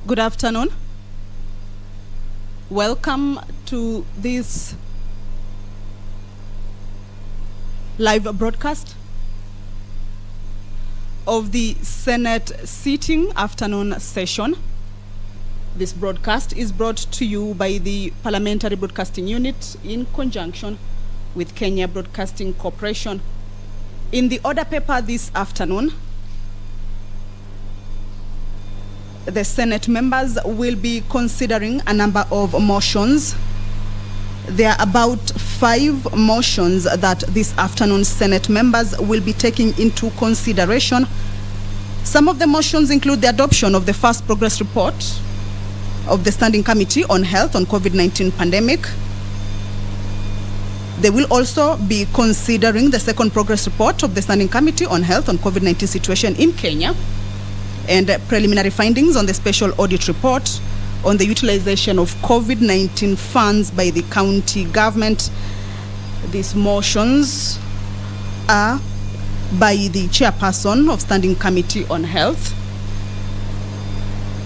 Good afternoon. Welcome to this live broadcast of the Senate sitting afternoon session. This broadcast is brought to you by the Parliamentary Broadcasting Unit in conjunction with Kenya Broadcasting Corporation. In the order paper this afternoon, the Senate members will be considering a number of motions. There are about 5 motions that this afternoon Senate members will be taking into consideration. Some of the motions include the adoption of the first progress report of the Standing Committee on Health on COVID-19 pandemic. They will also be considering the second progress report of the Standing Committee on Health on COVID-19 situation in Kenya, and preliminary findings on the special audit report on the utilization of COVID-19 funds by the county government. These motions are by the chairperson of Standing Committee on Health.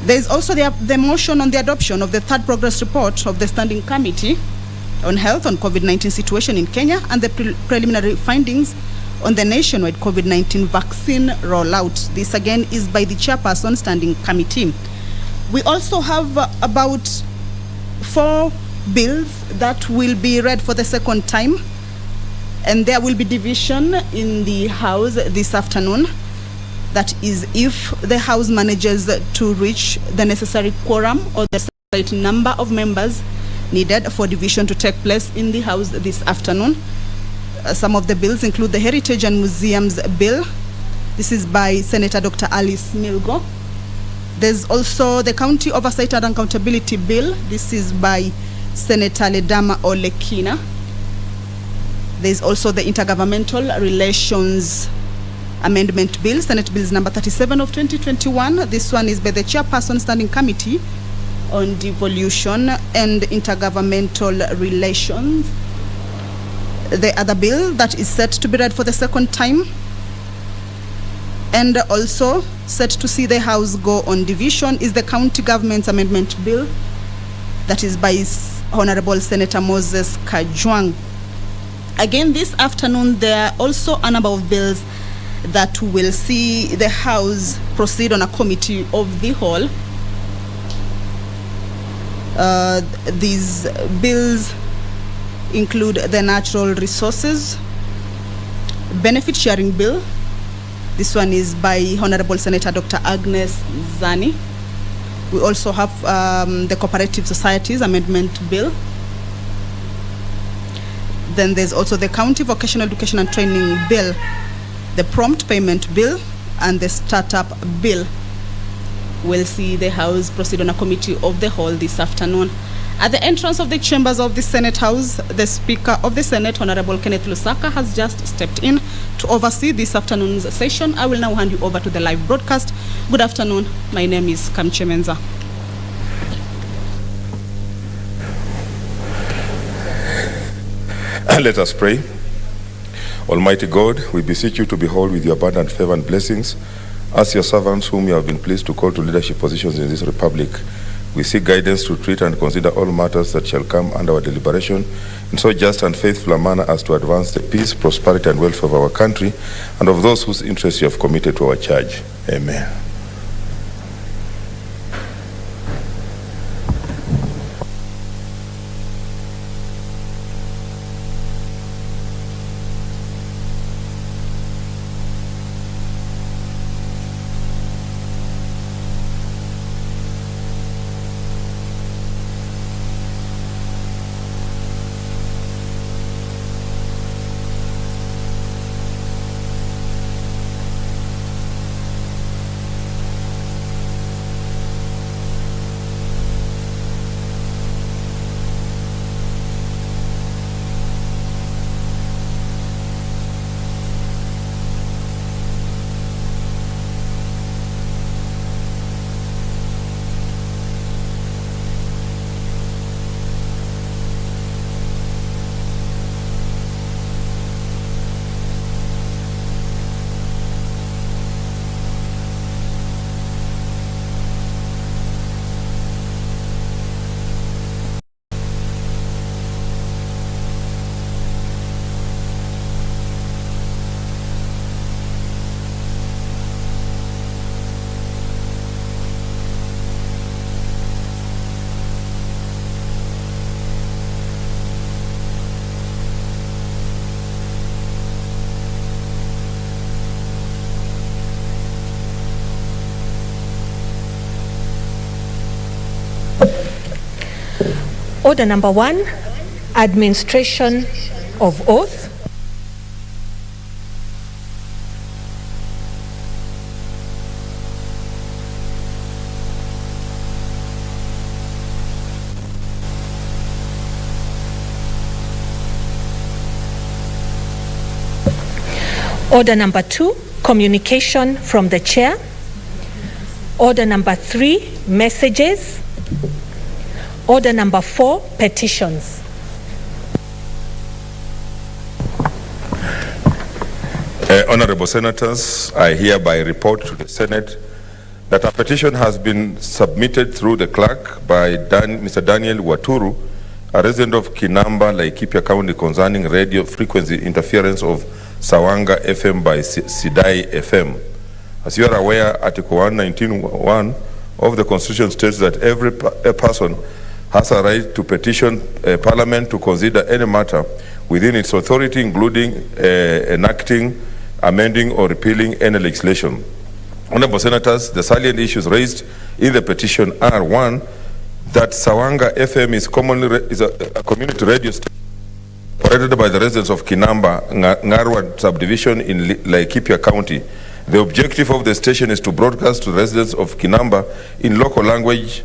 There is also the motion on the adoption of the third progress report of the Standing Committee on Health on COVID-19 situation in Kenya and the preliminary findings on the nationwide COVID-19 vaccine rollout. This again is by the chairperson Standing Committee. We also have about 4 bills that will be read for the second time, and there will be division in the House this afternoon. That is, if the House manages to reach the necessary quorum or the right number of members needed for division to take place in the House this afternoon. Some of the bills include the Heritage and Museums Bill. This is by Senator Dr. Alice Milgo. There's also the County Oversight and Accountability Bill. This is by Senator Ledama Olekina. There's also the Intergovernmental Relations Amendment Bill, Senate Bills number 37 of 2021. This one is by the Chairperson Standing Committee on Devolution and Intergovernmental Relations. The other bill that is set to be read for the second time and also set to see the House go on division is the County Government's Amendment Bill. That is by Honorable Senator Moses Kajwang. Again, this afternoon, there are also a number of bills that will see the House proceed on a committee of the whole. These bills include the Natural Resources Benefit Sharing Bill. This one is by Honorable Senator Dr. Agnes Zani. We also have the Cooperative Societies Amendment Bill. Then there's also the County Vocational Education and Training Bill, the Prompt Payment Bill, and the Startup Bill. We'll see the House proceed on a committee of the whole this afternoon. At the entrance of the chambers of the Senate House, the Speaker of the Senate, Honorable Kenneth Lusaka, has just stepped in to oversee this afternoon's session. I will now hand you over to the live broadcast. Good afternoon. My name is Kamche Menza. Let us pray. Almighty God, we beseech you to behold with your abundant favor and blessings as your servants whom you have been pleased to call to leadership positions in this republic. We seek guidance to treat and consider all matters that shall come under our deliberation in so just and faithful a manner as to advance the peace, prosperity, and welfare of our country and of those whose interests you have committed to our charge. Amen. Order number 1, administration of oath. Order number 2, communication from the chair. Order number 3, messages. Order number 4, petitions. Honorable Senators, I hereby report to the Senate that a petition has been submitted through the clerk by Mr. Daniel Waturu, a resident of Kinamba, Laikipia County, concerning radio frequency interference of Sawanga FM by Sidai FM. As you are aware, Article 119.1 of the Constitution states that every person has a right to petition Parliament to consider any matter within its authority, including enacting, amending, or repealing any legislation. Honorable Senators, the salient issues raised in the petition are: 1, that Sawanga FM is a community radio station operated by the residents of Kinamba, Ngarwa subdivision in Laikipia County. The objective of the station is to broadcast to the residents of Kinamba in local languages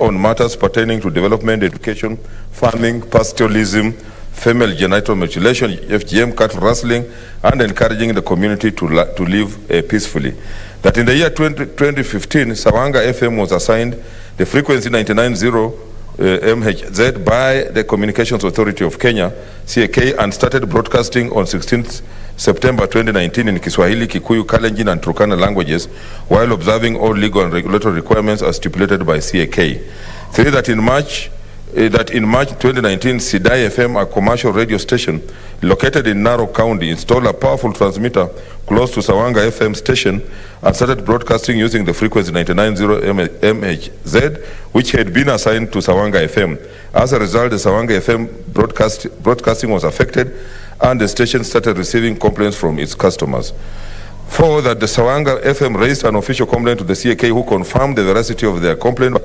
on matters pertaining to development, education, farming, pastoralism, female genital mutilation, FGM, cattle rustling, and encouraging the community to live peacefully. That in the year 2015, Sawanga FM was assigned the frequency 990 MHZ by the Communications Authority of Kenya, CAK, and started broadcasting on 16th September 2019 in Kiswahili, Kikuyu, Kalenjin, and Turkana languages, while observing all legal and regulatory requirements as stipulated by CAK. 3, that in March 2019, Sidai FM, a commercial radio station located in Narok County, installed a powerful transmitter close to Sawanga FM station and started broadcasting using the frequency 990 MHZ, which had been assigned to Sawanga FM. As a result, the Sawanga FM broadcasting was affected, and the station started receiving complaints from its customers. 4, that the Sawanga FM raised an official complaint to the CAK, who confirmed the veracity of their complaint,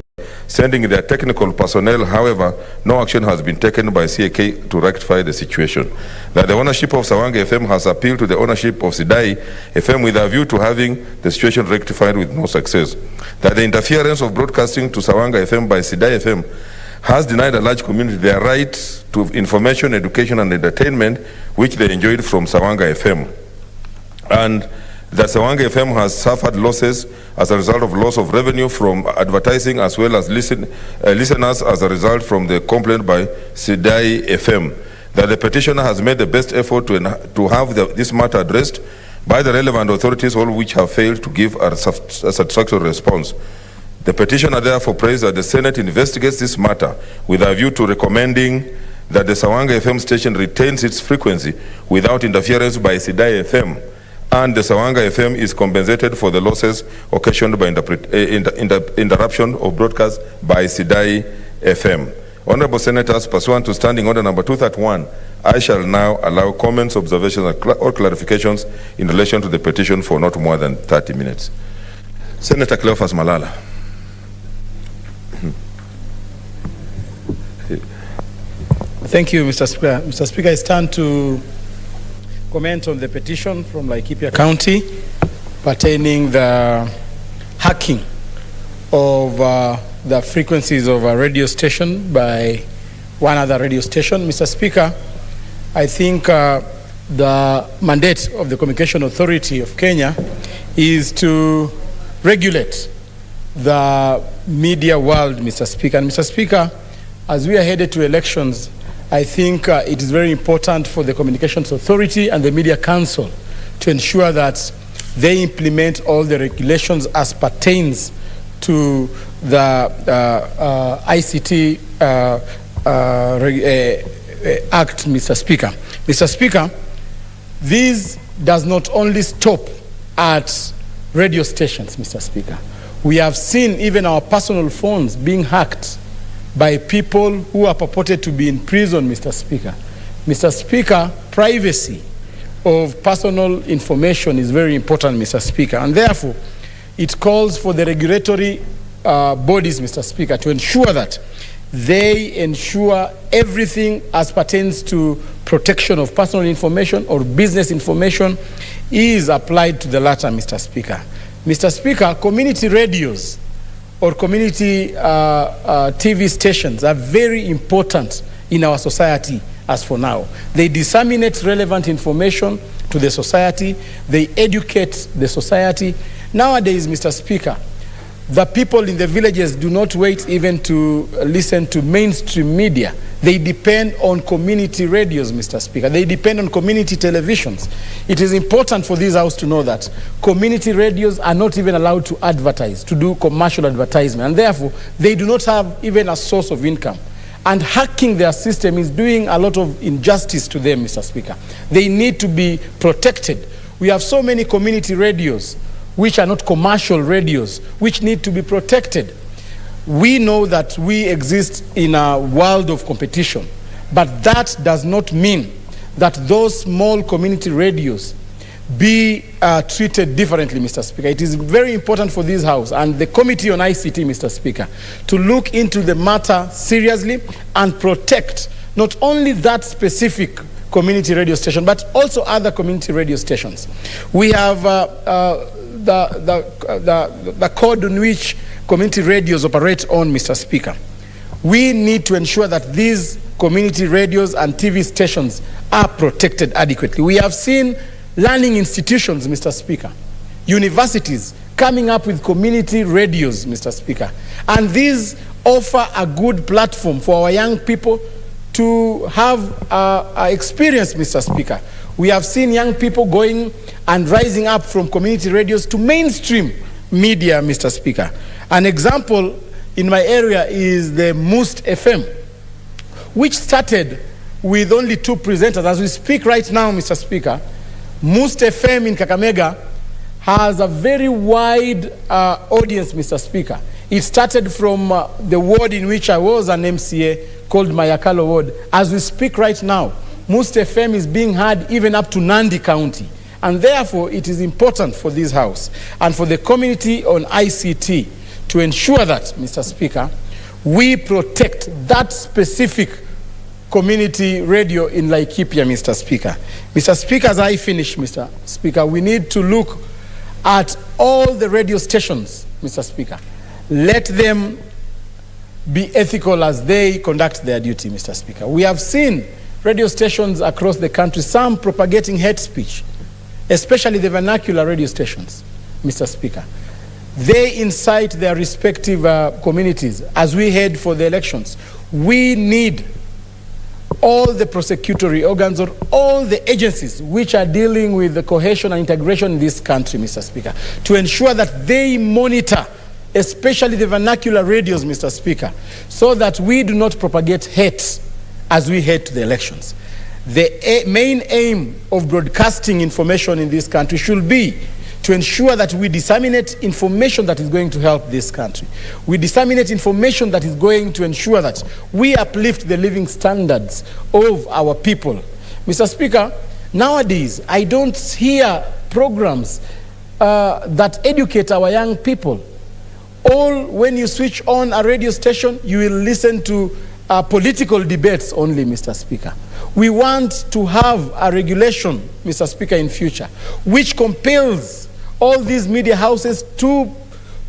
sending their technical personnel. However, no action has been taken by CAK to rectify the situation. That the ownership of Sawanga FM has appealed to the ownership of Sidai FM with a view to having the situation rectified with no success. That the interference of broadcasting to Sawanga FM by Sidai FM has denied a large community their right to information, education, and entertainment which they enjoyed from Sawanga FM. And that Sawanga FM has suffered losses as a result of loss of revenue from advertising, as well as listeners as a result from the complaint by Sidai FM. That the petitioner has made the best effort to have this matter addressed by the relevant authorities, all which have failed to give a satisfactory response. The petitioner therefore prays that the Senate investigates this matter with a view to recommending that the Sawanga FM station retains its frequency without interference by Sidai FM, and the Sawanga FM is compensated for the losses occasioned by interruption of broadcast by Sidai FM. Honorable Senators, pursuant to Standing Order number 231, I shall now allow comments, observations, or clarifications in relation to the petition for not more than 30 minutes. Senator Cleophas Malala. Thank you, Mr. Speaker. Mr. Speaker, it's time to comment on the petition from Laikipia County pertaining the hacking of the frequencies of a radio station by one other radio station. Mr. Speaker, I think the mandate of the Communication Authority of Kenya is to regulate the media world, Mr. Speaker. And Mr. Speaker, as we are headed to elections, I think it is very important for the Communications Authority and the Media Council to ensure that they implement all the regulations as pertains to the ICT Act, Mr. Speaker. Mr. Speaker, this does not only stop at radio stations, Mr. Speaker. We have seen even our personal phones being hacked by people who are purported to be in prison, Mr. Speaker. Mr. Speaker, privacy of personal information is very important, Mr. Speaker, and therefore it calls for the regulatory bodies, Mr. Speaker, to ensure that they ensure everything as pertains to protection of personal information or business information is applied to the latter, Mr. Speaker. Mr. Speaker, community radios or community TV stations are very important in our society as for now. They disseminate relevant information to the society. They educate the society. Nowadays, Mr. Speaker, the people in the villages do not wait even to listen to mainstream media. They depend on community radios, Mr. Speaker. They depend on community televisions. It is important for this House to know that community radios are not even allowed to advertise, to do commercial advertisement, and therefore they do not have even a source of income. And hacking their system is doing a lot of injustice to them, Mr. Speaker. They need to be protected. We have so many community radios which are not commercial radios, which need to be protected. We know that we exist in a world of competition, but that does not mean that those small community radios be treated differently, Mr. Speaker. It is very important for this House and the Committee on ICT, Mr. Speaker, to look into the matter seriously and protect not only that specific community radio station, but also other community radio stations. We have the code on which community radios operate on, Mr. Speaker. We need to ensure that these community radios and TV stations are protected adequately. We have seen learning institutions, Mr. Speaker, universities coming up with community radios, Mr. Speaker. And these offer a good platform for our young people to have experience, Mr. Speaker. We have seen young people going and rising up from community radios to mainstream media, Mr. Speaker. An example in my area is the Must FM, which started with only 2 presenters. As we speak right now, Mr. Speaker, Must FM in Kakamega has a very wide audience, Mr. Speaker. It started from the ward in which I was an MCA called Mayakalo Ward. As we speak right now, Must FM is being heard even up to Nandi County. And therefore, it is important for this House and for the Committee on ICT to ensure that, Mr. Speaker, we protect that specific community radio in Laikipia, Mr. Speaker. Mr. Speaker, as I finish, Mr. Speaker, we need to look at all the radio stations, Mr. Speaker. Let them be ethical as they conduct their duty, Mr. Speaker. We have seen radio stations across the country, some propagating hate speech, especially the vernacular radio stations, Mr. Speaker. They incite their respective communities as we head for the elections. We need all the prosecutory organs or all the agencies which are dealing with the cohesion and integration in this country, Mr. Speaker, to ensure that they monitor especially the vernacular radios, Mr. Speaker, so that we do not propagate hate as we head to the elections. The main aim of broadcasting information in this country should be to ensure that we disseminate information that is going to help this country. We disseminate information that is going to ensure that we uplift the living standards of our people. Mr. Speaker, nowadays I don't hear programs that educate our young people. All when you switch on a radio station, you will listen to political debates only, Mr. Speaker. We want to have a regulation, Mr. Speaker, in future, which compels all these media houses to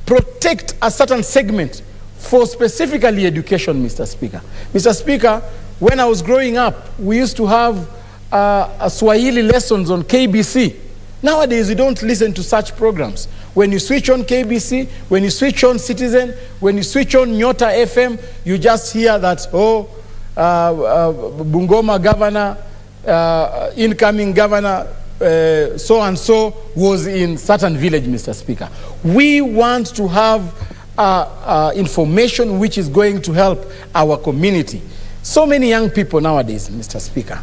protect a certain segment for specifically education, Mr. Speaker. Mr. Speaker, when I was growing up, we used to have Swahili lessons on KBC. Nowadays, we don't listen to such programs. When you switch on KBC, when you switch on Citizen, when you switch on Nyota FM, you just hear that, Bungoma governor, incoming governor, so-and-so was in certain village, Mr. Speaker. We want to have information which is going to help our community. So many young people nowadays, Mr. Speaker,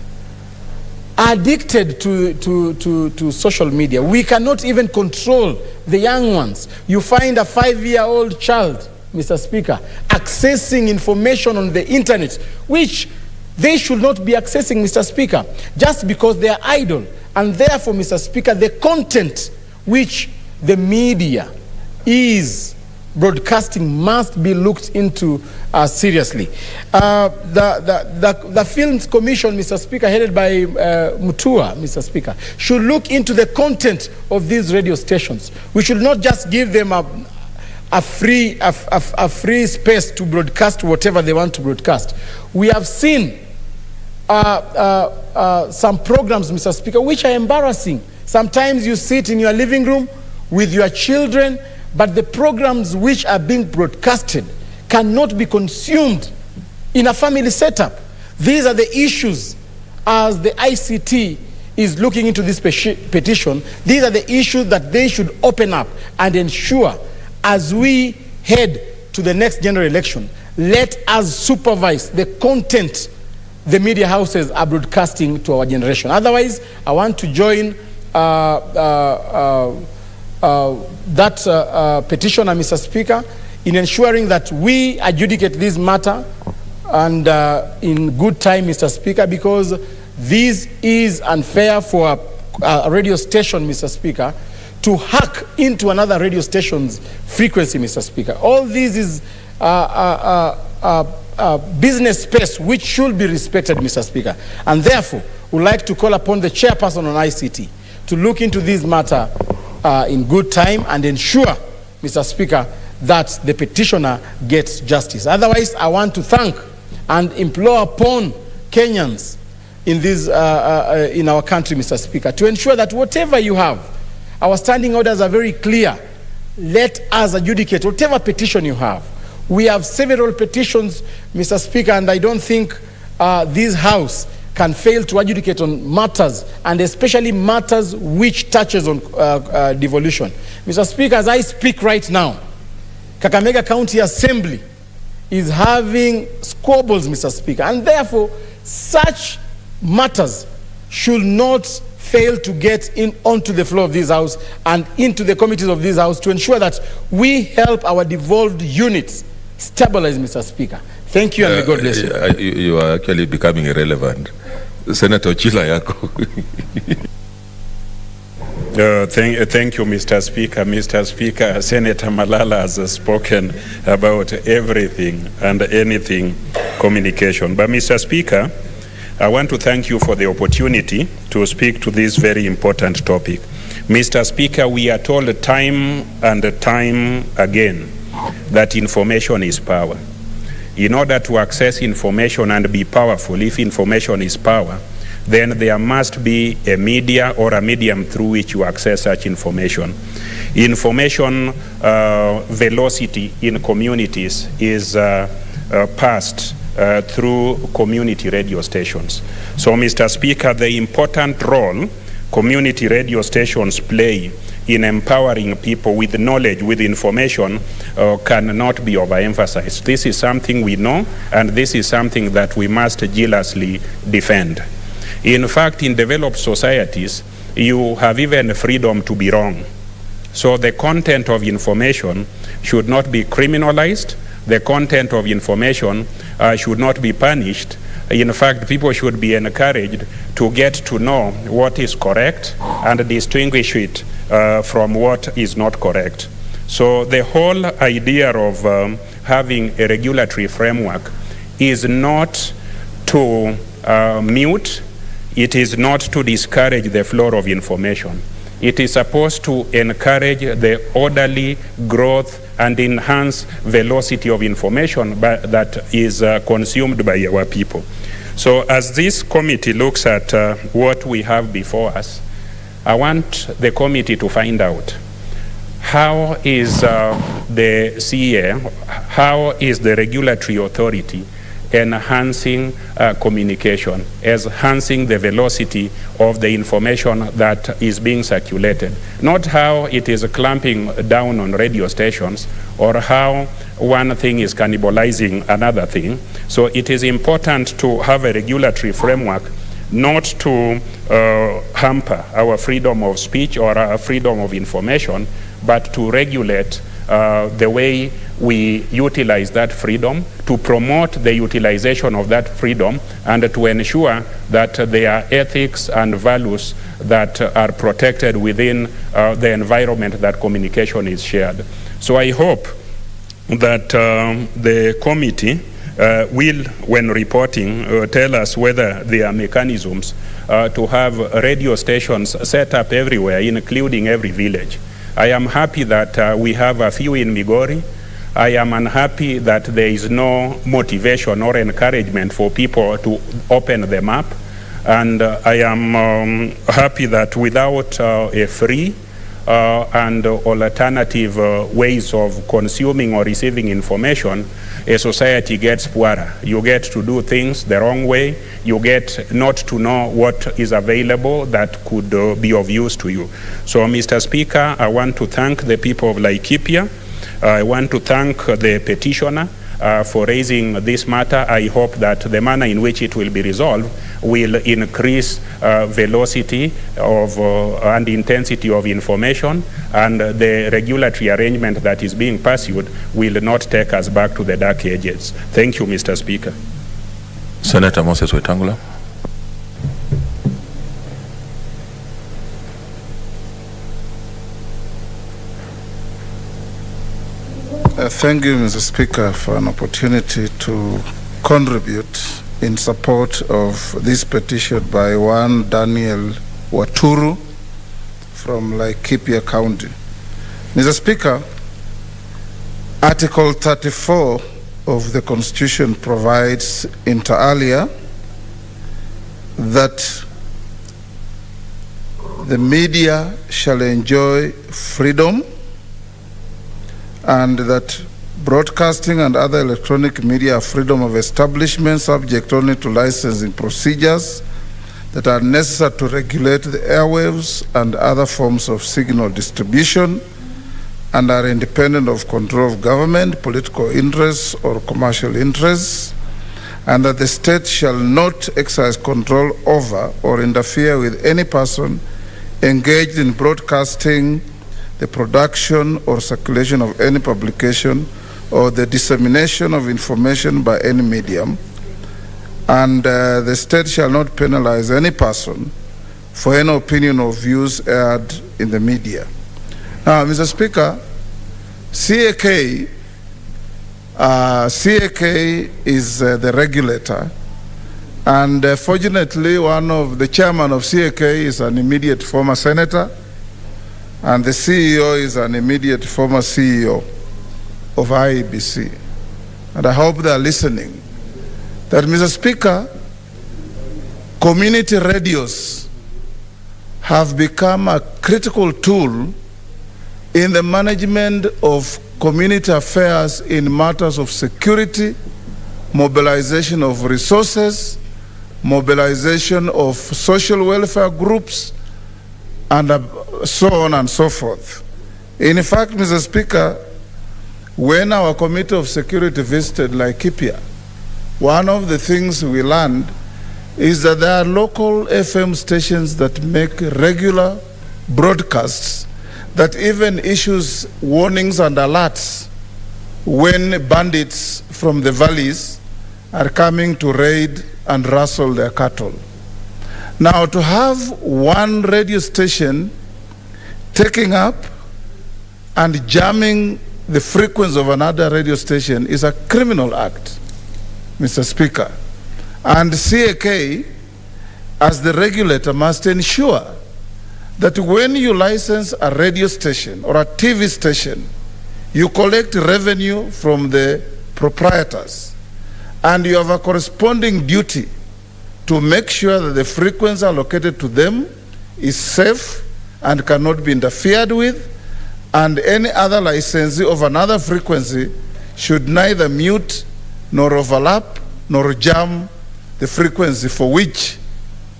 are addicted to social media. We cannot even control the young ones. You find a 5-year-old child, Mr. Speaker, accessing information on the internet, which they should not be accessing, Mr. Speaker, just because they are idle. And therefore, Mr. Speaker, the content which the media is broadcasting must be looked into seriously. The Films Commission, Mr. Speaker, headed by Mutua, Mr. Speaker, should look into the content of these radio stations. We should not just give them a free space to broadcast whatever they want to broadcast. We have seen some programs, Mr. Speaker, which are embarrassing. Sometimes you sit in your living room with your children, but the programs which are being broadcasted cannot be consumed in a family setup. These are the issues as the ICT is looking into this petition. These are the issues that they should open up and ensure as we head to the next general election. Let us supervise the content the media houses are broadcasting to our generation. Otherwise, I want to join that petitioner, Mr. Speaker, in ensuring that we adjudicate this matter and in good time, Mr. Speaker, because this is unfair for a radio station, Mr. Speaker, to hack into another radio station's frequency, Mr. Speaker. All this is business space which should be respected, Mr. Speaker. And therefore, we'd like to call upon the chairperson on ICT to look into this matter in good time and ensure, Mr. Speaker, that the petitioner gets justice. Otherwise, I want to thank and implore upon Kenyans in this in our country, Mr. Speaker, to ensure that whatever you have, our standing orders are very clear. Let us adjudicate whatever petition you have. We have several petitions, Mr. Speaker, and I don't think this House can fail to adjudicate on matters, and especially matters which touches on devolution. Mr. Speaker, as I speak right now, Kakamega County Assembly is having squabbles, Mr. Speaker, and therefore such matters should not fail to get onto the floor of this House and into the committees of this House to ensure that we help our devolved units stabilize, Mr. Speaker. Thank you, and may God bless you. You are actually becoming irrelevant. Senator Chila Yako. Thank you, Mr. Speaker. Mr. Speaker, Senator Malala has spoken about everything and anything communication. But Mr. Speaker, I want to thank you for the opportunity to speak to this very important topic. Mr. Speaker, we are told time and time again that information is power. In order to access information and be powerful, if information is power, then there must be a media or a medium through which you access such information. Information velocity in communities is passed through community radio stations. So, Mr. Speaker, the important role community radio stations play in empowering people with knowledge, with information, cannot be overemphasized. This is something we know, and this is something that we must jealously defend. In fact, in developed societies, you have even freedom to be wrong. So the content of information should not be criminalized. The content of information should not be punished. In fact, people should be encouraged to get to know what is correct and distinguish it from what is not correct. So the whole idea of having a regulatory framework is not to mute, it is not to discourage the flow of information. It is supposed to encourage the orderly growth and enhance velocity of information that is consumed by our people. So as this committee looks at what we have before us, I want the committee to find out how is the CA, how is the regulatory authority enhancing communication, enhancing the velocity of the information that is being circulated. Not how it is clamping down on radio stations or how one thing is cannibalizing another thing. So it is important to have a regulatory framework not to hamper our freedom of speech or our freedom of information, but to regulate the way we utilize that freedom, to promote the utilization of that freedom, and to ensure that there are ethics and values that are protected within the environment that communication is shared. So I hope that the committee will, when reporting, tell us whether there are mechanisms to have radio stations set up everywhere, including every village. I am happy that we have a few in Migori. I am unhappy that there is no motivation or encouragement for people to open them up. And I am happy that without a free and alternative ways of consuming or receiving information, a society gets poorer. You get to do things the wrong way. You get not to know what is available that could be of use to you. So, Mr. Speaker, I want to thank the people of Laikipia. I want to thank the petitioner for raising this matter. I hope that the manner in which it will be resolved will increase velocity of and intensity of information, and the regulatory arrangement that is being pursued will not take us back to the dark ages. Thank you, Mr. Speaker. Senator Moses Wetangula. Thank you, Mr. Speaker, for an opportunity to contribute in support of this petition by one Daniel Waturu from Laikipia County. Mr. Speaker, Article 34 of the Constitution provides inter alia that the media shall enjoy freedom and that broadcasting and other electronic media are freedom of establishment subject only to licensing procedures that are necessary to regulate the airwaves and other forms of signal distribution and are independent of control of government, political interests, or commercial interests, and that the state shall not exercise control over or interfere with any person engaged in broadcasting, the production or circulation of any publication, or the dissemination of information by any medium, and the state shall not penalize any person for any opinion or views aired in the media. Now, Mr. Speaker, CAK is the regulator, and fortunately one of the chairman of CAK is an immediate former senator, and the CEO is an immediate former CEO of IEBC. And I hope they are listening. That, Mr. Speaker, community radios have become a critical tool in the management of community affairs in matters of security, mobilization of resources, mobilization of social welfare groups, and so on and so forth. In fact, Mr. Speaker, when our Committee of Security visited Laikipia, one of the things we learned is that there are local FM stations that make regular broadcasts that even issues warnings and alerts when bandits from the valleys are coming to raid and rustle their cattle. Now, to have one radio station taking up and jamming the frequency of another radio station is a criminal act, Mr. Speaker. And CAK, as the regulator, must ensure that when you license a radio station or a TV station, you collect revenue from the proprietors, and you have a corresponding duty to make sure that the frequency allocated to them is safe and cannot be interfered with, and any other licensee of another frequency should neither mute nor overlap nor jam the frequency for which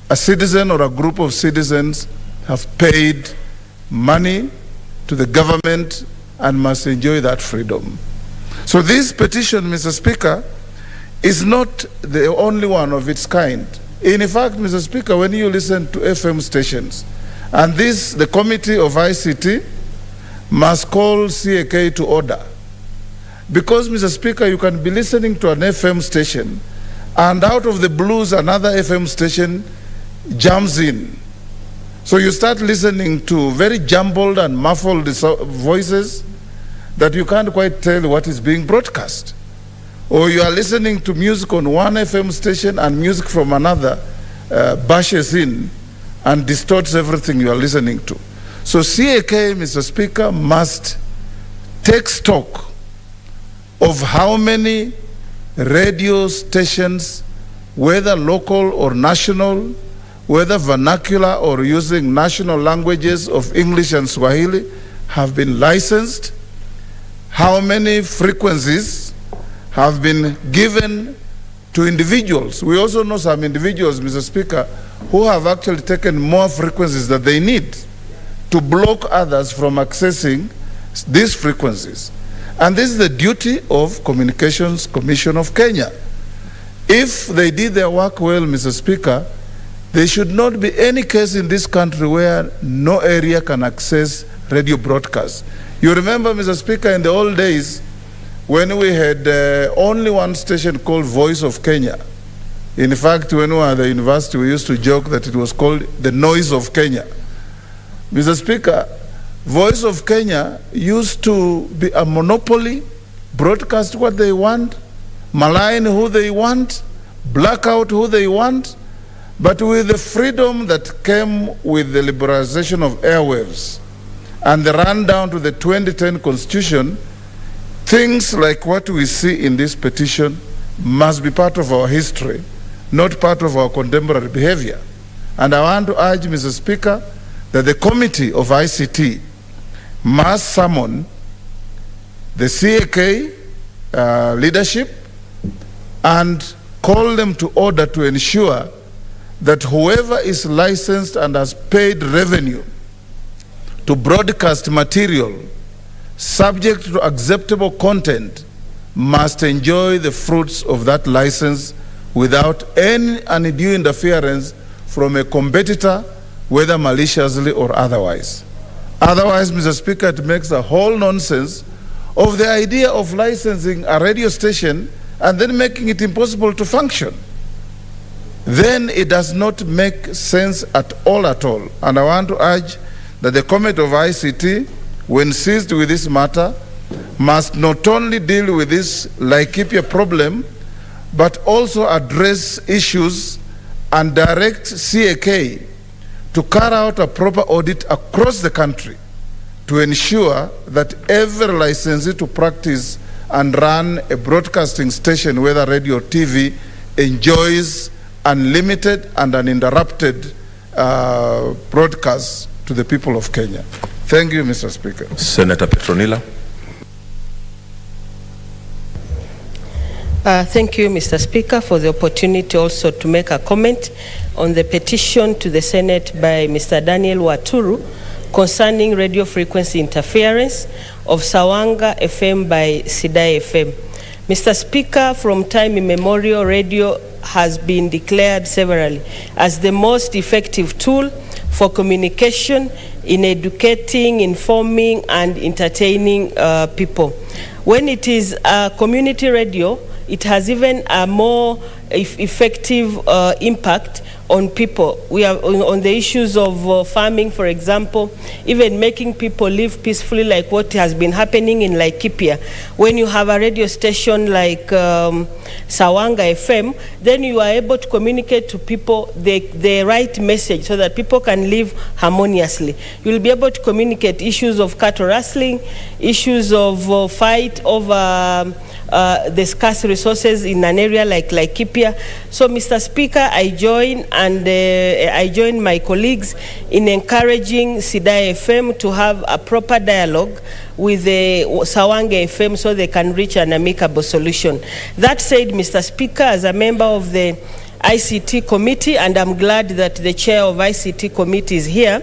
a citizen or a group of citizens have paid money to the government and must enjoy that freedom. So this petition, Mr. Speaker, is not the only one of its kind. In fact, Mr. Speaker, when you listen to FM stations, and this, the Committee of ICT must call CAK to order. Because, Mr. Speaker, you can be listening to an FM station, and out of the blues, another FM station jumps in. So you start listening to very jumbled and muffled voices, that you can't quite tell what is being broadcast. Or you are listening to music on one FM station and music from another bashes in and distorts everything you are listening to. So CAK, Mr. Speaker, must take stock of how many radio stations, whether local or national, whether vernacular or using national languages of English and Swahili, have been licensed, how many frequencies have been given to individuals. We also know some individuals, Mr. Speaker, who have actually taken more frequencies than they need to block others from accessing these frequencies. And this is the duty of Communications Commission of Kenya. If they did their work well, Mr. Speaker, there should not be any case in this country where no area can access radio broadcasts. You remember, Mr. Speaker, in the old days, when we had only one station called Voice of Kenya. In fact, when we were at the university, we used to joke that it was called the Noise of Kenya. Mr. Speaker, Voice of Kenya used to be a monopoly, broadcast what they want, malign who they want, black out who they want, but with the freedom that came with the liberalization of airwaves and the rundown to the 2010 Constitution, things like what we see in this petition must be part of our history, not part of our contemporary behavior. And I want to urge, Mr. Speaker, that the Committee of ICT must summon the CAK leadership and call them to order to ensure that whoever is licensed and has paid revenue to broadcast material subject to acceptable content must enjoy the fruits of that license without any undue interference from a competitor, whether maliciously or otherwise. Otherwise, Mr. Speaker, it makes a whole nonsense of the idea of licensing a radio station and then making it impossible to function. Then it does not make sense at all. And I want to urge that the Committee of ICT, when seized with this matter, must not only deal with this Laikipia problem, but also address issues and direct CAK to carry out a proper audit across the country to ensure that every licensee to practice and run a broadcasting station, whether radio or TV, enjoys unlimited and uninterrupted broadcasts to the people of Kenya. Thank you, Mr. Speaker. Senator Petronila. Thank you, Mr. Speaker, for the opportunity also to make a comment on the petition to the Senate by Mr. Daniel Waturu concerning radio frequency interference of Sawanga FM by Sidai FM. Mr. Speaker, from time immemorial, radio has been declared severally as the most effective tool for communication in educating, informing, and entertaining people. When it is a community radio, it has even a more effective impact on people. We are on the issues of farming, for example, even making people live peacefully, like what has been happening in Laikipia. When you have a radio station like Sawanga FM, then you are able to communicate to people the right message so that people can live harmoniously. You'll be able to communicate issues of cattle rustling, issues of fight over the scarce resources in an area like Laikipia. So, Mr. Speaker, I join my colleagues in encouraging Sidai FM to have a proper dialogue with the Sawanga FM so they can reach an amicable solution. That said, Mr. Speaker, as a member of the ICT committee, and I'm glad that the chair of ICT committee is here,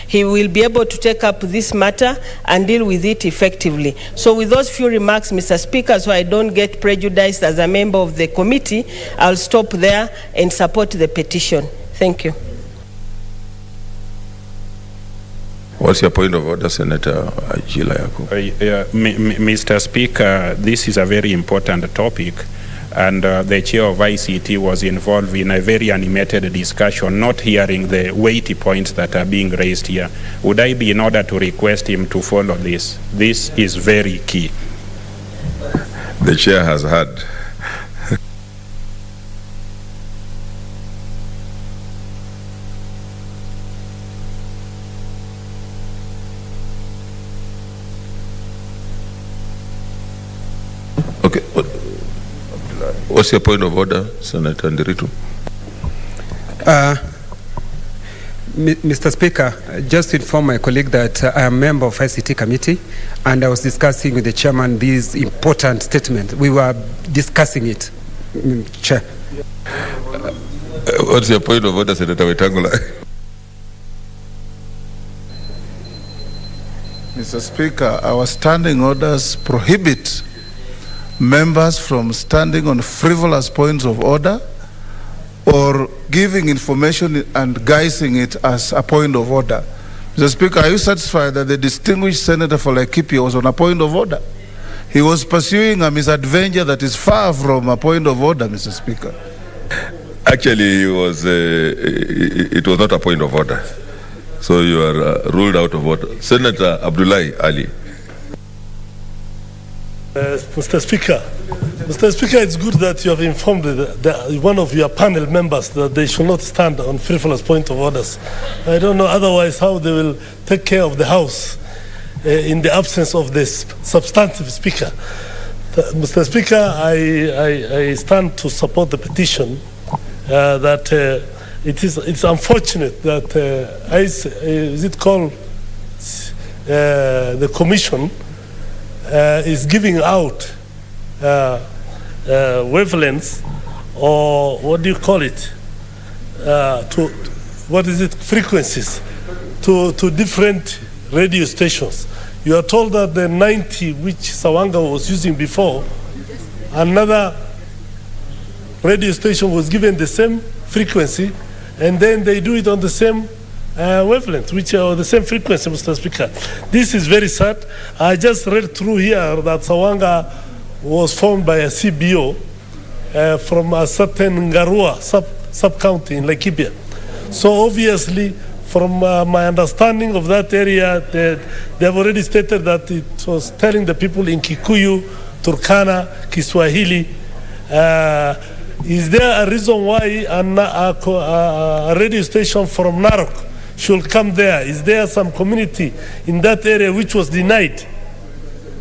he will be able to take up this matter and deal with it effectively. So with those few remarks, Mr. Speaker, so I don't get prejudiced as a member of the committee, I'll stop there and support the petition. Thank you. What's your point of order, Senator Ajila Yaku? Mr. Speaker, this is a very important topic. and the chair of ICT was involved in a very animated discussion, not hearing the weighty points that are being raised here. Would I be in order to request him to follow this? This is very key. The chair has heard. Okay. What's your point of order, Senator Nderitu? Mr. Speaker, just to inform my colleague that I am a member of ICT committee, and I was discussing with the chairman this important statement. We were discussing it, Chair. What's your point of order, Senator Wetangula? Mr. Speaker, our standing orders prohibit members from standing on frivolous points of order or giving information and guising it as a point of order. Mr. Speaker, are you satisfied that the distinguished senator for Laikipia was on a point of order? He was pursuing a misadventure that is far from a point of order, Mr. Speaker. Actually, it was not a point of order. So you are ruled out of order. Senator Abdullahi Ali. Mr. Speaker, it's good that you have informed one of your panel members that they should not stand on frivolous point of orders. I don't know otherwise how they will take care of the House in the absence of this substantive Speaker. Mr. Speaker, I stand to support the petition that it's unfortunate that the Commission is giving out wavelengths, or what do you call it, frequencies to different radio stations. You are told that the 90 which Sawanga was using before, another radio station was given the same frequency, and then they do it on the same wavelength, which are the same frequency, Mr. Speaker. This is very sad. I just read through here that Sawanga was formed by a CBO from a certain Ngarua sub-county in Laikipia. So obviously, from my understanding of that area, they have already stated that it was telling the people in Kikuyu, Turkana, Kiswahili. Is there a reason why a radio station from Narok should come there? Is there some community in that area which was denied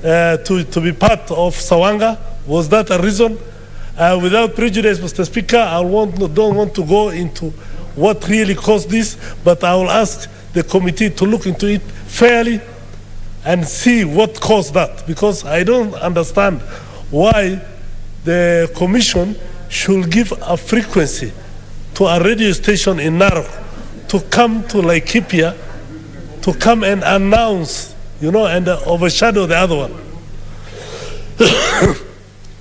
to be part of Sawanga? Was that a reason? Without prejudice, Mr. Speaker, don't want to go into what really caused this, but I will ask the committee to look into it fairly and see what caused that, because I don't understand why the Commission should give a frequency to a radio station in Narok to come to Laikipia, to come and announce, and overshadow the other one.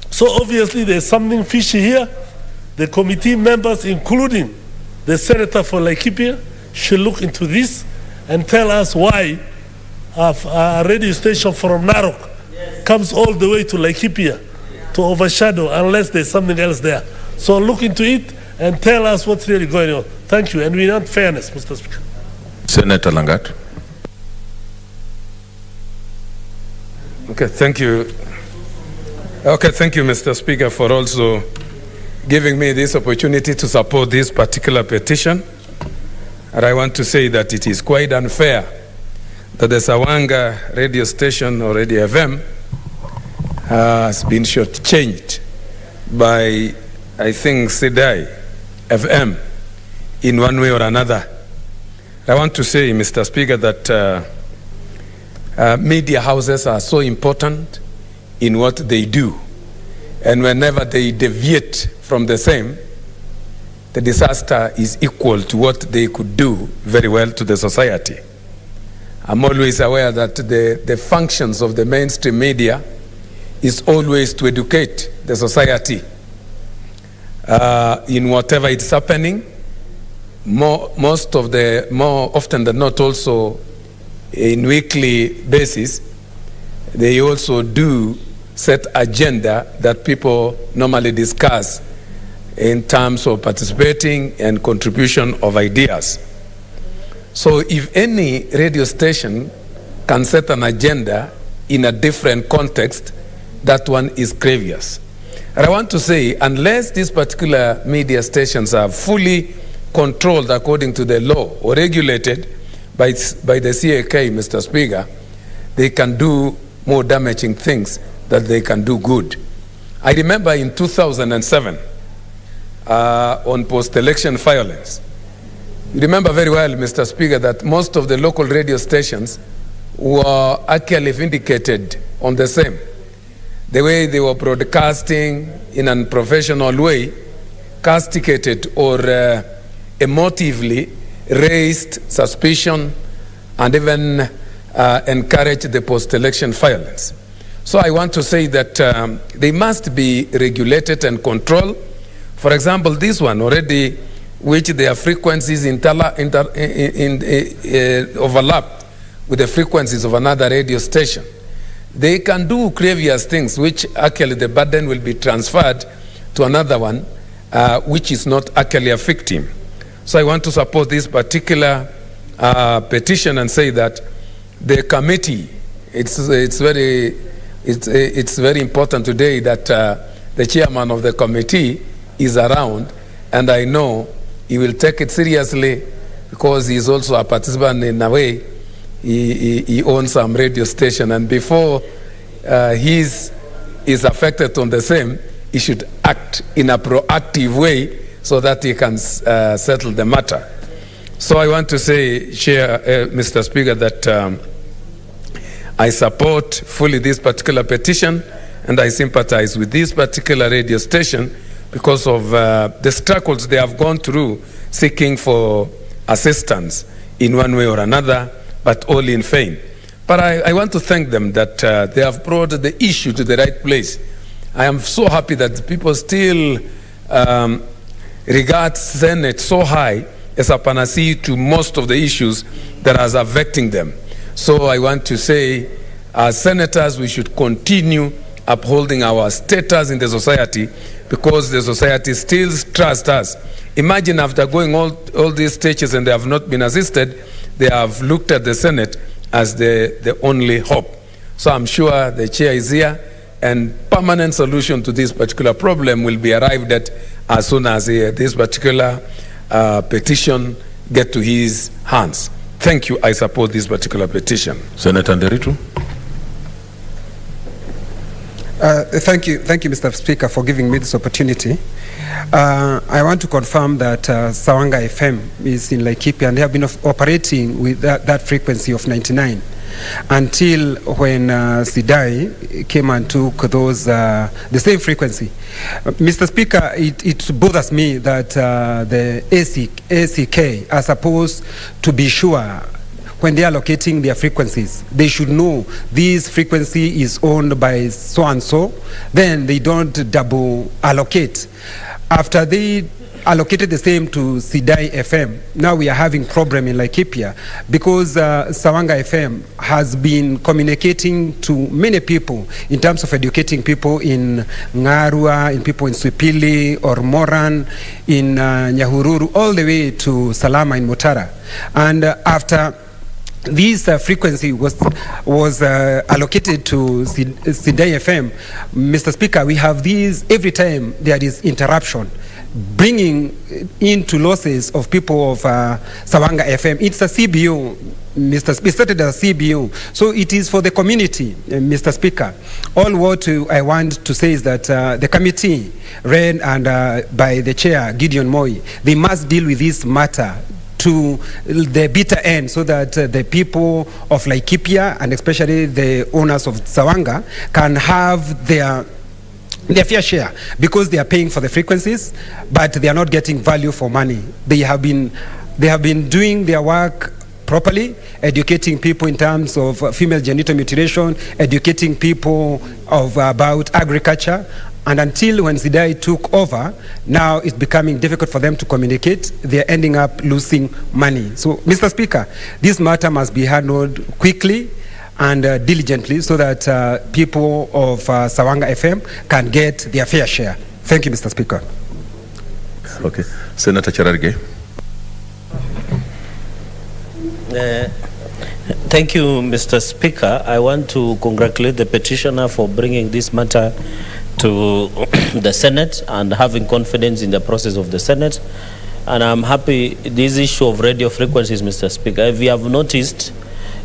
So obviously there's something fishy here. The committee members, including the senator for Laikipia, should look into this and tell us why a radio station from Narok comes all the way to Laikipia to overshadow, unless there's something else there. So look into it and tell us what's really going on. Thank you, and we want fairness, Mr. Speaker. Senator Langat. Okay, thank you. Okay, thank you, Mr. Speaker, for also giving me this opportunity to support this particular petition. And I want to say that it is quite unfair that the Sawanga radio station, or Radio FM, has been shortchanged by, I think, Sidai FM in one way or another. I want to say, Mr. Speaker, that media houses are so important in what they do. And whenever they deviate from the same, the disaster is equal to what they could do very well to the society. I'm always aware that the functions of the mainstream media is always to educate the society in whatever it's happening. More often than not, also in weekly basis, they also do set agenda that people normally discuss in terms of participating and contribution of ideas. So if any radio station can set an agenda in a different context, that one is grievous. And I want to say, unless these particular media stations are fully controlled according to the law or regulated by the CAK, Mr. Speaker, they can do more damaging things than they can do good. I remember in 2007, on post-election violence, you remember very well, Mr. Speaker, that most of the local radio stations were actually vindicated on the same. The way they were broadcasting in an unprofessional way castigated or emotively raised suspicion and even encouraged the post-election violence. So I want to say that they must be regulated and controlled. For example, this one already, which their frequencies overlap with the frequencies of another radio station. They can do grievous things, which actually the burden will be transferred to another one, which is not actually a victim. So I want to support this particular petition and say that the committee, it's very important today that the chairman of the committee is around, and I know he will take it seriously because he is also a participant in a way. He owns some radio station, and before he is affected on the same, he should act in a proactive way so that he can settle the matter. So I want to say, Mr. Speaker, that I support fully this particular petition, and I sympathize with this particular radio station because of the struggles they have gone through seeking for assistance in one way or another, but all in vain. But I want to thank them that they have brought the issue to the right place. I am so happy that people still regard Senate so high as a panacea to most of the issues that are affecting them. So I want to say, as senators, we should continue upholding our status in the society because the society still trusts us. Imagine after going all these stages and they have not been assisted, they have looked at the Senate as the only hope. So I'm sure the chair is here and permanent solution to this particular problem will be arrived at as soon as this particular petition get to his hands. Thank you. I support this particular petition. Senator Nderitu. Thank you, Mr. Speaker, for giving me this opportunity. I want to confirm that Sawanga FM is in Laikipia, and they have been operating with that frequency of 99 until when SIDAI came and took those the same frequency. Mr. Speaker, it bothers me that the ACK are supposed to be sure when they are allocating their frequencies, they should know this frequency is owned by so-and-so, then they don't double allocate. After they allocated the same to SIDAI FM, now we are having problem in Laikipia because Sawanga FM has been communicating to many people in terms of educating people in Ngarua, in people in Swipili or Moran, in Nyahururu, all the way to Salama in Mutara. And after this frequency was allocated to SIDAI FM, Mr. Speaker, we have these every time there is interruption, bringing into losses of people of Sawanga FM. It's a CBO, Mr. Speaker, started as a CBO, so it is for the community, Mr. Speaker. All what I want to say is that the committee, read and by the chair, Gideon Moi, they must deal with this matter to the bitter end so that the people of Laikipia and especially the owners of Sawanga can have their fair share because they are paying for the frequencies, but they are not getting value for money. They have been doing their work properly, educating people in terms of female genital mutilation, educating people about agriculture. And until when SIDAI took over, now it's becoming difficult for them to communicate. They're ending up losing money. So, Mr. Speaker, this matter must be handled quickly and diligently so that people of Sawanga FM can get their fair share. Thank you, Mr. Speaker. Okay. Senator Cherargei. Thank you, Mr. Speaker. I want to congratulate the petitioner for bringing this matter to the Senate and having confidence in the process of the Senate. And I'm happy this issue of radio frequencies, Mr. Speaker. If you have noticed,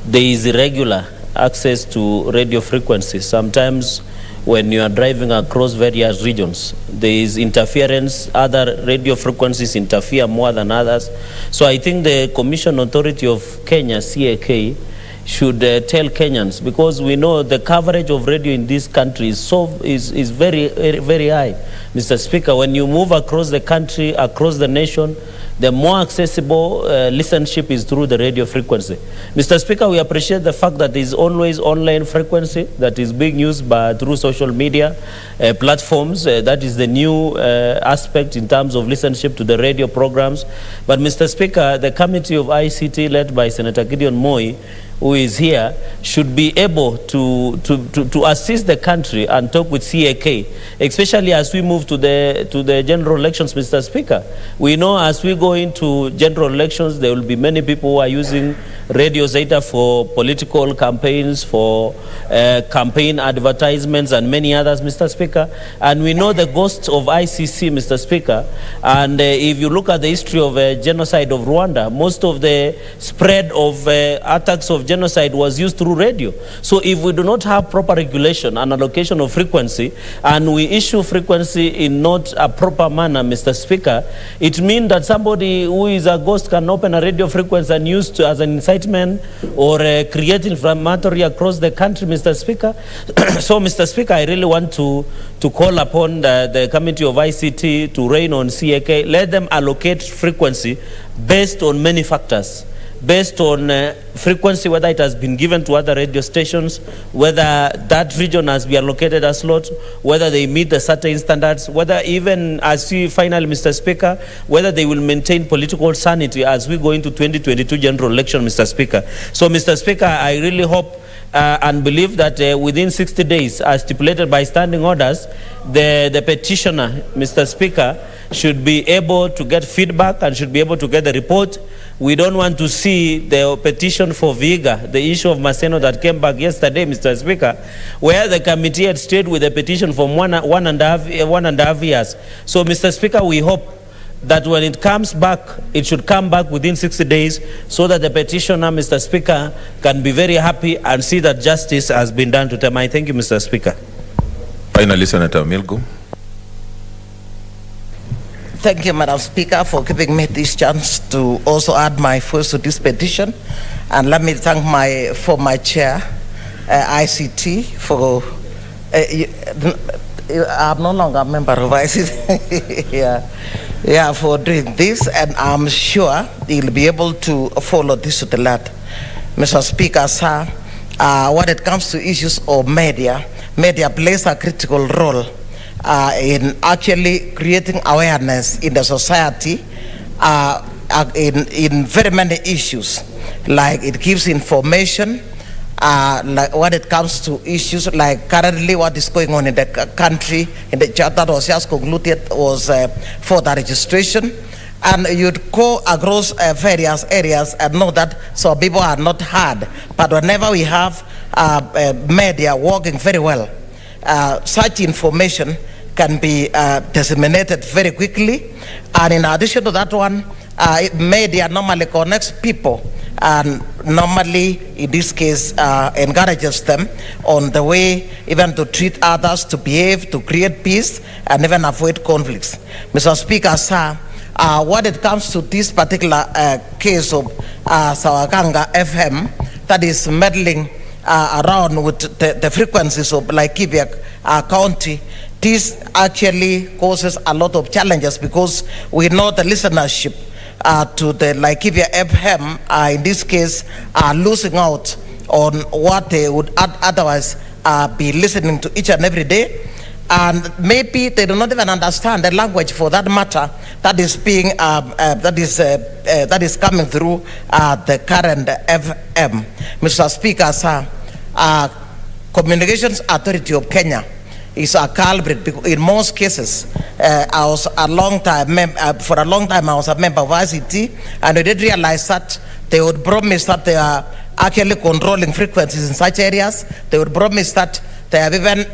there is irregular access to radio frequencies. Sometimes when you are driving across various regions, there is interference. Other radio frequencies interfere more than others. So I think the Commission Authority of Kenya, CAK, should tell Kenyans, because we know the coverage of radio in this country is very, very high. Mr. Speaker, when you move across the country, across the nation, the more accessible listenership is through the radio frequency. Mr. Speaker, we appreciate the fact that there is always online frequency that is being used through social media platforms. That is the new aspect in terms of listenership to the radio programs. But Mr. Speaker, the Committee of ICT led by Senator Gideon Moi, who is here, should be able to assist the country and talk with CAK, especially as we move to the general elections, Mr. Speaker. We know as we go into general elections, there will be many people who are using radios either for political campaigns, for campaign advertisements, and many others, Mr. Speaker. And we know the ghosts of ICC, Mr. Speaker. And if you look at the history of genocide of Rwanda, most of the spread of attacks of genocide was used through radio. So if we do not have proper regulation and allocation of frequency, and we issue frequency in not a proper manner, Mr. Speaker, it means that somebody who is a ghost can open a radio frequency and use as an incitement or create inflammatory across the country, Mr. Speaker. So, Mr. Speaker, I really want to call upon the Committee of ICT to rein on CAK. Let them allocate frequency based on many factors, based on frequency, whether it has been given to other radio stations, whether that region has been allocated a slot, whether they meet the certain standards, whether even, as we finally, Mr. Speaker, whether they will maintain political sanity as we go into 2022 general election, Mr. Speaker. So, Mr. Speaker, I really hope and believe that within 60 days, as stipulated by standing orders, the petitioner, Mr. Speaker, should be able to get feedback and should be able to get the report. We don't want to see the petition for Viga, the issue of Maseno that came back yesterday, Mr. Speaker, where the committee had stayed with the petition for one and a half years. So, Mr. Speaker, we hope that when it comes back, it should come back within 60 days so that the petitioner, Mr. Speaker, can be very happy and see that justice has been done to them. I thank you, Mr. Speaker. Finally, Senator Milgo. Thank you, Madam Speaker, for giving me this chance to also add my voice to this petition. And let me thank my chair, ICT, for... I'm no longer a member of ICT. Yeah, for doing this, and I'm sure he'll be able to follow this to the letter. Mr. Speaker, sir, when it comes to issues of media plays a critical role in actually creating awareness in the society in very many issues. Like it gives information, like when it comes to issues like currently what is going on in the country, in the chat that was just concluded was for the registration. And you'd go across various areas and know that some people are not heard. But whenever we have media working very well, such information can be disseminated very quickly. And in addition to that one, media normally connects people and normally, in this case, encourages them on the way even to treat others, to behave, to create peace, and even avoid conflicts. Mr. Speaker, sir, when it comes to this particular case of Sawanga FM, that is meddling around with the frequencies of Laikipia County, this actually causes a lot of challenges because we know the listenership to the Laikipia FM, in this case, are losing out on what they would otherwise be listening to each and every day. And maybe they do not even understand the language, for that matter, that is being that is coming through the current FM. Mr. Speaker, sir, Communications Authority of Kenya is a culprit. In most cases, I was a long time for a long time I was a member of ICT, and I did realize that they would promise that they are actually controlling frequencies in such areas. They would promise that they have even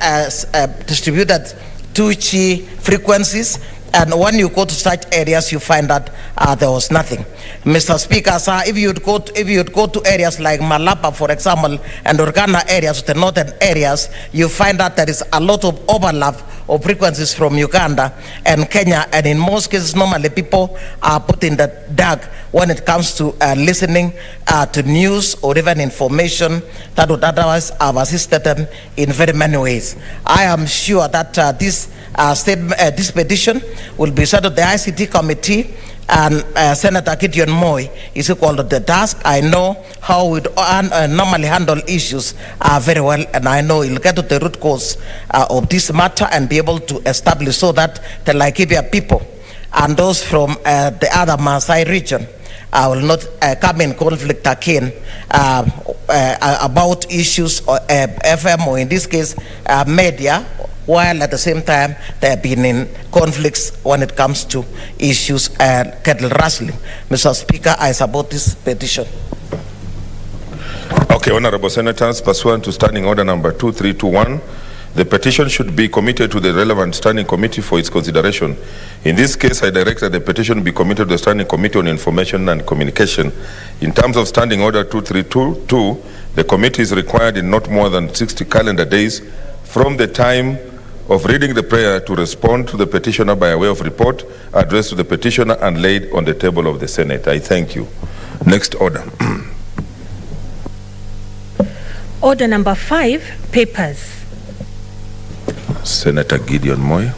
distributed 2G frequencies, and when you go to such areas, you find that there was nothing. Mr. Speaker, sir, if you'd go to areas like Malapa, for example, and Turkana areas, the northern areas, you find that there is a lot of overlap of frequencies from Uganda and Kenya, and in most cases, normally people are put in the dark when it comes to listening to news or even information that would otherwise have assisted them in very many ways. I am sure that this petition will be sent to the ICT committee, and Senator Gideon Moi is equal to the task. I know how we normally handle issues very well, and I know he'll get to the root cause of this matter and be able to establish so that the Laikipia people and those from the other Maasai region will not come in conflict again about issues or FM, or in this case media, while at the same time they have been in conflicts when it comes to issues cattle rustling. Mr. Speaker, I support this petition. Okay, Honorable Senators, pursuant to Standing Order number 2321, the petition should be committed to the relevant standing committee for its consideration. In this case, I direct that the petition be committed to the Standing Committee on Information and Communication. In terms of Standing Order 2322, the committee is required in not more than 60 calendar days from the time of reading the prayer to respond to the petitioner by way of report addressed to the petitioner and laid on the table of the Senate. I thank you. Next order. Order number 5, papers. Senator Gideon Moi.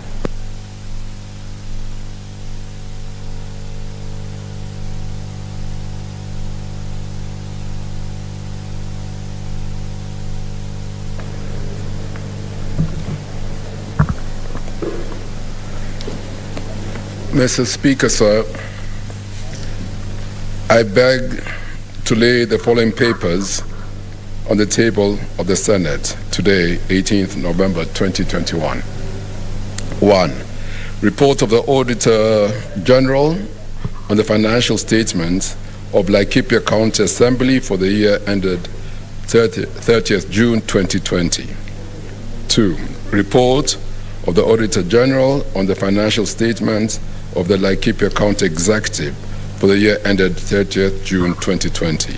Mr. Speaker, sir, I beg to lay the following papers on the table of the Senate today, 18th November 2021. 1. Report of the Auditor General on the financial statements of Laikipia County Assembly for the year ended 30th June 2020. 2. Report of the Auditor General on the financial statements of the Laikipia County Executive for the year ended 30th June 2020.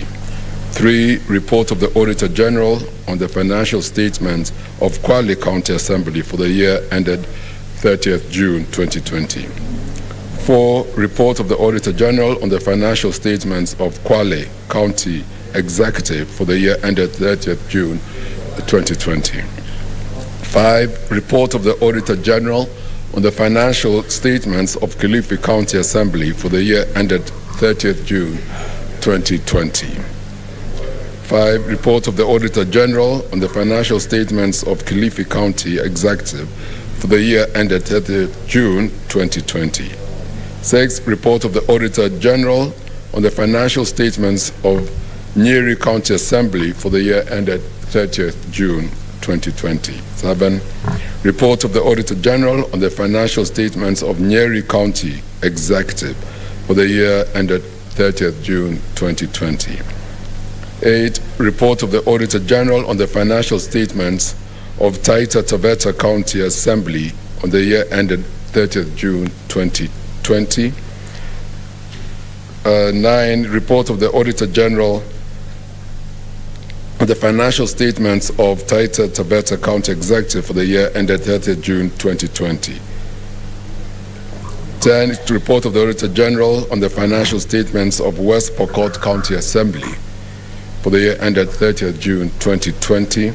3. Report of the Auditor General on the financial statements of Kwale County Assembly for the year ended 30th June 2020. 4. Report of the Auditor General on the financial statements of Kwale County Executive for the year ended 30th June 2020. 5. Report of the Auditor General on the financial statements of Kilifi County Assembly for the year ended 30th June 2020. 5. Report of the Auditor General on the financial statements of Kilifi County Executive for the year ended 30th June 2020. 6. Report of the Auditor General on the financial statements of Nyeri County Assembly for the year ended 30th June 2020. 7. Report of the Auditor General on the financial statements of Nyeri County Executive for the year ended 30th June 2020. 8. Report of the Auditor General on the financial statements of Taita Taveta County Assembly on the year ended 30th June 2020. 9. Report of the Auditor General on the financial statements of Taita Taveta County Executive for the year ended 30th June 2020. 10. Report of the Auditor General on the financial statements of West Pokot County Assembly for the year ended 30th June 2020.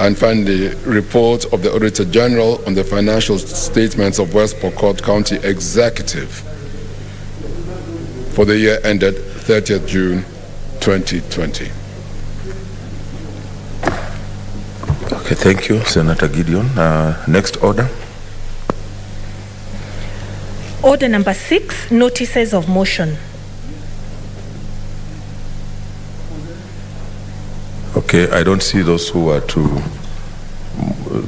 And finally, report of the Auditor General on the financial statements of West Pokot County Executive for the year ended 30th June 2020. Okay, thank you, Senator Gideon. Next order. Order number 6, notices of motion. Okay. Okay, I don't see those who are to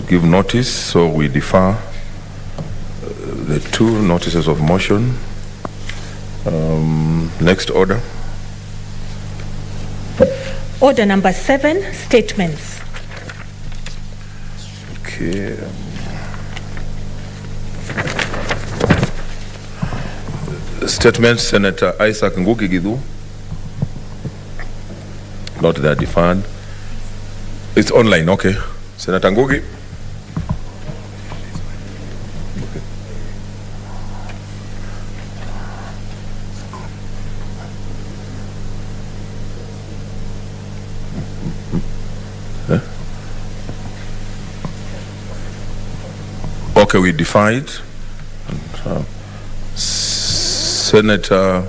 give notice, so we defer the two notices of motion. Next order. Order number 7, statements. Okay. Statement, Senator Isaac Ngugi Githu. Not there, deferred. It's online, okay. Senator Ngugi. Okay, we defied. Senator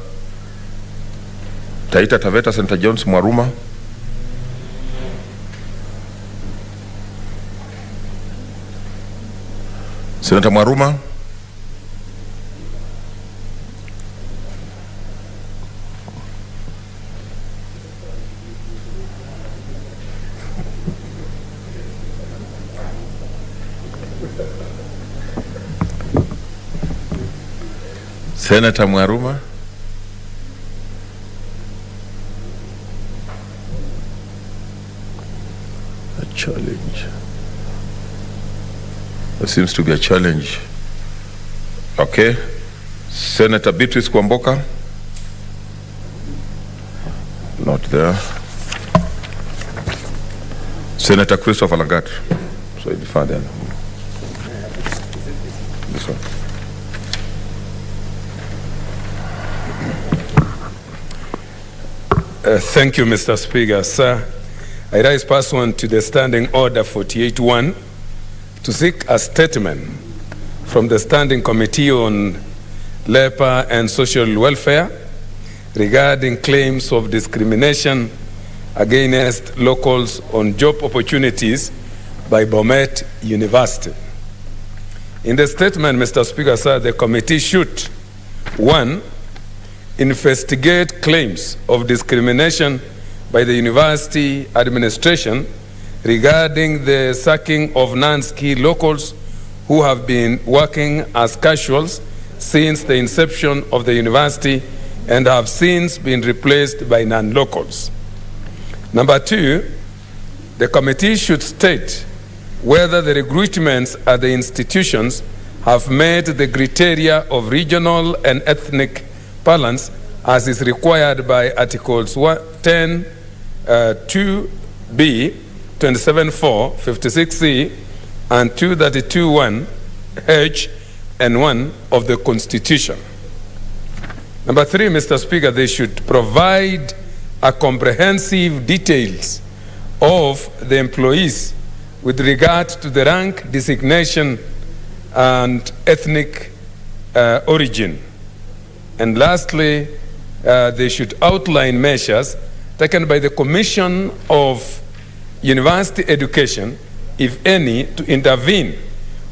Taita Taveta, Senator Jones Mwaruma. Senator Mwaruma. Senator Mwaruma. A challenge. There seems to be a challenge. Okay. Senator Beatrice Kwamboka. Not there. Senator Christopher Lagat. So you defer then. This one. Thank you, Mr. Speaker. Sir, I rise pursuant to the Standing Order 48-1 to seek a statement from the Standing Committee on Labor and Social Welfare regarding claims of discrimination against locals on job opportunities by Bomet University. In the statement, Mr. Speaker, sir, the committee should, 1, investigate claims of discrimination by the university administration regarding the sacking of non-skilled locals who have been working as casuals since the inception of the university and have since been replaced by non-locals. Number 2, the committee should state whether the recruitments at the institutions have met the criteria of regional and ethnic balance as is required by Articles 10, 2B, 27.4, 56C, and 232.1, H, and 1 of the Constitution. Number 3, Mr. Speaker, they should provide a comprehensive details of the employees with regard to the rank, designation, and ethnic origin. And lastly, they should outline measures taken by the Commission of University Education, if any, to intervene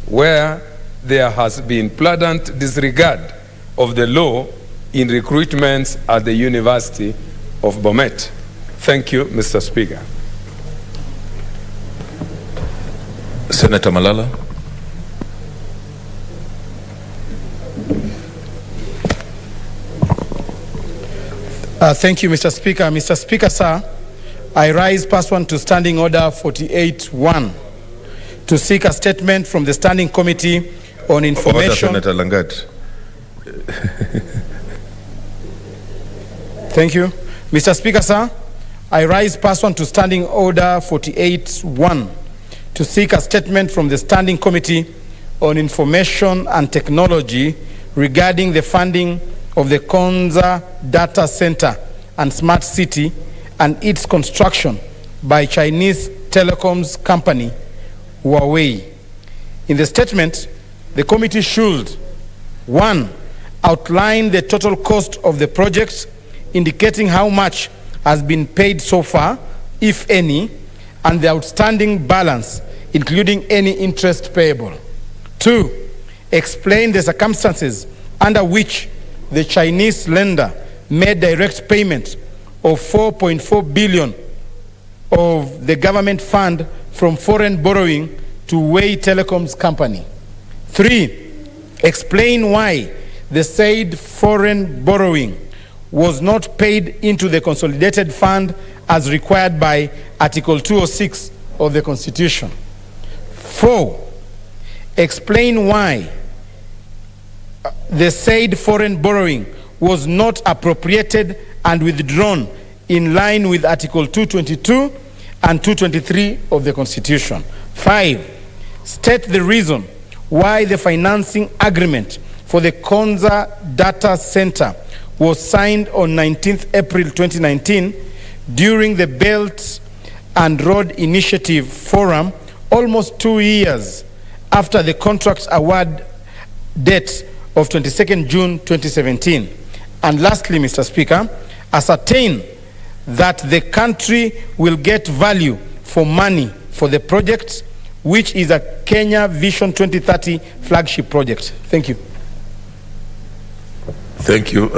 where there has been blatant disregard of the law in recruitments at the University of Bomet. Thank you, Mr. Speaker. Senator Malala. Thank you, Mr. Speaker. Mr. Speaker, sir, I rise pursuant to Standing Order 48-1 to seek a statement from the Standing Committee on Information. Order, Senator Langat. Thank you. Mr. Speaker, sir, I rise pursuant to Standing Order 48-1 to seek a statement from the Standing Committee on Information and Technology regarding the funding of the Konza Data Center and Smart City and its construction by Chinese telecoms company Huawei. In the statement, the committee should, 1, outline the total cost of the project, indicating how much has been paid so far, if any, and the outstanding balance, including any interest payable. 2, explain the circumstances under which the Chinese lender made direct payment of $4.4 billion of the government fund from foreign borrowing to Way Telecom's company. 3, explain why the said foreign borrowing was not paid into the consolidated fund as required by Article 206 of the Constitution. 4, explain why the said foreign borrowing was not appropriated and withdrawn in line with Article 222 and 223 of the Constitution. 5, state the reason why the financing agreement for the Konza Data Center was signed on 19th April 2019 during the Belt and Road Initiative Forum, almost 2 years after the contract award date of 22nd June 2017. And lastly, Mr. Speaker, ascertain that the country will get value for money for the project, which is a Kenya Vision 2030 flagship project. Thank you. Thank you,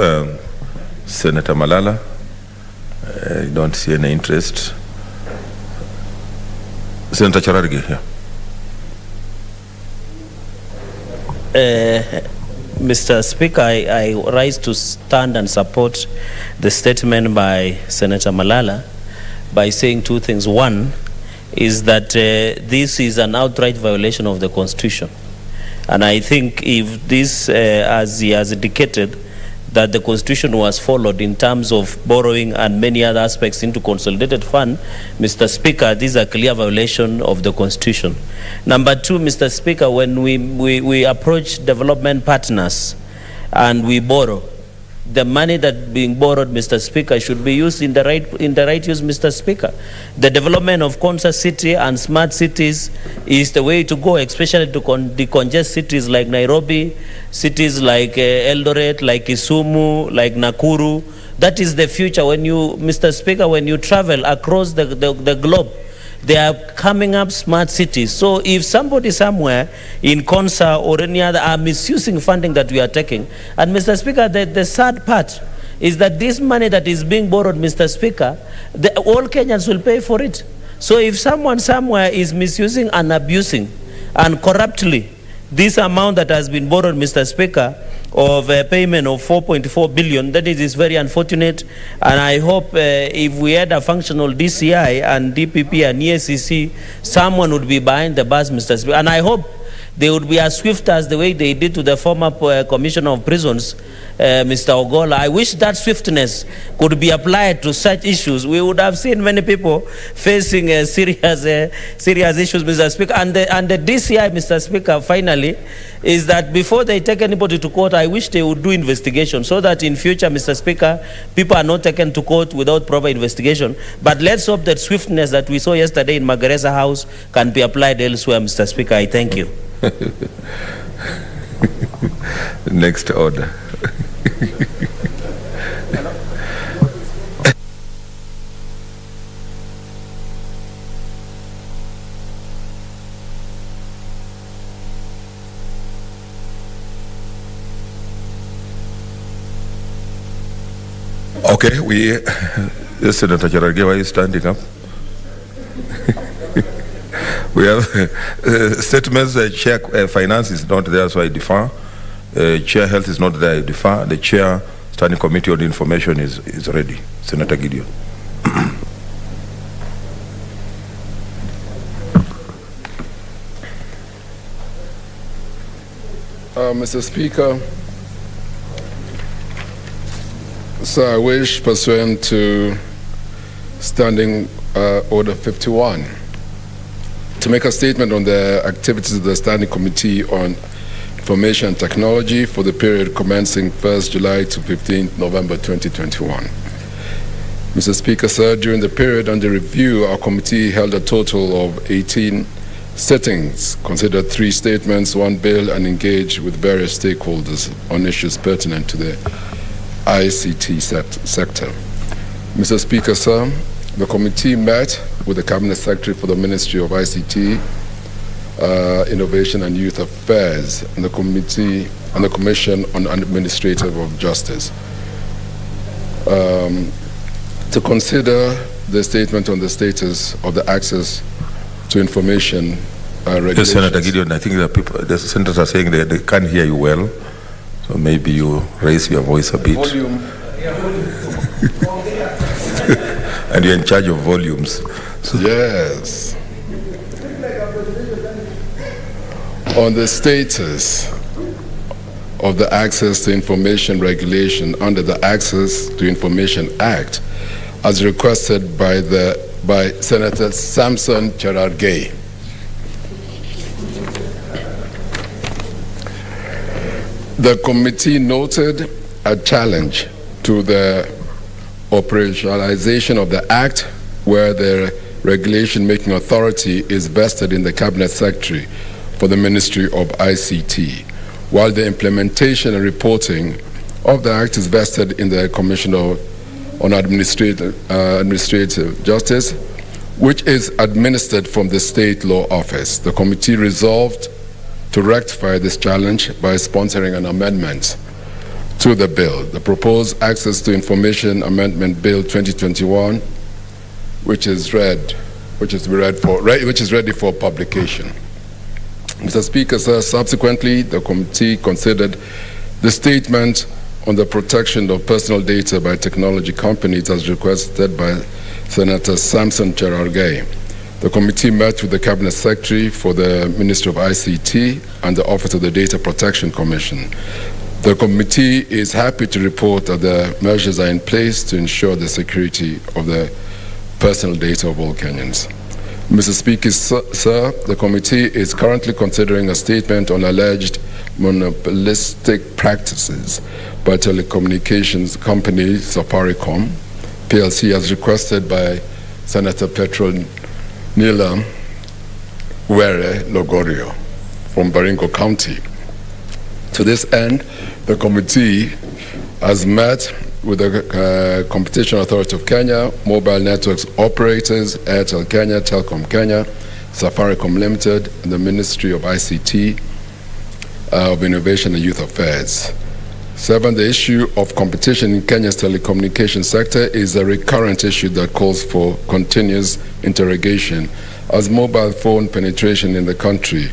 Senator Malala. I don't see any interest. Senator Chararge here. Mr. Speaker, I rise to stand and support the statement by Senator Malala by saying two things. One is that this is an outright violation of the Constitution. And I think if this, as he has indicated, that the Constitution was followed in terms of borrowing and many other aspects into consolidated fund, Mr. Speaker, this is a clear violation of the Constitution. Number two, Mr. Speaker, when we approach development partners and we borrow, the money that being borrowed, Mr. Speaker, should be used in the right use, Mr. Speaker. The development of Konza City and smart cities is the way to go, especially to decongest cities like Nairobi, cities like Eldoret, like Kisumu, like Nakuru. That is the future. When you, Mr. Speaker, when you travel across the globe, they are coming up smart cities. So if somebody somewhere in Konza or any other are misusing funding that we are taking, and Mr. Speaker, the sad part is that this money that is being borrowed, Mr. Speaker, all Kenyans will pay for it. So if someone somewhere is misusing and abusing and corruptly this amount that has been borrowed, Mr. Speaker, of a payment of 4.4 billion, that is very unfortunate. And I hope if we had a functional DCI and DPP and EACC, someone would be behind the bus, Mr. Speaker. And I hope they would be as swift as the way they did to the former Commissioner of Prisons, Mr. Ogola. I wish that swiftness could be applied to such issues. We would have seen many people facing serious issues, Mr. Speaker. And the DCI, Mr. Speaker, finally, is that before they take anybody to court, I wish they would do investigation so that in future, Mr. Speaker, people are not taken to court without proper investigation. But let's hope that swiftness that we saw yesterday in Magereza House can be applied elsewhere, Mr. Speaker. I thank you. Next order. Okay, yes, Senator Chararge, why are you standing up? We have statements. Chair Finance is not there, so I defer. Chair Health is not there, I defer. The Chair Standing Committee on Information is ready. Senator Gideon. Mr. Speaker, so I wish, pursuant to Standing Order 51, to make a statement on the activities of the Standing Committee on Information and Technology for the period commencing 1st July to 15th November 2021. Mr. Speaker, sir, during the period under review, our committee held a total of 18 sittings, considered 3 statements, 1 bill, and engaged with various stakeholders on issues pertinent to the ICT sector. Mr. Speaker, sir, the committee met with the Cabinet Secretary for the Ministry of ICT, Innovation and Youth Affairs, and the Committee and the Commission on Administrative of Justice to consider the statement on the status of the access to information regulations. Yes, Senator Gideon, I think the senators are saying that they can't hear you well, so maybe you raise your voice a bit. Volume. And you're in charge of volumes. So. Yes. On the status of the Access to Information regulation under the Access to Information Act, as requested by Senator Samson Cherargei. The committee noted a challenge to the operationalization of the Act where the regulation-making authority is vested in the Cabinet Secretary for the Ministry of ICT, while the implementation and reporting of the Act is vested in the Commissioner on Administrative Justice, which is administered from the State Law Office. The committee resolved to rectify this challenge by sponsoring an amendment to the bill, the proposed Access to Information Amendment Bill 2021, which is ready for publication. Mr. Speaker, sir, subsequently, the committee considered the statement on the protection of personal data by technology companies as requested by Senator Samson Cherargei. The committee met with the Cabinet Secretary for the Ministry of ICT and the Office of the Data Protection Commission. The committee is happy to report that the measures are in place to ensure the security of the personal data of all Kenyans. Mr. Speaker, sir, the committee is currently considering a statement on alleged monopolistic practices by telecommunications company Safaricom PLC as requested by Senator Petronila Were Logorio from Baringo County. To this end, the committee has met with the Competition Authority of Kenya, mobile networks operators, Airtel Kenya, Telcom Kenya, Safaricom Limited, and the Ministry of ICT, of Innovation and Youth Affairs. 7, the issue of competition in Kenya's telecommunications sector is a recurrent issue that calls for continuous interrogation as mobile phone penetration in the country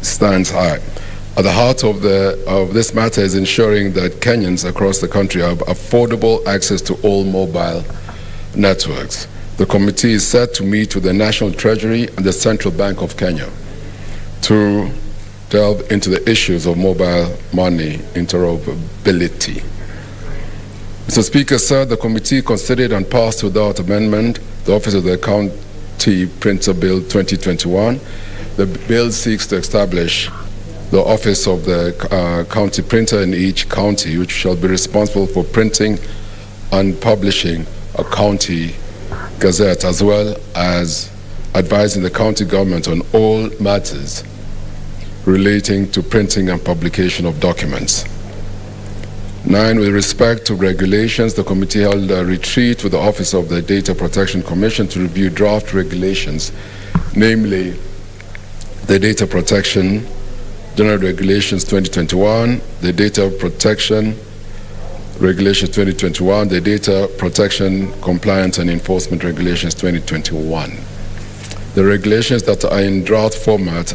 stands high. At the heart of this matter is ensuring that Kenyans across the country have affordable access to all mobile networks. The committee is set to meet with the National Treasury and the Central Bank of Kenya to delve into the issues of mobile money interoperability. Mr. Speaker, sir, the committee considered and passed without amendment the Office of the County Printer Bill 2021. The bill seeks to establish the office of the county printer in each county, which shall be responsible for printing and publishing a county gazette, as well as advising the county government on all matters relating to printing and publication of documents. 9, with respect to regulations, the committee held a retreat with the Office of the Data Protection Commission to review draft regulations, namely the Data Protection General Regulations 2021, the Data Protection Regulations 2021, the Data Protection Compliance and Enforcement Regulations 2021. The regulations that are in draft format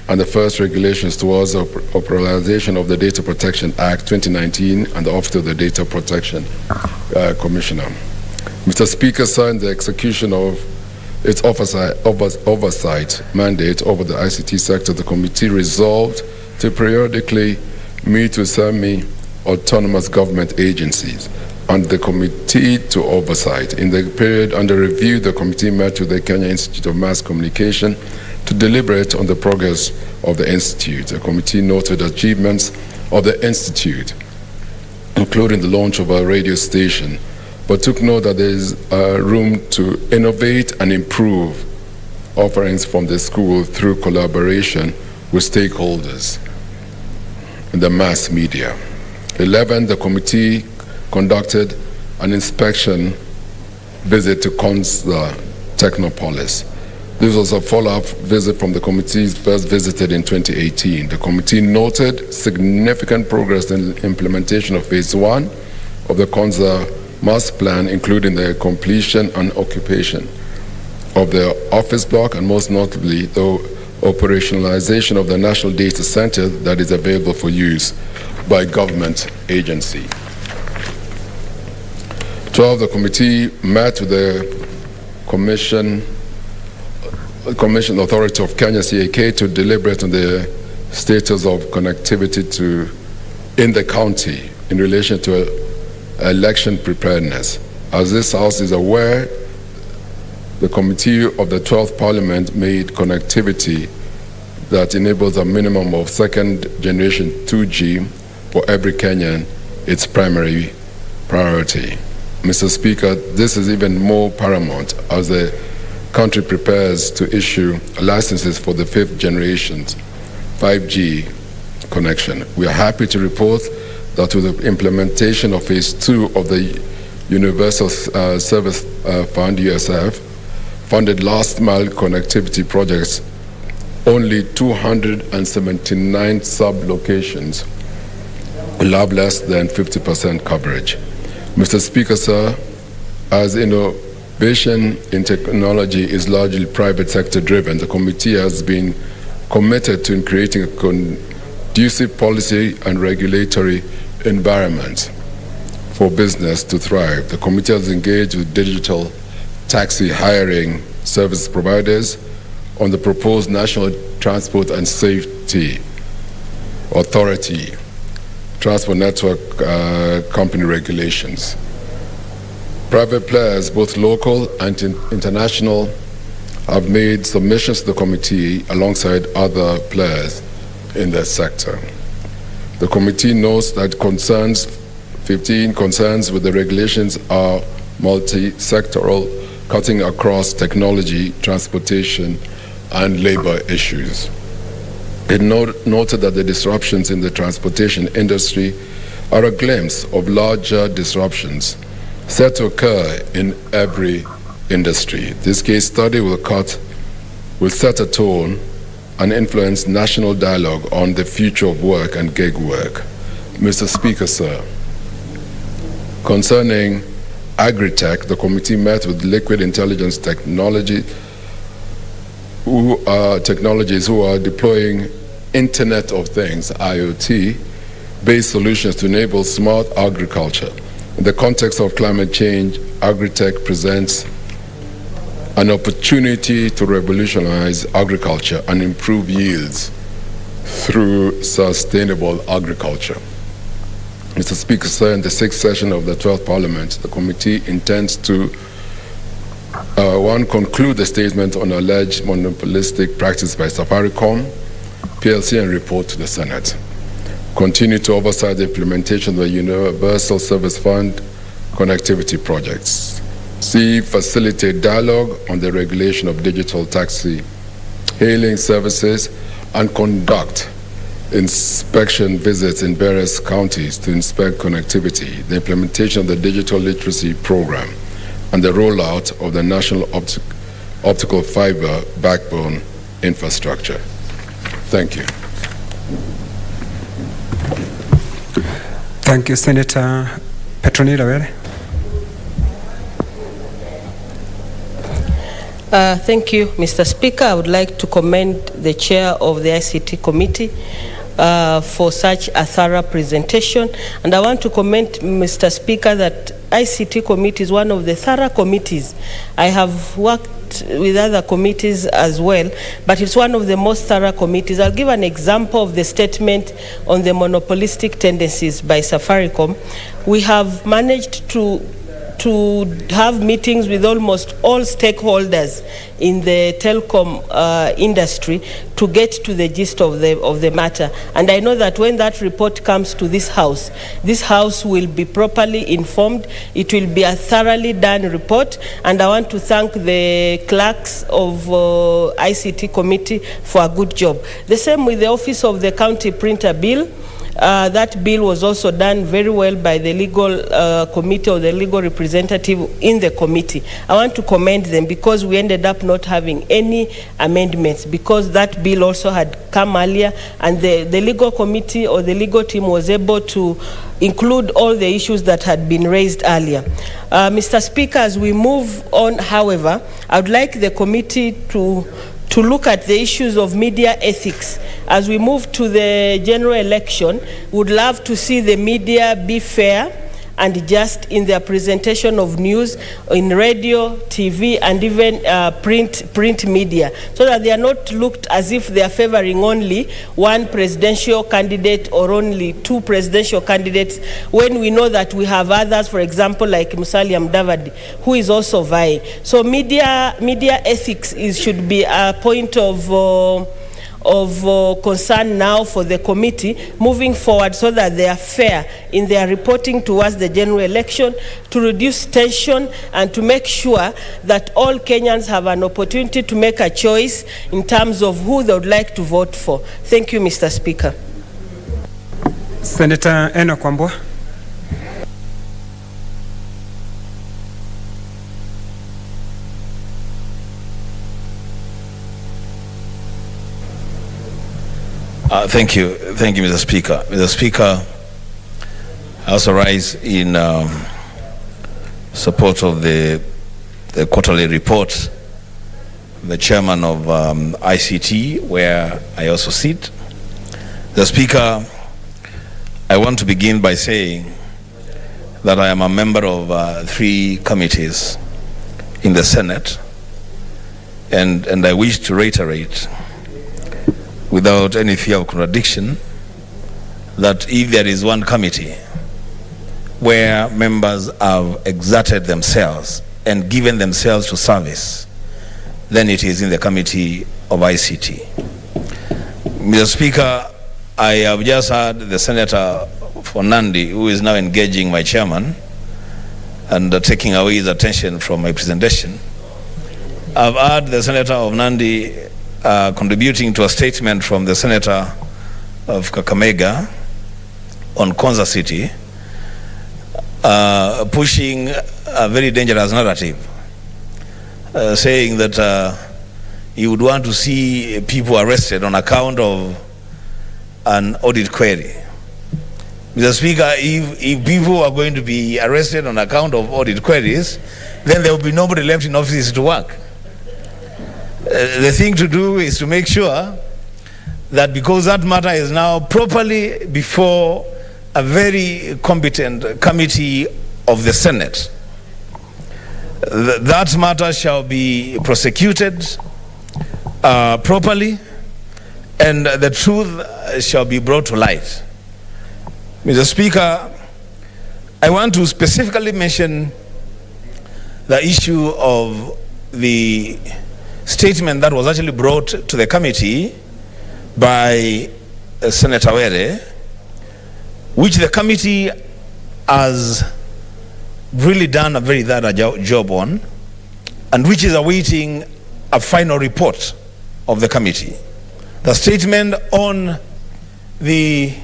and the first regulations towards the operationalization of the Data Protection Act 2019 and the Office of the Data Protection Commissioner. Mr. Speaker, sir, in the execution of its oversight mandate over the ICT sector, the committee resolved to periodically meet with semi-autonomous government agencies and the Committee to Oversight. In the period under review, the committee met with the Kenya Institute of Mass Communication to deliberate on the progress of the Institute. The committee noted achievements of the Institute, including the launch of a radio station, but took note that there is room to innovate and improve offerings from the school through collaboration with stakeholders in the mass media. 11, the committee conducted an inspection visit to Konza Technopolis. This was a follow-up visit from the committee's first visited in 2018. The committee noted significant progress in the implementation of Phase 1 of the Konza master plan, including the completion and occupation of the office block, and most notably, the operationalization of the National Data Center that is available for use by government agency. 12, the committee met with the Commission Authority of Kenya, CAK, to deliberate on the status of connectivity in the county in relation to election preparedness. As this House is aware, the Committee of the 12th Parliament made connectivity that enables a minimum of second generation 2G for every Kenyan its primary priority. Mr. Speaker, this is even more paramount as the country prepares to issue licenses for the 5th generation 5G connection. We are happy to report that with the implementation of phase 2 of the Universal Service Fund, USF, funded last mile connectivity projects, only 279 sub-locations will have less than 50% coverage. Mr. Speaker, sir, as innovation in technology is largely private sector driven, the committee has been committed to creating a conducive policy and regulatory environment for business to thrive. The committee has engaged with digital taxi hiring service providers on the proposed National Transport and Safety Authority Transport Network Company regulations. Private players, both local and international, have made submissions to the committee alongside other players in the sector. The committee notes that 15 concerns with the regulations are multi-sectoral, cutting across technology, transportation, and labor issues. It noted that the disruptions in the transportation industry are a glimpse of larger disruptions set to occur in every industry. This case study will set a tone and influence national dialogue on the future of work and gig work. Mr. Speaker, sir, concerning agri-tech, the committee met with liquid intelligence technologies who are deploying Internet of Things, IoT-based solutions to enable smart agriculture. In the context of climate change, agri-tech presents an opportunity to revolutionize agriculture and improve yields through sustainable agriculture. Mr. Speaker, sir, in the 6th session of the 12th Parliament, the committee intends to conclude the statement on alleged monopolistic practice by Safaricom PLC and report to the Senate. Continue to oversight the implementation of the Universal Service Fund connectivity projects. C, facilitate dialogue on the regulation of digital taxi hailing services and conduct inspection visits in various counties to inspect connectivity, the implementation of the digital literacy program, and the rollout of the national optical fiber backbone infrastructure. Thank you. Thank you, Senator Petronila. Thank you, Mr. Speaker. I would like to commend the chair of the ICT committee for such a thorough presentation. And I want to commend, Mr. Speaker, that ICT committee is one of the thorough committees. I have worked with other committees as well, but it's one of the most thorough committees. I'll give an example of the statement on the monopolistic tendencies by Safaricom. We have managed to have meetings with almost all stakeholders in the telecom industry to get to the gist of the matter. And I know that when that report comes to this House will be properly informed. It will be a thoroughly done report, and I want to thank the clerks of ICT committee for a good job. The same with the Office of the County Printer Bill. That bill was also done very well by the legal committee or the legal representative in the committee. I want to commend them because we ended up not having any amendments because that bill also had come earlier, and the legal committee or the legal team was able to include all the issues that had been raised earlier. Mr. Speaker, as we move on, however, I would like the committee to look at the issues of media ethics. As we move to the general election, we would love to see the media be fair and just in their presentation of news in radio, TV, and even print media, so that they are not looked as if they are favoring only one presidential candidate or only two presidential candidates, when we know that we have others, for example, like Musalia Mudavadi, who is also vying. So media ethics should be a point of concern now for the committee moving forward, so that they are fair in their reporting towards the general election, to reduce tension and to make sure that all Kenyans have an opportunity to make a choice in terms of who they would like to vote for. Thank you, Mr. Speaker. Senator Enoch Wambua. Thank you, Mr. Speaker. Mr. Speaker, I also rise in support of the quarterly report, the chairman of ICT, where I also sit. Mr. Speaker, I want to begin by saying that I am a member of 3 committees in the Senate, and I wish to reiterate, without any fear of contradiction, that if there is one committee where members have exerted themselves and given themselves to service, then it is in the committee of ICT. Mr. Speaker, I have just heard the Senator for Nandi, who is now engaging my chairman and taking away his attention from my presentation. I've heard the Senator of Nandi contributing to a statement from the Senator of Kakamega on Konza City, pushing a very dangerous narrative, saying that he would want to see people arrested on account of an audit query. Mr. Speaker, if people are going to be arrested on account of audit queries, then there will be nobody left in offices to work. The thing to do is to make sure that, because that matter is now properly before a very competent committee of the Senate, that matter shall be prosecuted properly, and the truth shall be brought to light. Mr. Speaker, I want to specifically mention the issue of the statement that was actually brought to the committee by Senator Were, which the committee has really done a very thorough job on, and which is awaiting a final report of the committee. The statement on the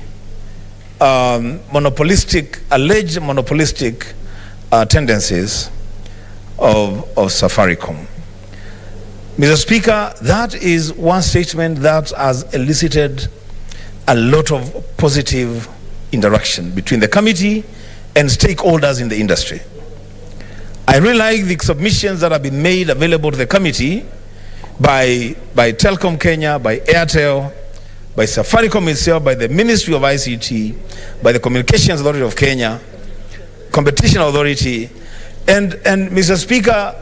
alleged monopolistic tendencies of Safaricom. Mr. Speaker, that is one statement that has elicited a lot of positive interaction between the committee and stakeholders in the industry. I really like the submissions that have been made available to the committee by Telkom Kenya, by Airtel, by Safaricom itself, by the Ministry of ICT, by the Communications Authority of Kenya, Competition Authority, and Mr. Speaker,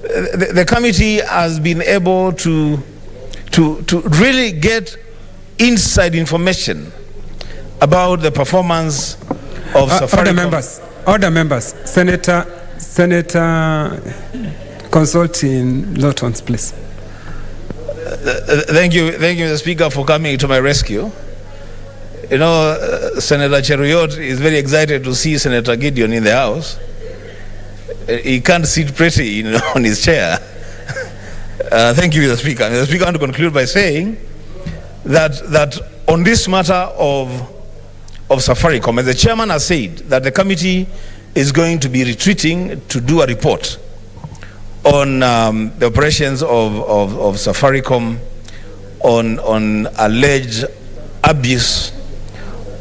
the committee has been able to really get inside information about the performance of Safaricom. Order members. Senator consulting Lawtons, please. Thank you, Mr. Speaker, for coming to my rescue. You know, Senator Cheruiyot is very excited to see Senator Gideon in the House. He can't sit pretty, on his chair. Thank you, Mr. Speaker. Mr. Speaker, I want to conclude by saying that on this matter of of Safaricom. And the chairman has said that the committee is going to be retreating to do a report on the operations of Safaricom on alleged abuse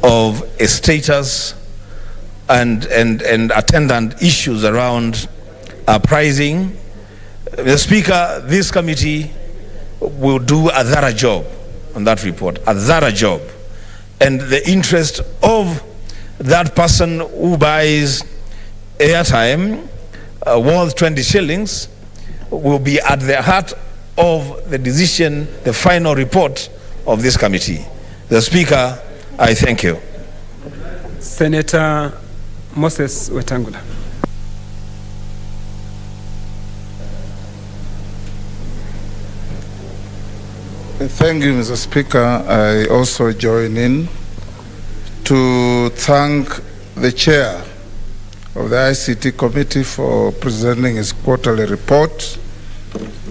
of a status and attendant issues around pricing. Mr. Speaker, this committee will do a thorough job on that report, a thorough job. And the interest of that person who buys airtime worth 20 shillings will be at the heart of the decision, the final report of this committee. The Speaker, I thank you. Senator Moses Wetangula. Thank you, Mr. Speaker. I also join in to thank the chair of the ICT committee for presenting his quarterly report.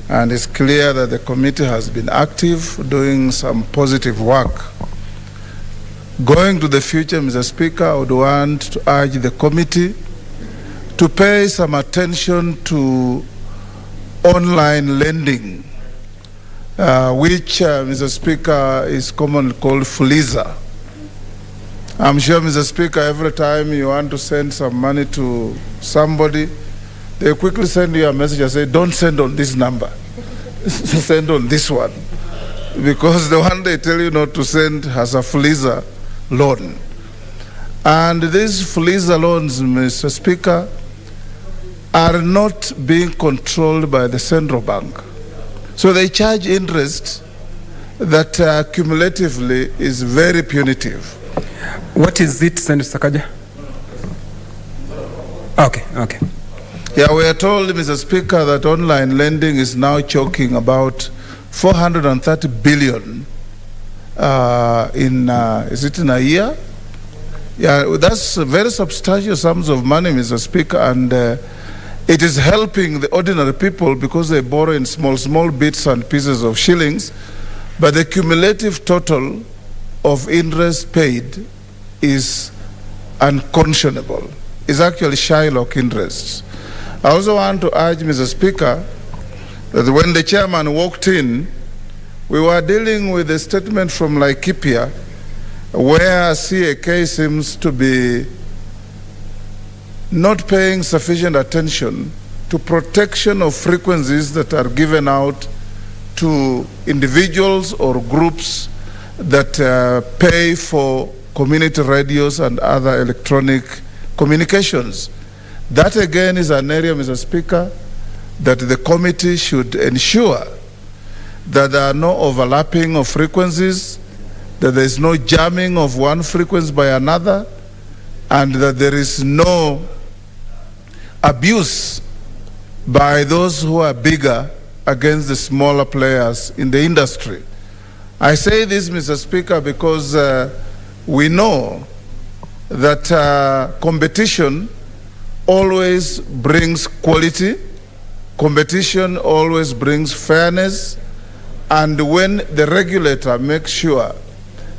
And it's clear that the committee has been active, doing some positive work. Going to the future, Mr. Speaker, I would want to urge the committee to pay some attention to online lending, which, Mr. Speaker, is commonly called Fuliza. I'm sure, Mr. Speaker, every time you want to send some money to somebody, they quickly send you a message and say, don't send on this number, send on this one. Because the one they tell you not to send has a Fuliza loan. And these Fuliza loans, Mr. Speaker, are not being controlled by the central bank. So they charge interest that cumulatively is very punitive. What is it, Senator Sakaja? Okay. Yeah, we are told, Mr. Speaker, that online lending is now choking about 430 billion is it in a year? Yeah, that's very substantial sums of money, Mr. Speaker, and it is helping the ordinary people because they borrow in small bits and pieces of shillings, but the cumulative total of interest paid is unconscionable. It's actually Shylock interest. I also want to urge, Mr. Speaker, that when the chairman walked in, we were dealing with a statement from Laikipia where CAK seems to be not paying sufficient attention to protection of frequencies that are given out to individuals or groups that pay for community radios and other electronic communications. That again is an area, Mr. Speaker, that the committee should ensure that there are no overlapping of frequencies, that there is no jamming of one frequency by another, and that there is no abuse by those who are bigger against the smaller players in the industry. I say this, Mr. Speaker, because we know that competition always brings quality, competition always brings fairness, and when the regulator makes sure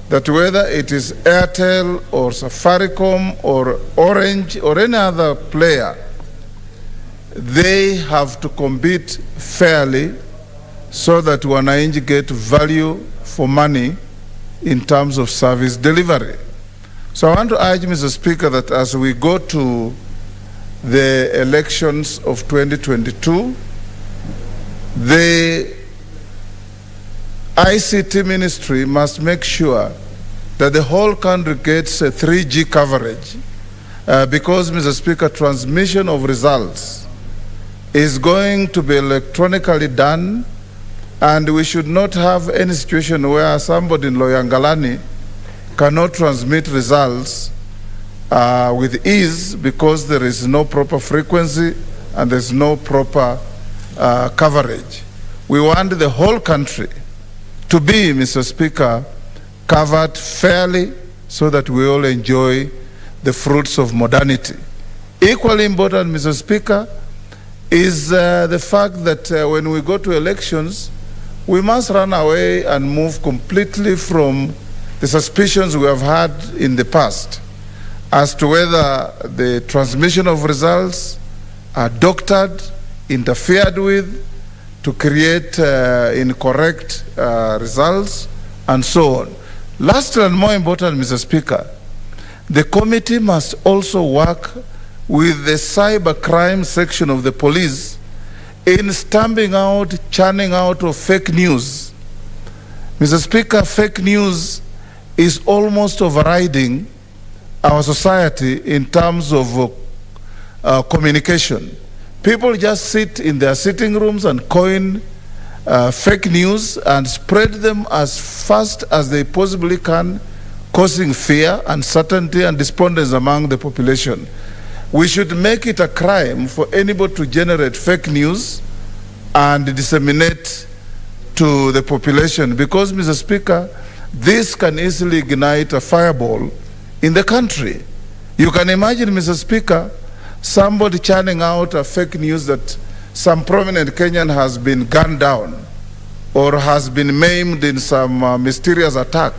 that whether it is Airtel or Safaricom or Orange or any other player, they have to compete fairly so that wananchi get value for money in terms of service delivery. So I want to urge, Mr. Speaker, that as we go to the elections of 2022, the ICT ministry must make sure that the whole country gets a 3G coverage because, Mr. Speaker, transmission of results is going to be electronically done, and we should not have any situation where somebody in Loyangalani cannot transmit results with ease because there is no proper frequency and there's no proper coverage. We want the whole country to be, Mr. Speaker, covered fairly so that we all enjoy the fruits of modernity. Equally important, Mr. Speaker, is the fact that when we go to elections, we must run away and move completely from the suspicions we have had in the past as to whether the transmission of results are doctored, interfered with to create incorrect results, and so on. Last and more important, Mr. Speaker, the committee must also work with the cybercrime section of the police in stamping out, churning out of fake news. Mr. Speaker, fake news is almost overriding our society in terms of communication. People just sit in their sitting rooms and coin fake news and spread them as fast as they possibly can, causing fear, uncertainty, and despondence among the population. We should make it a crime for anybody to generate fake news and disseminate to the population, because, Mr. Speaker, this can easily ignite a fireball in the country. You can imagine, Mr. Speaker, somebody churning out a fake news that some prominent Kenyan has been gunned down or has been maimed in some mysterious attack.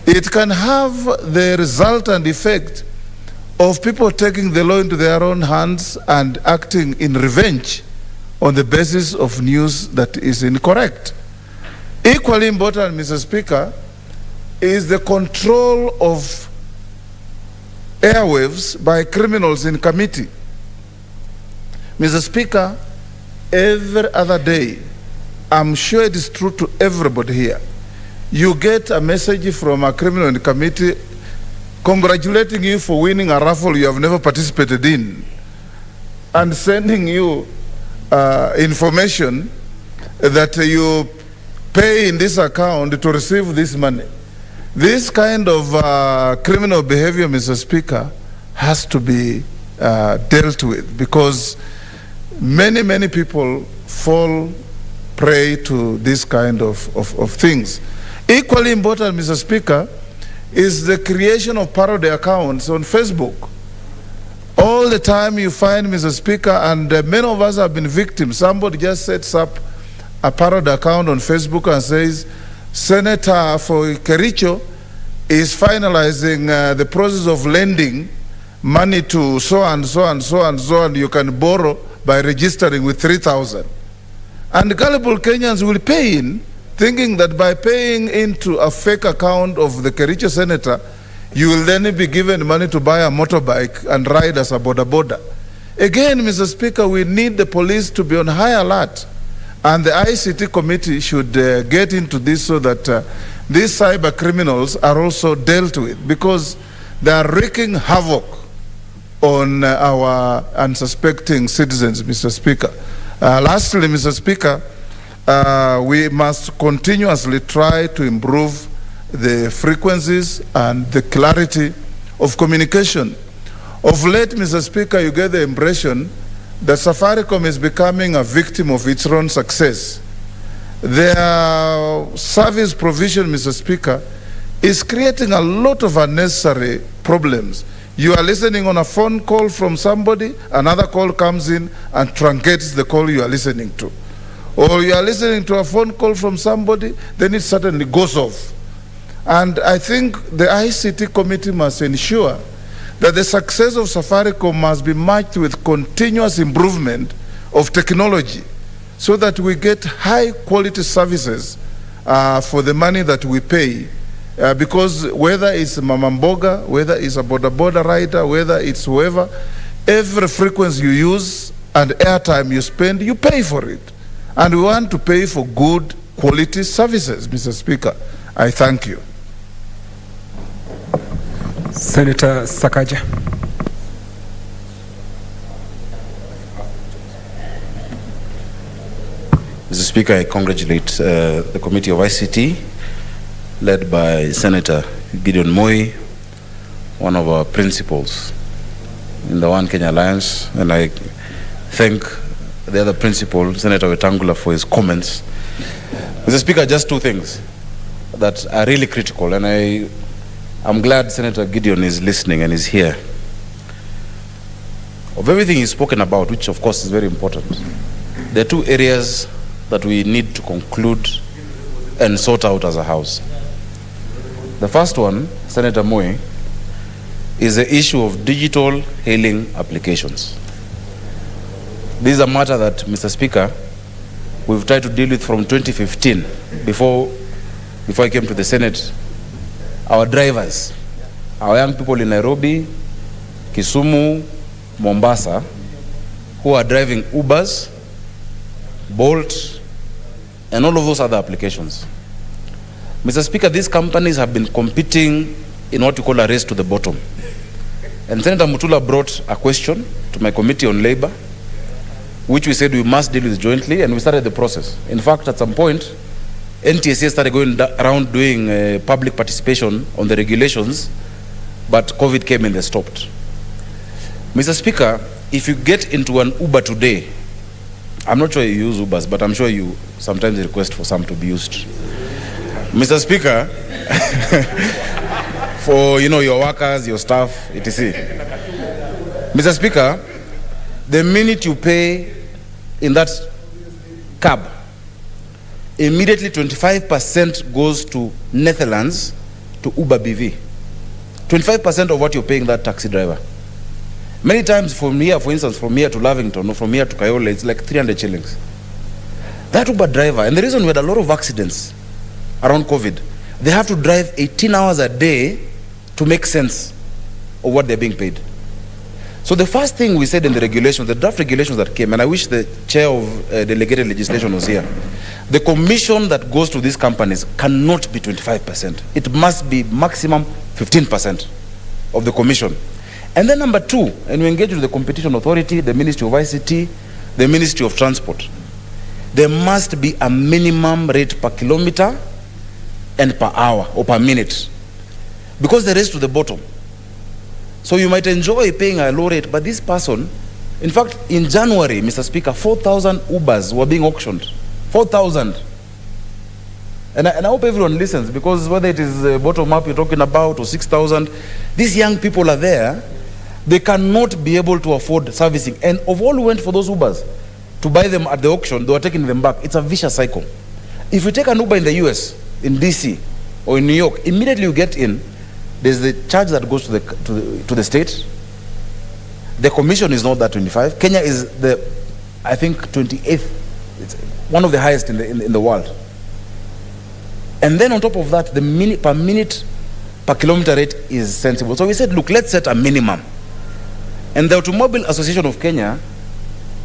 It can have the resultant effect of people taking the law into their own hands and acting in revenge on the basis of news that is incorrect. Equally important, Mr. Speaker, is the control of airwaves by criminals in committee. Mr. Speaker, every other day, I'm sure it is true to everybody here, you get a message from a criminal in committee congratulating you for winning a raffle you have never participated in and sending you information that you pay in this account to receive this money. This kind of criminal behavior, Mr. Speaker, has to be dealt with, because many people fall prey to this kind of things. Equally important, Mr. Speaker, is the creation of parody accounts on Facebook. All the time you find, Mr. Speaker, and many of us have been victims. Somebody just sets up a parody account on Facebook and says, Senator for Kericho is finalizing the process of lending money to so and so and so and so, and you can borrow by registering with 3,000. And gullible Kenyans will pay in, thinking that by paying into a fake account of the Kericho senator, you will then be given money to buy a motorbike and ride as a boda. Again, Mr. Speaker, we need the police to be on high alert, and the ICT committee should get into this so that these cyber criminals are also dealt with, because they are wreaking havoc on our unsuspecting citizens, Mr. Speaker. Lastly, Mr. Speaker, we must continuously try to improve the frequencies and the clarity of communication. Of late, Mr. Speaker, you get the impression that Safaricom is becoming a victim of its own success. Their service provision, Mr. Speaker, is creating a lot of unnecessary problems. You are listening on a phone call from somebody, another call comes in and truncates the call you are listening to. Or you are listening to a phone call from somebody, then it suddenly goes off. And I think the ICT committee must ensure that the success of Safaricom must be matched with continuous improvement of technology, so that we get high quality services for the money that we pay. Because whether it's Mama Mboga, whether it's a boda rider, whether it's whoever, every frequency you use and airtime you spend, you pay for it. And we want to pay for good quality services, Mr. Speaker. I thank you. Senator Sakaja. Mr. Speaker, I congratulate the Committee of ICT, led by Senator Gideon Moi, one of our principals in the One Kenya Alliance, and I thank the other principal, Senator Wetangula, for his comments. Mr. Speaker, just two things that are really critical, and I'm glad Senator Gideon is listening and is here. Of everything he's spoken about, which of course is very important, there are two areas that we need to conclude and sort out as a house. The first one, Senator Moi, is the issue of digital hailing applications. This is a matter that, Mr. Speaker, we've tried to deal with from 2015, before I came to the Senate. Our drivers, our young people in Nairobi, Kisumu, Mombasa, who are driving Ubers, Bolt, and all of those other applications. Mr. Speaker, these companies have been competing in what we call a race to the bottom. And Senator Mutula brought a question to my committee on labor, which we said we must deal with jointly, and we started the process. In fact, at some point, NTSA started going around doing public participation on the regulations, but COVID came and they stopped. Mr. Speaker, if you get into an Uber today, I'm not sure you use Ubers, but I'm sure you sometimes request for some to be used. Mr. Speaker, for your workers, your staff, etc. Mr. Speaker, the minute you pay in that cab, immediately 25% goes to Netherlands, to Uber BV. 25% of what you're paying that taxi driver. Many times from here, for instance, from here to Lavington or from here to Kayole, it's like 300 shillings. That Uber driver, and the reason we had a lot of accidents around COVID, they have to drive 18 hours a day to make sense of what they're being paid. So the first thing we said in the regulations, the draft regulations that came, and I wish the chair of delegated legislation was here, the commission that goes to these companies cannot be 25%. It must be maximum 15% of the commission. And then number two, and we engage with the Competition Authority, the Ministry of ICT, the Ministry of Transport. There must be a minimum rate per kilometer and per hour or per minute, because the race to the bottom. So you might enjoy paying a low rate, but this person, in fact, in January, Mr. Speaker, 4,000 Ubers were being auctioned. 4,000. And I hope everyone listens, because whether it is bottom up you're talking about or 6,000, these young people are there. They cannot be able to afford servicing. And of all who went for those Ubers to buy them at the auction, they were taking them back. It's a vicious cycle. If you take an Uber in the US, in DC, or in New York, immediately you get in, there's the charge that goes to the state. The commission is not that 25. Kenya is I think 28th. It's one of the highest in the world. And then on top of that, the per minute per kilometer rate is sensible. So we said, look, let's set a minimum. And the Automobile Association of Kenya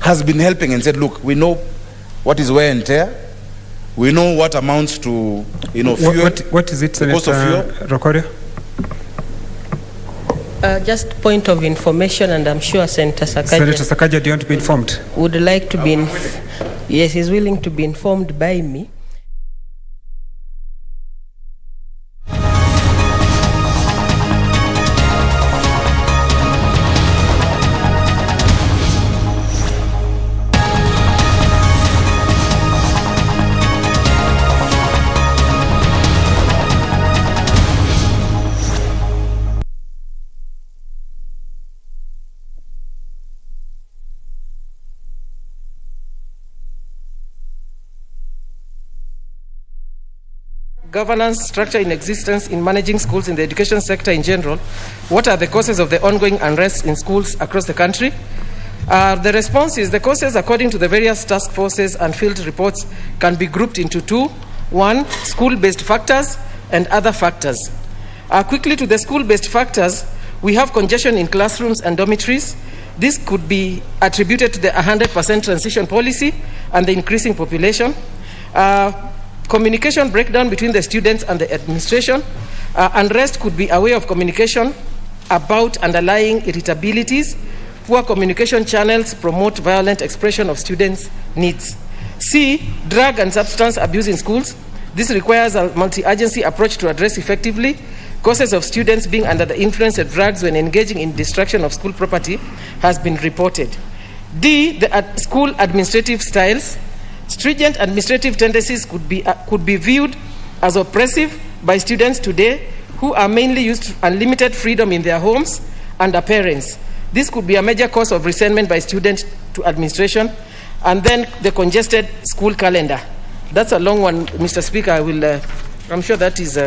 has been helping and said, look, we know what is wear and tear. We know what amounts to, fuel. What is it, the cost of fuel. Rokoria? Just point of information, and I'm sure Senator Sakaja. Senator Sakaja, do you want to be informed? Would like to be yes, he's willing to be informed by me. Governance structure in existence in managing schools in the education sector in general. What are the causes of the ongoing unrest in schools across the country? The response is the causes, according to the various task forces and field reports, can be grouped into two. One, school-based factors and other factors. Quickly to the school-based factors, we have congestion in classrooms and dormitories. This could be attributed to the 100% transition policy and the increasing population. Communication breakdown between the students and the administration. Unrest could be a way of communication about underlying irritabilities. Poor communication channels promote violent expression of students' needs. C, drug and substance abuse in schools. This requires a multi-agency approach to address effectively causes of students being under the influence of drugs when engaging in destruction of school property has been reported. D, the school administrative styles. Stringent administrative tendencies could be viewed as oppressive by students today who are mainly used to unlimited freedom in their homes and their parents. This could be a major cause of resentment by students to administration. And then the congested school calendar. That's a long one, Mr. Speaker. I'm sure that is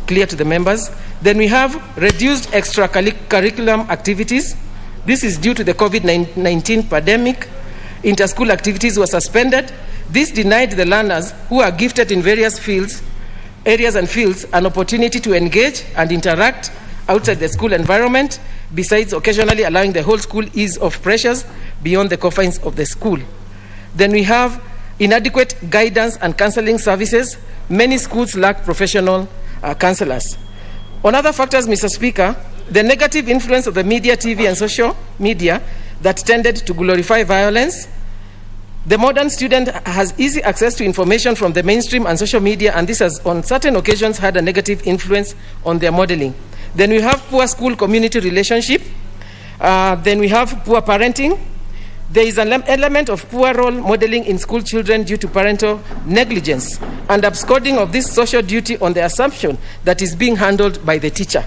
clear to the members. Then we have reduced extracurriculum activities. This is due to the COVID-19 pandemic. Inter-school activities were suspended. This denied the learners who are gifted in various areas and fields an opportunity to engage and interact outside the school environment, besides occasionally allowing the whole school ease of pressures beyond the confines of the school. Then we have inadequate guidance and counseling services. Many schools lack professional counselors. On other factors, Mr. Speaker, the negative influence of the media, TV, and social media that tended to glorify violence. The modern student has easy access to information from the mainstream and social media, and this has on certain occasions had a negative influence on their modeling. Then we have poor school-community relationship. Then we have poor parenting. There is an element of poor role modeling in school children due to parental negligence and absconding of this social duty on the assumption that is being handled by the teacher.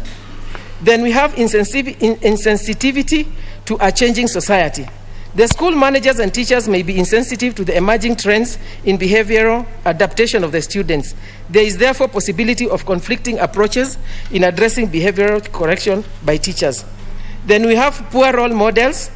Then we have insensitivity to a changing society. The school managers and teachers may be insensitive to the emerging trends in behavioral adaptation of the students. There is therefore possibility of conflicting approaches in addressing behavioral correction by teachers. Then we have poor role models.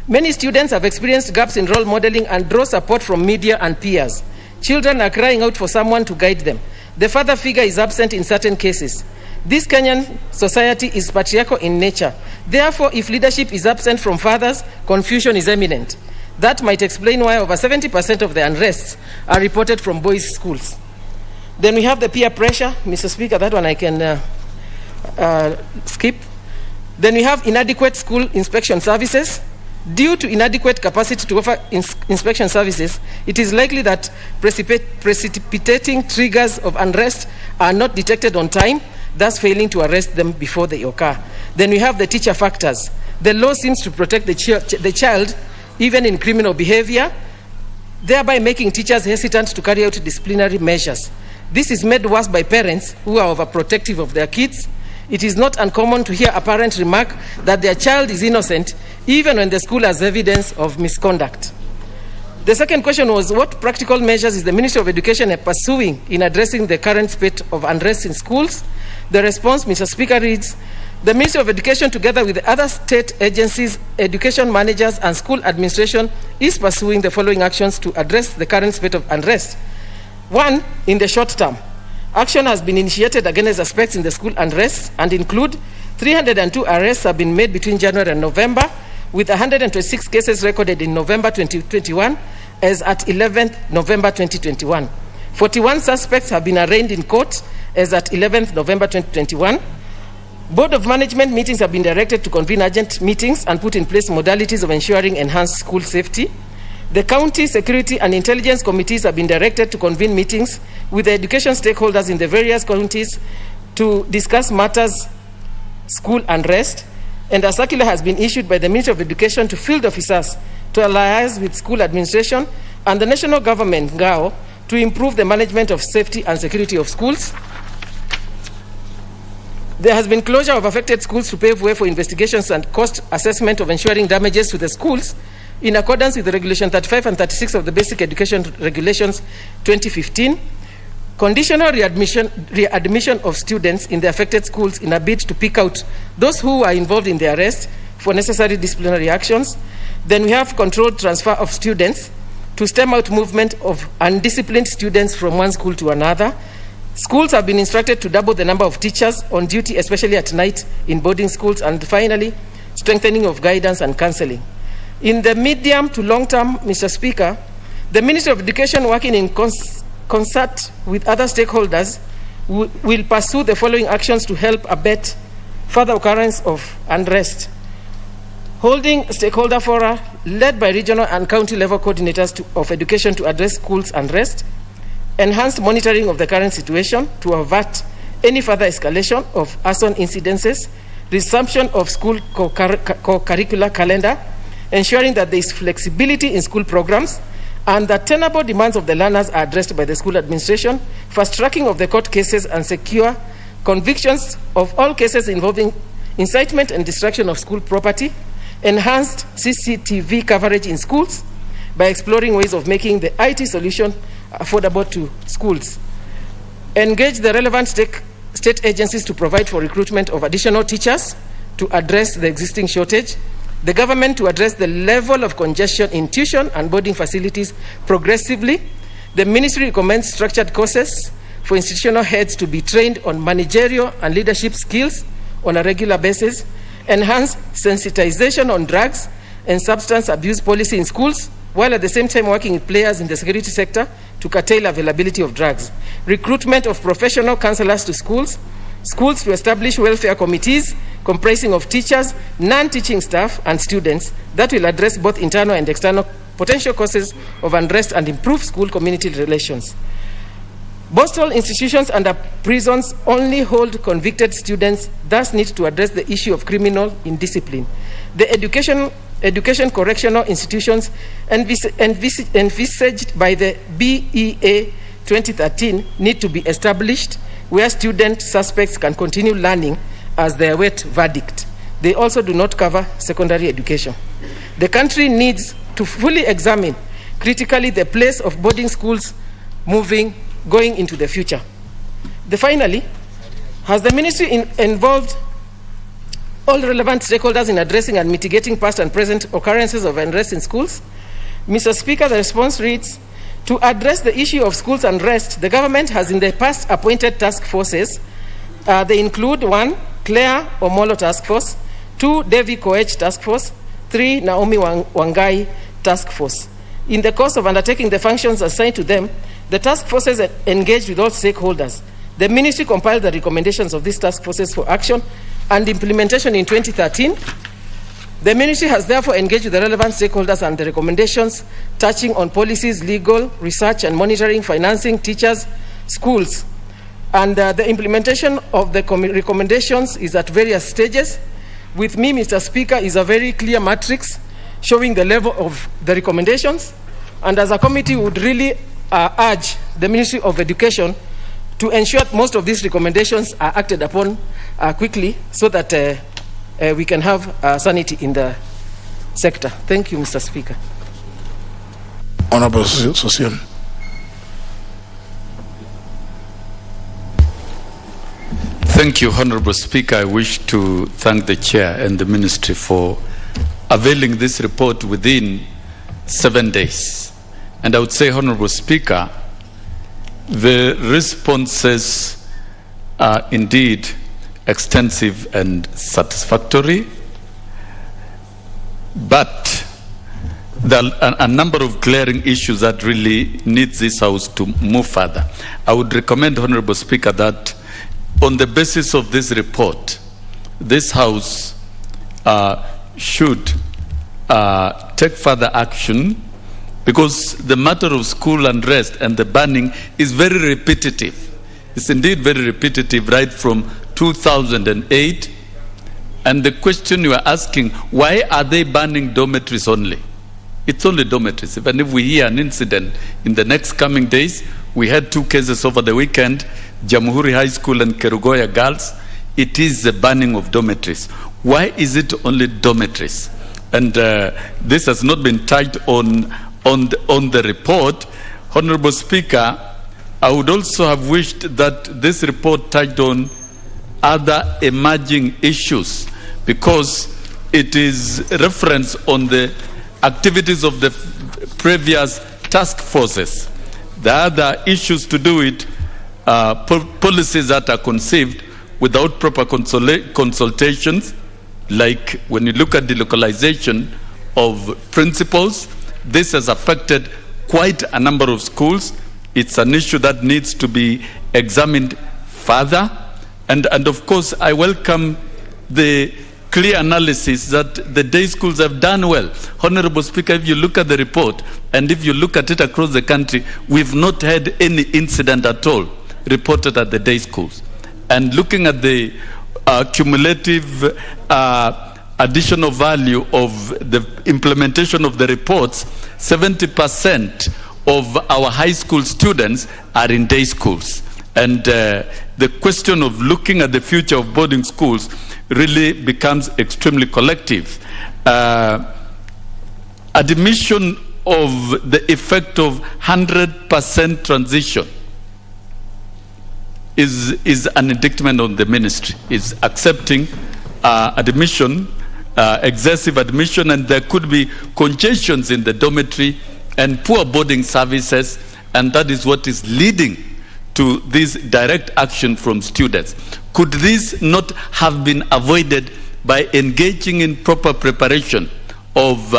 Many students have experienced gaps in role modeling and draw support from media and peers. Children are crying out for someone to guide them. The father figure is absent in certain cases. This Kenyan society is patriarchal in nature. Therefore, if leadership is absent from fathers, confusion is imminent. That might explain why over 70% of the unrests are reported from boys' schools. Then we have the peer pressure. Mr. Speaker, that one I can skip. Then we have inadequate school inspection services. Due to inadequate capacity to offer inspection services, it is likely that precipitating triggers of unrest are not detected on time, thus failing to arrest them before they occur. Then we have the teacher factors. The law seems to protect the child even in criminal behavior, thereby making teachers hesitant to carry out disciplinary measures. This is made worse by parents who are overprotective of their kids. It is not uncommon to hear a parent remark that their child is innocent even when the school has evidence of misconduct. The second question was, what practical measures is the Ministry of Education pursuing in addressing the current spate of unrest in schools? The response, Mr. Speaker, reads, the Ministry of Education, together with the other state agencies, education managers, and school administration, is pursuing the following actions to address the current spate of unrest. One, in the short term, action has been initiated against suspects in the school unrest and include 302 arrests have been made between January and November, with 126 cases recorded in November 2021 as at 11th November 2021. 41 suspects have been arraigned in court as at 11th November 2021. Board of Management meetings have been directed to convene urgent meetings and put in place modalities of ensuring enhanced school safety. The county security and intelligence committees have been directed to convene meetings with the education stakeholders in the various counties to discuss matters school unrest, and a circular has been issued by the Ministry of Education to field officers to liaise with school administration and the national government, GAO, to improve the management of safety and security of schools. There has been closure of affected schools to pave way for investigations and cost assessment of ensuring damages to the schools in accordance with the Regulation 35 and 36 of the Basic Education Regulations 2015. Conditional readmission of students in the affected schools in a bid to pick out those who are involved in the arrest for necessary disciplinary actions. Then we have controlled transfer of students to stem out movement of undisciplined students from one school to another. Schools have been instructed to double the number of teachers on duty, especially at night in boarding schools. And finally, strengthening of guidance and counseling. In the medium to long term, Mr. Speaker, the Ministry of Education, working in concert with other stakeholders, will pursue the following actions to help abet further occurrence of unrest. Holding stakeholder fora led by regional and county level coordinators of education to address schools unrest. Enhanced monitoring of the current situation to avert any further escalation of arson incidences. Resumption of school co-curricular calendar, ensuring that there is flexibility in school programs and that tenable demands of the learners are addressed by the school administration. Fast tracking of the court cases and secure convictions of all cases involving incitement and destruction of school property. Enhanced CCTV coverage in schools by exploring ways of making the IT solution affordable to schools. Engage the relevant state agencies to provide for recruitment of additional teachers to address the existing shortage, the government to address the level of congestion in tuition and boarding facilities progressively. The ministry recommends structured courses for institutional heads to be trained on managerial and leadership skills on a regular basis, enhance sensitization on drugs and substance abuse policy in schools, while at the same time working with players in the security sector to curtail availability of drugs. Recruitment of professional counselors to schools, schools to establish welfare committees comprising of teachers, non-teaching staff, and students that will address both internal and external potential causes of unrest and improve school-community relations. Both institutions and prisons only hold convicted students, thus need to address the issue of criminal indiscipline. The education correctional institutions envisaged by the BEA 2013 need to be established where student suspects can continue learning as they await verdict. They also do not cover secondary education. The country needs to fully examine critically the place of boarding schools going into the future. Finally, has the ministry involved all relevant stakeholders in addressing and mitigating past and present occurrences of unrest in schools? Mr. Speaker, the response reads, to address the issue of schools unrest, the government has in the past appointed task forces. They include 1, Claire Omolo Task Force, 2, Devi Koech Task Force, 3, Naomi Wangai Task Force. In the course of undertaking the functions assigned to them, the task forces engaged with all stakeholders. The ministry compiled the recommendations of these task forces for action and implementation in 2013. The ministry has therefore engaged with the relevant stakeholders and the recommendations touching on policies, legal, research and monitoring, financing, teachers, schools. And the implementation of the recommendations is at various stages. With me, Mr. Speaker, is a very clear matrix showing the level of the recommendations. And as a committee, we would really urge the Ministry of Education to ensure most of these recommendations are acted upon quickly so that we can have sanity in the sector. Thank you, Mr. Speaker. Honorable Sosian. Thank you, Honorable Speaker. I wish to thank the Chair and the Ministry for availing this report within 7 days. And I would say, Honorable Speaker, the responses are indeed extensive and satisfactory, but there are a number of glaring issues that really need this House to move further. I would recommend, Honorable Speaker, that on the basis of this report, this House should take further action, because the matter of school unrest and the banning is very repetitive. It's indeed very repetitive right from 2008. And the question you are asking, why are they banning dormitories only? It's only dormitories. Even if we hear an incident in the next coming days, we had 2 cases over the weekend, Jamhuri High School and Kerugoya Girls. It is the banning of dormitories. Why is it only dormitories? And this has not been touched on the report. Honorable Speaker, I would also have wished that this report touched on other emerging issues, because it is reference on the activities of the previous task forces. The other issues to do with policies that are conceived without proper consultations, like when you look at the localization of principals. This has affected quite a number of schools. It's an issue that needs to be examined further. And of course, I welcome the clear analysis that the day schools have done well. Honorable Speaker, if you look at the report and if you look at it across the country, we've not had any incident at all reported at the day schools. And looking at the cumulative additional value of the implementation of the reports, 70% of our high school students are in day schools. And the question of looking at the future of boarding schools really becomes extremely collective. Admission of the effect of 100% transition is an indictment on the ministry, is accepting admission, excessive admission, and there could be congestions in the dormitory and poor boarding services, and that is what is leading to this direct action from students. Could this not have been avoided by engaging in proper preparation of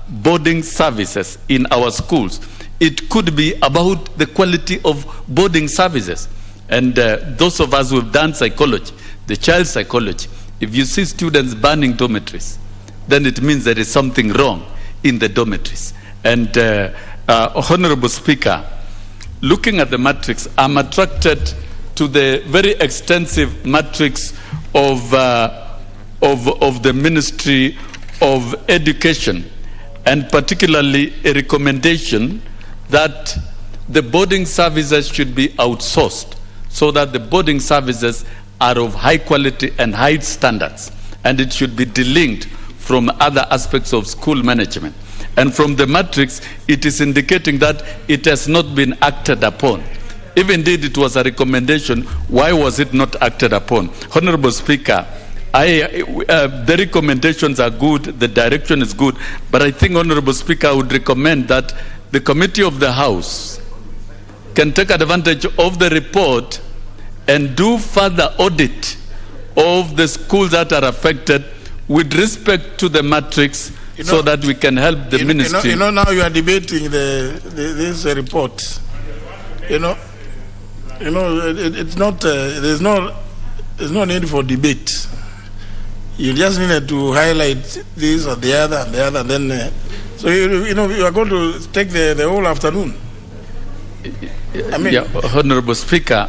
boarding services in our schools? It could be about the quality of boarding services. And those of us who have done psychology, the child psychology, if you see students burning dormitories, then it means there is something wrong in the dormitories. And Honorable Speaker, looking at the matrix, I'm attracted to the very extensive matrix of the Ministry of Education, and particularly a recommendation that the boarding services should be outsourced so that the boarding services are of high quality and high standards, and it should be delinked from other aspects of school management. And from the matrix, it is indicating that it has not been acted upon. If indeed it was a recommendation, why was it not acted upon? Honorable Speaker, the recommendations are good, the direction is good, but I think, Honorable Speaker, I would recommend that the Committee of the House can take advantage of the report and do further audit of the schools that are affected with respect to the matrix, so that we can help the ministry. Now you are debating this report. It's not. There's no need for debate. You just needed to highlight this or the other and the other, and then so you are going to take the whole afternoon. I mean, Honorable Speaker,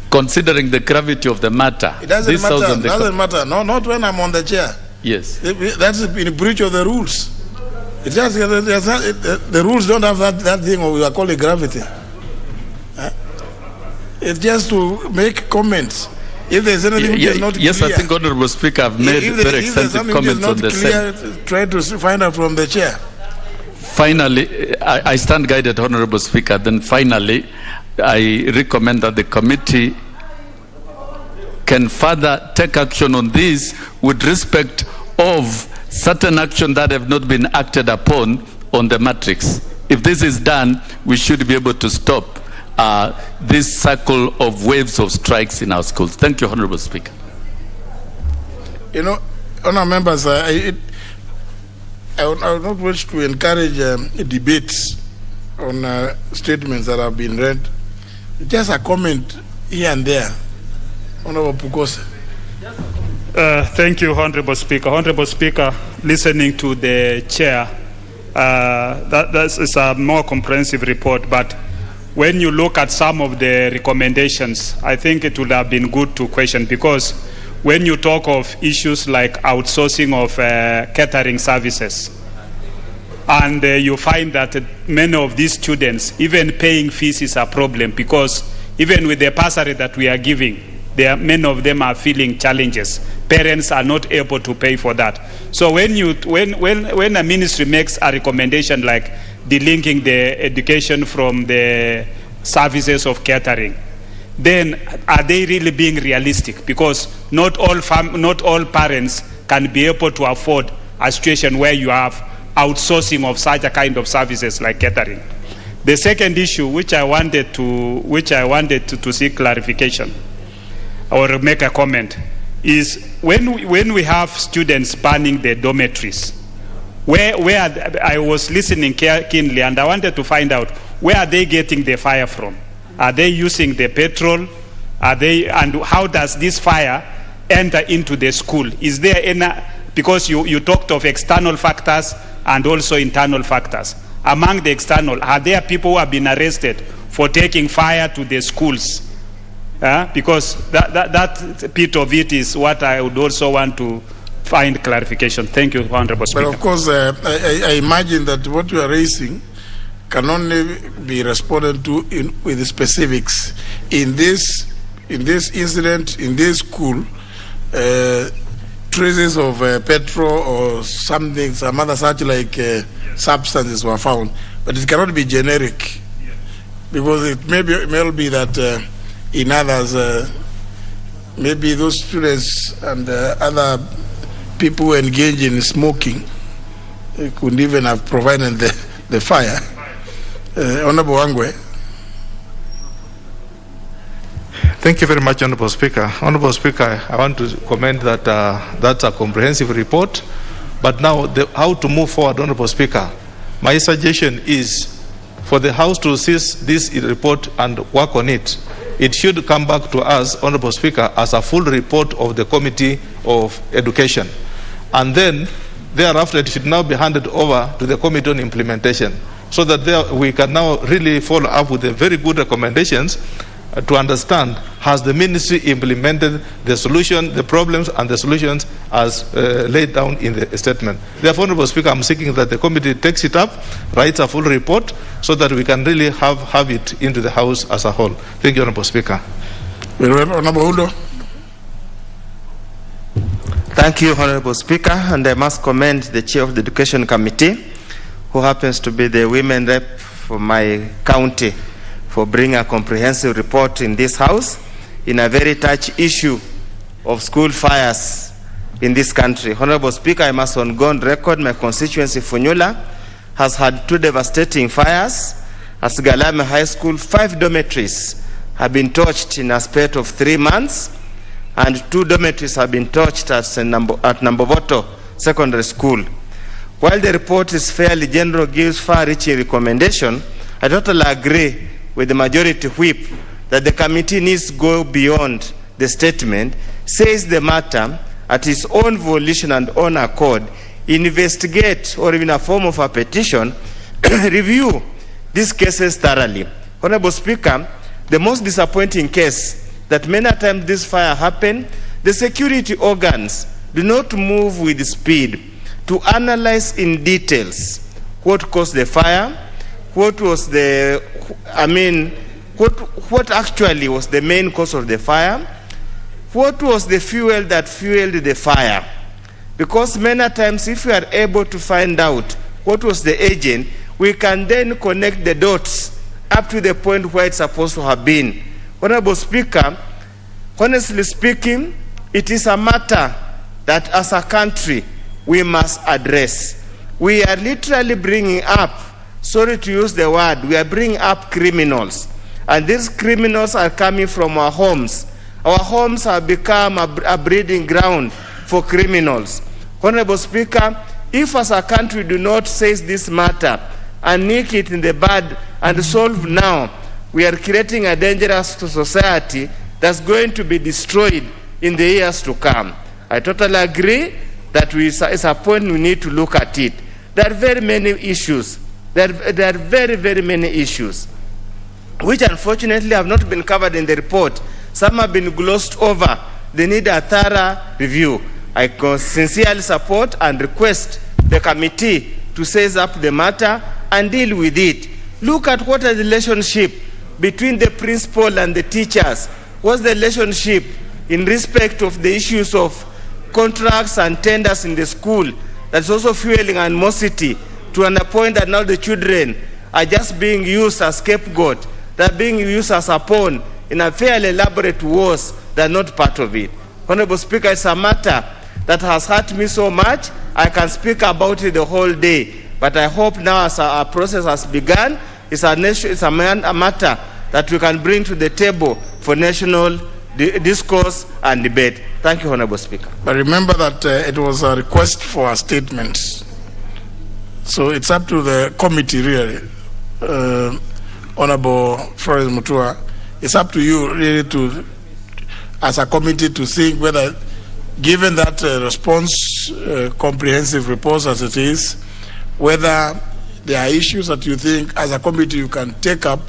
considering the gravity of the matter, it doesn't matter. Doesn't matter. No, not when I'm on the chair. Yes, that's in breach of the rules. It's just the rules don't have that thing we are calling gravity. It's just to make comments. If there's anything which is not clear, yes, I think, Honorable Speaker, I've made very extensive comments on the same. Try to find out from the chair. Finally, I stand guided, Honorable Speaker. Then finally, I recommend that the committee can further take action on this with respect of certain action that have not been acted upon on the matrix. If this is done, we should be able to stop this cycle of waves of strikes in our schools. Thank you, Honorable Speaker. Honourable members, I would not wish to encourage debates on statements that have been read. Just a comment here and there. Honorable Pukose. Thank you, Honorable Speaker. Honorable Speaker, listening to the chair, that is a more comprehensive report, but when you look at some of the recommendations, I think it would have been good to question, because when you talk of issues like outsourcing of catering services, and you find that many of these students, even paying fees is a problem, because even with the bursary that we are giving, many of them are feeling challenges. Parents are not able to pay for that. So when a ministry makes a recommendation like delinking the education from the services of catering, then are they really being realistic? Because not all parents can be able to afford a situation where you have outsourcing of such a kind of services like catering. The second issue, which I wanted to seek clarification or make a comment, is when we have students burning the dormitories, where I was listening keenly, and I wanted to find out, where are they getting the fire from? Are they using the petrol? And how does this fire enter into the school? Is there any, because you talked of external factors and also internal factors. Among the external, are there people who have been arrested for taking fire to the schools? Because that bit of it is what I would also want to find clarification. Thank you, Honorable Speaker. But of course, I imagine that what you are raising can only be responded to with the specifics. In this incident, in this school, traces of petrol or something, some other such like substances were found, but it cannot be generic, because it may be that in others, maybe those students and other people who engage in smoking could even have provided the fire. Honorable Wangwe. Thank you very much, Honorable Speaker. Honorable Speaker, I want to comment that that's a comprehensive report. But now, how to move forward, Honorable Speaker? My suggestion is for the House to seize this report and work on it. It should come back to us, Honorable Speaker, as a full report of the Committee of Education. And then, thereafter, it should now be handed over to the Committee on Implementation, so that we can now really follow up with the very good recommendations to understand, has the ministry implemented the solution, the problems and the solutions as laid down in the statement. Therefore, Honorable Speaker, I'm seeking that the committee takes it up, writes a full report, so that we can really have it into the House as a whole. Thank you, Honorable Speaker. Very well, Honorable Udo. Thank you, Honorable Speaker, and I must commend the Chair of the Education Committee, who happens to be the women rep for my county, for bringing a comprehensive report in this House in a very touchy issue of school fires in this country. Honorable Speaker, I must on record my constituency, Funyula, has had 2 devastating fires. At Galame High School, 5 dormitories have been torched in a spate of 3 months, and 2 dormitories have been torched at Nambovoto Secondary School. While the report is fairly general, gives far-reaching recommendation, I totally agree with the majority whip that the committee needs to go beyond the statement, says the matter at its own volition and own accord, investigate, or in a form of a petition, review these cases thoroughly. Honorable Speaker, the most disappointing case that many times this fire happened, the security organs do not move with speed to analyze in details what caused the fire, what was the, what actually was the main cause of the fire, what was the fuel that fueled the fire. Because many times if we are able to find out what was the agent, we can then connect the dots up to the point where it's supposed to have been. Honorable Speaker, honestly speaking, it is a matter that as a country we must address. We are literally bringing up, sorry to use the word, we are bringing up criminals. And these criminals are coming from our homes. Our homes have become a breeding ground for criminals. Honorable Speaker, if as a country do not seize this matter and nick it in the bud and solve now, we are creating a dangerous society that's going to be destroyed in the years to come. I totally agree that it's a point we need to look at it. There are very many issues. There are very, very many issues which unfortunately have not been covered in the report. Some have been glossed over. They need a thorough review. I sincerely support and request the committee to seize up the matter and deal with it. Look at what is the relationship between the principal and the teachers. What's the relationship in respect of the issues of contracts and tenders in the school that's also fueling animosity to an point that now the children are just being used as scapegoat. They're being used as a pawn in a fairly elaborate wars that are not part of it. Honorable Speaker, it's a matter that has hurt me so much, I can speak about it the whole day. But I hope now as our process has begun, it's a matter that we can bring to the table for national discourse and debate. Thank you, Honorable Speaker. But remember that it was a request for a statement. So it's up to the committee really. Honorable Flores Mutua, it's up to you really to, as a committee, to think whether, given that response, comprehensive report as it is, whether there are issues that you think as a committee you can take up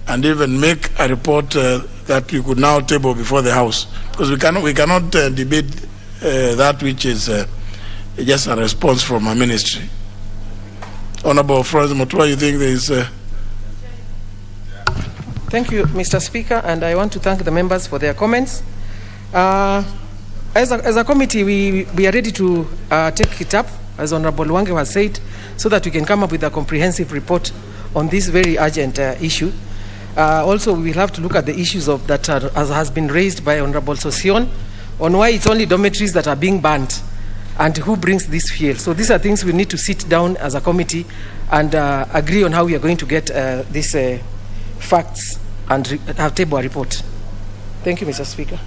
and even make a report that you could now table before the House. Because we cannot debate that which is just a response from a ministry. Honorable Flores Mutua, you think there is... Thank you, Mr. Speaker, and I want to thank the members for their comments. As a committee, we are ready to take it up, as Honorable Wange has said, so that we can come up with a comprehensive report on this very urgent issue. Also, we'll have to look at the issues of that as has been raised by Honorable Sosion on why it's only dormitories that are being banned and who brings this fuel. So these are things we need to sit down as a committee and agree on how we are going to get these facts and have table a report. Thank you, Mr. Speaker.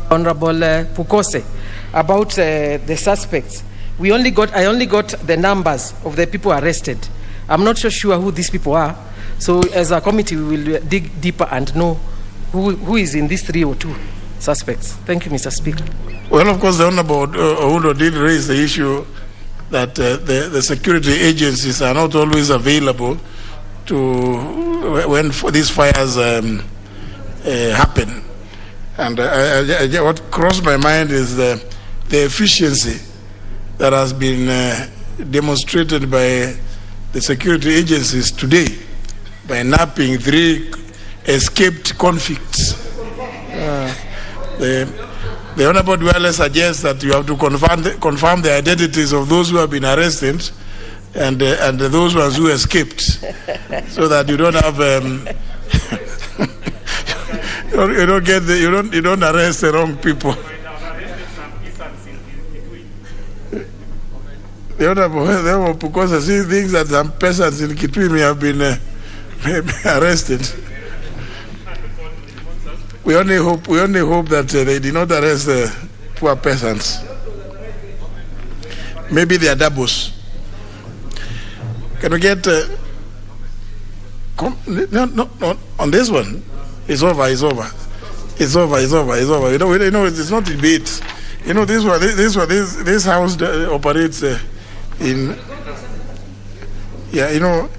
Honorable Pukose, about the suspects. I only got the numbers of the people arrested. I'm not so sure who these people are. So as a committee, we will dig deeper and know who is in these 3 or 2 suspects. Thank you, Mr. Speaker. Well, of course, the Honorable Oundo did raise the issue that the security agencies are not always available to when these fires happen. And what crossed my mind is the efficiency that has been demonstrated by the security agencies today by nabbing 3 escaped convicts. The Honorable Dwelle suggests that you have to confirm the identities of those who have been arrested and those ones who escaped, so that you don't have you don't arrest the wrong people. The Honorable because I see things that some persons in Kitui have been arrested. We only hope that they did not arrest poor peasants. Maybe they are doubles. Can we get no, on this one? It's over. You know, it's not debate. You know, this house operates in. Yeah, you know.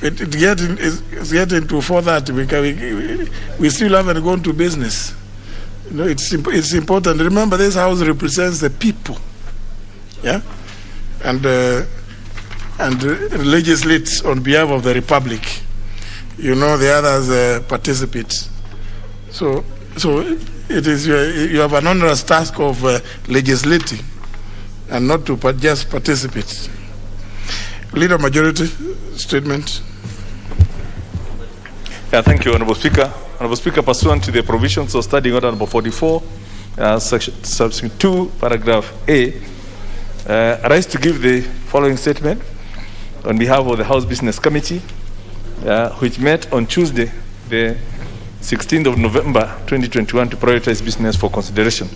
It's getting to 4:30. We still haven't gone to business. You know, it's important. Remember, this house represents the people, yeah, and legislates on behalf of the republic. You know, the others participate. So it is you have an onerous task of legislating, and not to just participate. Leader Majority statement. Yeah, thank you, Honourable Speaker. Honourable Speaker, pursuant to the provisions of Standing Order number 44, section 2, paragraph A, I rise to give the following statement on behalf of the House Business Committee, which met on Tuesday, the 16th of November 2021, to prioritize business for consideration.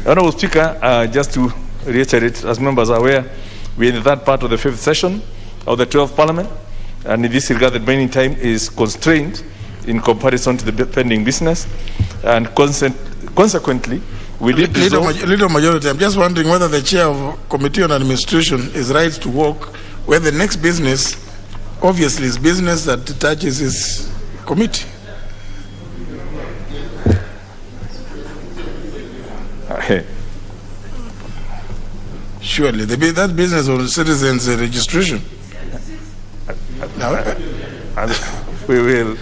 Honourable Speaker, just to reiterate, as members are aware, we are in the 3rd part of the 5th session of the 12th Parliament, and in this regard, the remaining time is constrained in comparison to the pending business, and consequently, we did resolve... Leader Majority, I'm just wondering whether the Chair of Committee on Administration is right to walk where the next business, obviously, is business that touches his committee. Surely, that business of citizens' registration. Now, we will.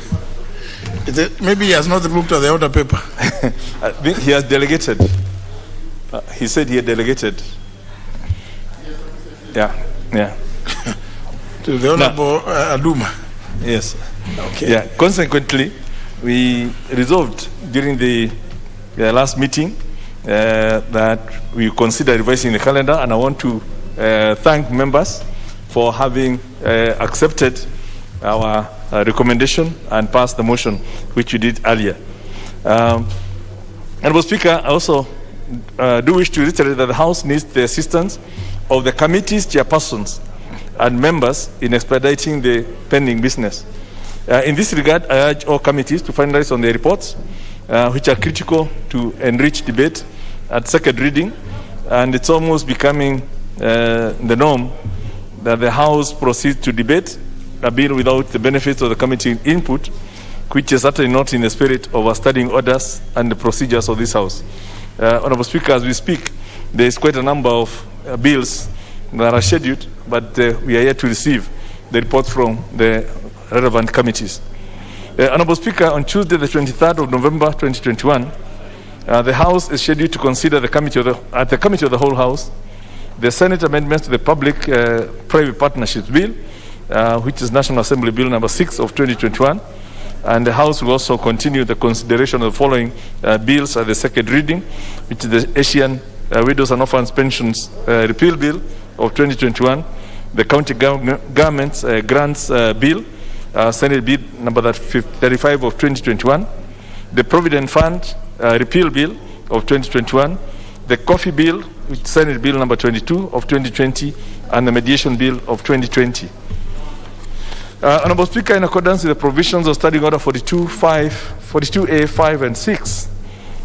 Maybe he has not looked at the order paper. I think he has delegated. He said he had delegated. Yeah. To the Honorable Aduma. Yes. Okay. Yeah. Consequently, we resolved during the last meeting that we consider revising the calendar, and I want to thank members for having accepted our recommendation and passed the motion, which you did earlier. Honourable Speaker, I also do wish to reiterate that the House needs the assistance of the committee's chairpersons and members in expediting the pending business. In this regard, I urge all committees to finalize on their reports, which are critical to enrich debate at second reading, and it's almost becoming the norm that the House proceeds to debate a bill without the benefits of the committee input, which is certainly not in the spirit of our standing orders and the procedures of this House. Honourable Speaker, as we speak, there is quite a number of bills that are scheduled, but we are yet to receive the reports from the relevant committees. Honourable Speaker, on Tuesday, the 23rd of November 2021, the House is scheduled to consider at the Committee of the Whole House the Senate amendments to the Public-Private Partnerships Bill, which is National Assembly Bill number 6 of 2021. And the House will also continue the consideration of the following bills at the second reading, which is the Asian Widows and Orphans Pensions Repeal Bill of 2021, the County Government's Grants Bill, Senate Bill number 35 of 2021, the Provident Fund Repeal Bill of 2021, the Coffee Bill, which is Senate Bill number 22 of 2020, and the Mediation Bill of 2020. Honourable Speaker, in accordance with the provisions of Standing Order 42A, 5 and 6,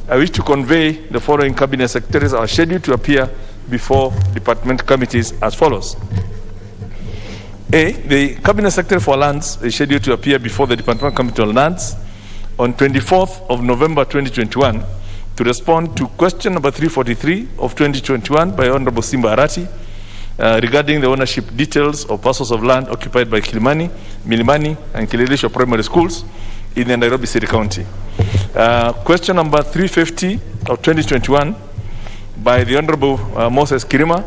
I wish to convey the following Cabinet Secretaries are scheduled to appear before department committees as follows. A, the Cabinet Secretary for Lands is scheduled to appear before the Department Committee on Lands on 24th of November 2021 to respond to question number 343 of 2021 by Honourable Simba Arati regarding the ownership details of parcels of land occupied by Kilimani, Milimani, and Kileleshwa primary schools in the Nairobi City County. Question number 350 of 2021 by the Honourable Moses Kirima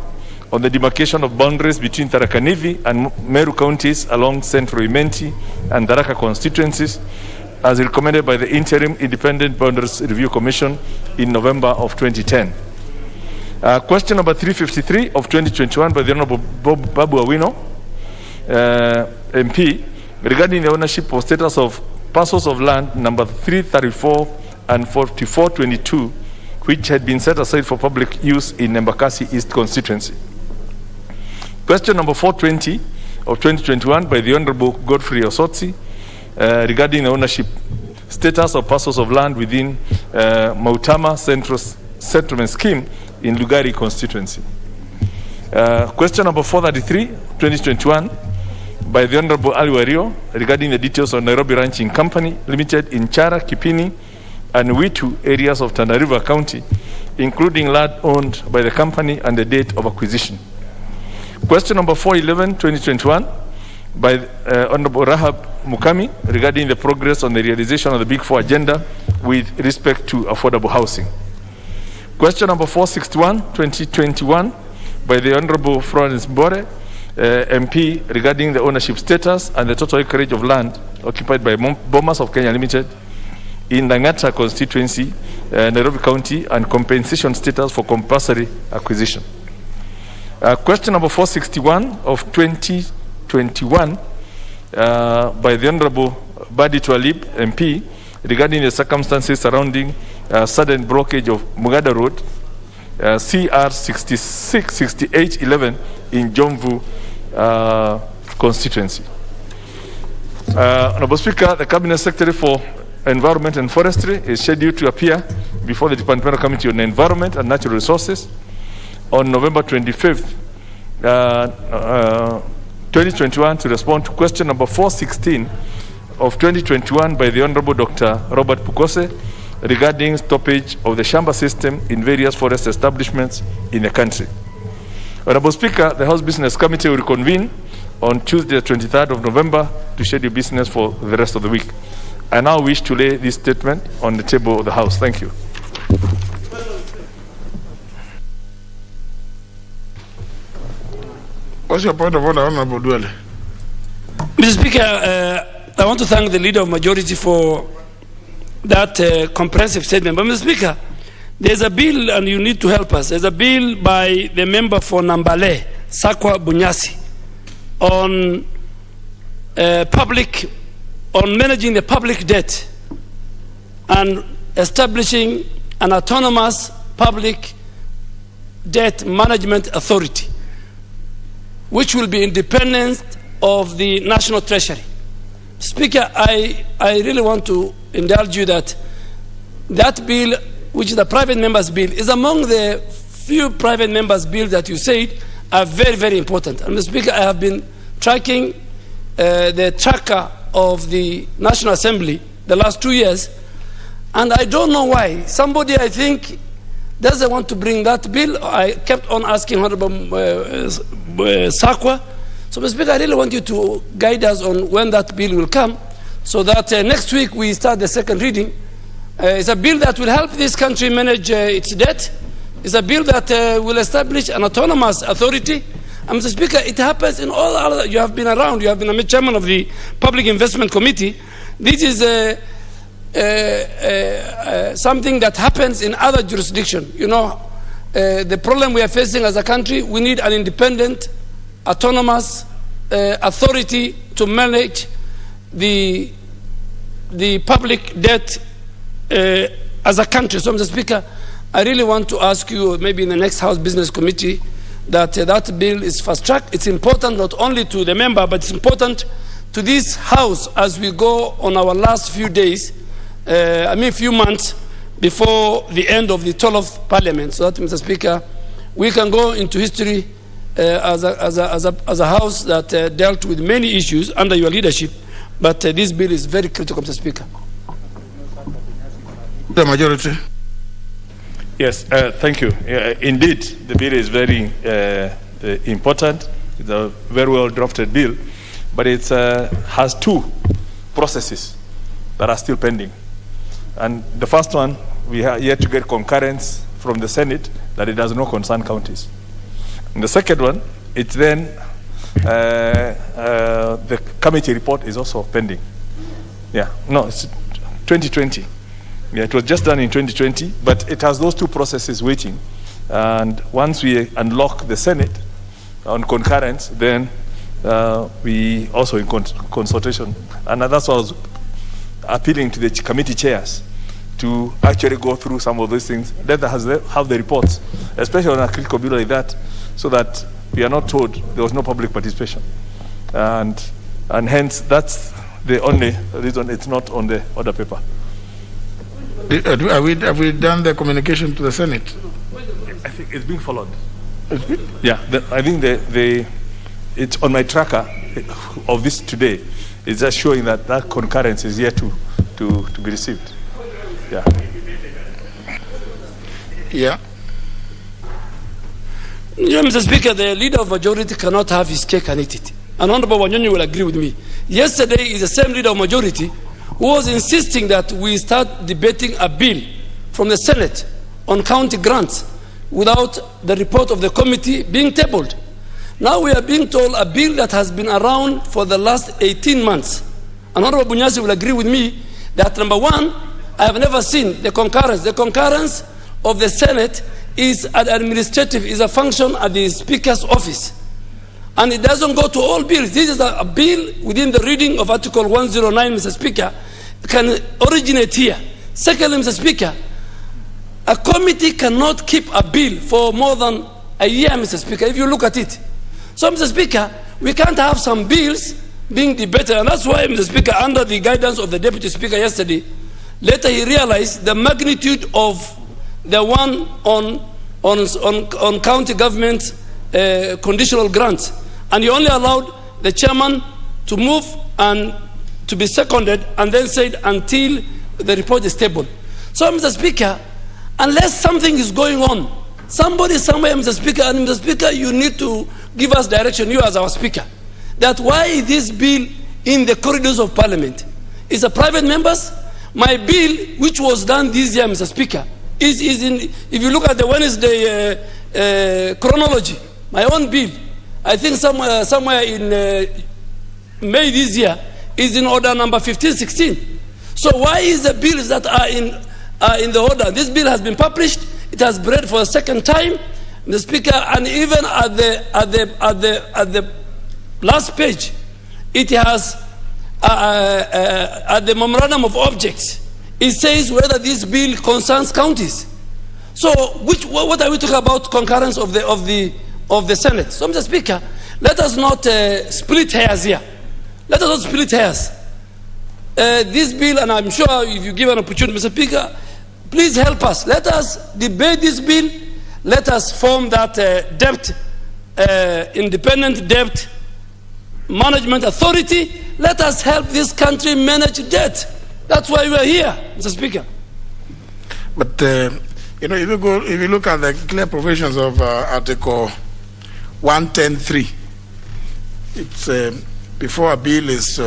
on the demarcation of boundaries between Tharaka Nithi and Meru counties along Central Imenti and Tharaka constituencies as recommended by the Interim Independent Boundaries Review Commission in November of 2010. Question number 353 of 2021 by the Honourable Babu Awino, MP, regarding the ownership or status of parcels of land number 334 and 4422, which had been set aside for public use in Embakasi East constituency. Question number 420 of 2021 by the Honourable Godfrey Osotsi, regarding the ownership status of parcels of land within Mautama Central Settlement Scheme in Lugari constituency. Question number 433, 2021, by the Honourable Ali Wario, regarding the details of Nairobi Ranching Company Limited in Chara, Kipini, and Witu areas of Tana River County, including land owned by the company and the date of acquisition. Question number 411, 2021, by Honourable Rahab Mukami, regarding the progress on the realization of the Big Four agenda with respect to affordable housing. Question number 461, 2021, by the Honourable Florence Bore, MP, regarding the ownership status and the total acreage of land occupied by Bomas of Kenya Limited in Langata constituency, Nairobi County, and compensation status for compulsory acquisition. Question number 461 of 2021, by the Honourable Badi Twalib, MP, regarding the circumstances surrounding sudden blockage of Mugada Road, CR 6811 in Jomvu constituency. Honourable Speaker, the Cabinet Secretary for Environment and Forestry is scheduled to appear before the Departmental Committee on Environment and Natural Resources on November 25th, 2021 to respond to question number 416 of 2021 by the Honourable Dr. Robert Pukose regarding stoppage of the shamba system in various forest establishments in the country. Honourable Speaker, the House Business Committee will reconvene on Tuesday, 23rd of November to schedule business for the rest of the week. I now wish to lay this statement on the table of the House. Thank you. What's your point of order, Honourable Duale? Mr. Speaker, I want to thank the Leader of Majority for that comprehensive statement. But Mr. Speaker, there's a bill, and you need to help us. There's a bill by the member for Nambale, Sakwa Bunyasi, on managing the public debt and establishing an autonomous public debt management authority, which will be independent of the National Treasury. Speaker, I really want to indulge you that that bill, which is the private members' bill, is among the few private members' bills that you said are very, very important. And Mr. Speaker, I have been tracking the tracker of the National Assembly the last 2 years, and I don't know why. Somebody, I think, doesn't want to bring that bill. I kept on asking Honorable Sakwa. So, Mr. Speaker, I really want you to guide us on when that bill will come, so that next week we start the second reading. It's a bill that will help this country manage its debt. It's a bill that will establish an autonomous authority, And Mr. Speaker, it happens in all other, you have been around, you have been a chairman of the Public Investment Committee. This is something that happens in other jurisdictions. You know, the problem we are facing as a country, we need an independent, autonomous authority to manage the public debt as a country. So, Mr. Speaker, I really want to ask you, maybe in the next House Business Committee, that that bill is fast-tracked. It's important not only to the member, but it's important to this House as we go on our last few days, few months before the end of the 12th Parliament, so that, Mr. Speaker, we can go into history as a House that dealt with many issues under your leadership, but this bill is very critical, Mr. Speaker. The majority. Yes, thank you. Indeed, the bill is very important. It's a very well drafted bill, but it has two processes that are still pending. And the first one, we have yet to get concurrence from the Senate that it does not concern counties. And the second one, it's then the committee report is also pending. Yeah, no, it's 2020. Yeah, it was just done in 2020, but it has those two processes waiting. And once we unlock the Senate on concurrence, then we also in consultation. And that's why I was appealing to the committee chairs to actually go through some of those things. Let us have the reports, especially on a critical bill like that, so that we are not told there was no public participation. And hence, that's the only reason it's not on the order paper. Have we done the communication to the Senate? I think it's being followed. Yeah, I think it's on my tracker of this today. It's just showing that that concurrence is yet to be received. Yeah. Yeah. You know, Mr. Speaker, the leader of majority cannot have his cake and eat it. And Honorable Wanyonyi will agree with me. Yesterday is the same leader of majority who was insisting that we start debating a bill from the Senate on county grants without the report of the committee being tabled. Now we are being told a bill that has been around for the last 18 months. And Honorable Bunyasi will agree with me that, number one, I have never seen the concurrence. The concurrence of the Senate is administrative, is a function at the Speaker's office. And it doesn't go to all bills. This is a bill within the reading of Article 109, Mr. Speaker, can originate here. Secondly, Mr. Speaker, a committee cannot keep a bill for more than a year, Mr. Speaker, if you look at it. So, Mr. Speaker, we can't have some bills being debated, and that's why, Mr. Speaker, under the guidance of the Deputy Speaker yesterday, later he realized the magnitude of the one on county government conditional grants, and he only allowed the chairman to move and to be seconded, and then said until the report is tabled. So, Mr. Speaker, unless something is going on, somebody somewhere, Mr. Speaker, and Mr. Speaker, you need to give us direction, you as our Speaker, that why this bill in the corridors of Parliament is a private members. My bill, which was done this year, Mr. Speaker, is in, if you look at the Wednesday chronology, my own bill, I think somewhere in May this year, is in order number 1516. So why is the bills that are in the order? This bill has been published. It has been read for a second time, Mr. Speaker, and even at the last page, it has at the memorandum of objects, it says whether this bill concerns counties. So what are we talking about? Concurrence of the Senate. So, Mr. Speaker, let us not split hairs here. Let us not split hairs. This bill, and I'm sure if you give an opportunity, Mr. Speaker, please help us. Let us debate this bill. Let us form that independent debt management authority. Let us help this country manage debt. That's why we are here, Mr. Speaker. But you know, if you look at the clear provisions of Article 110(3), it's before a bill is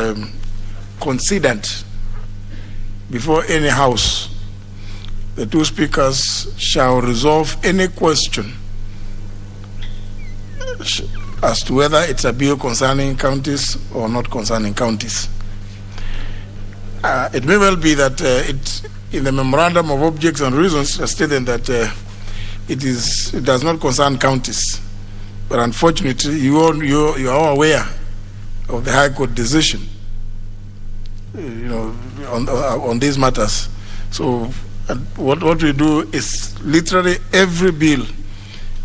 considered before any house, the two speakers shall resolve any question as to whether it's a bill concerning counties or not concerning counties. It may well be that it's in the memorandum of objects and reasons stated that it does not concern counties. But unfortunately, you are all aware of the High Court decision, on these matters. So what we do is literally every bill,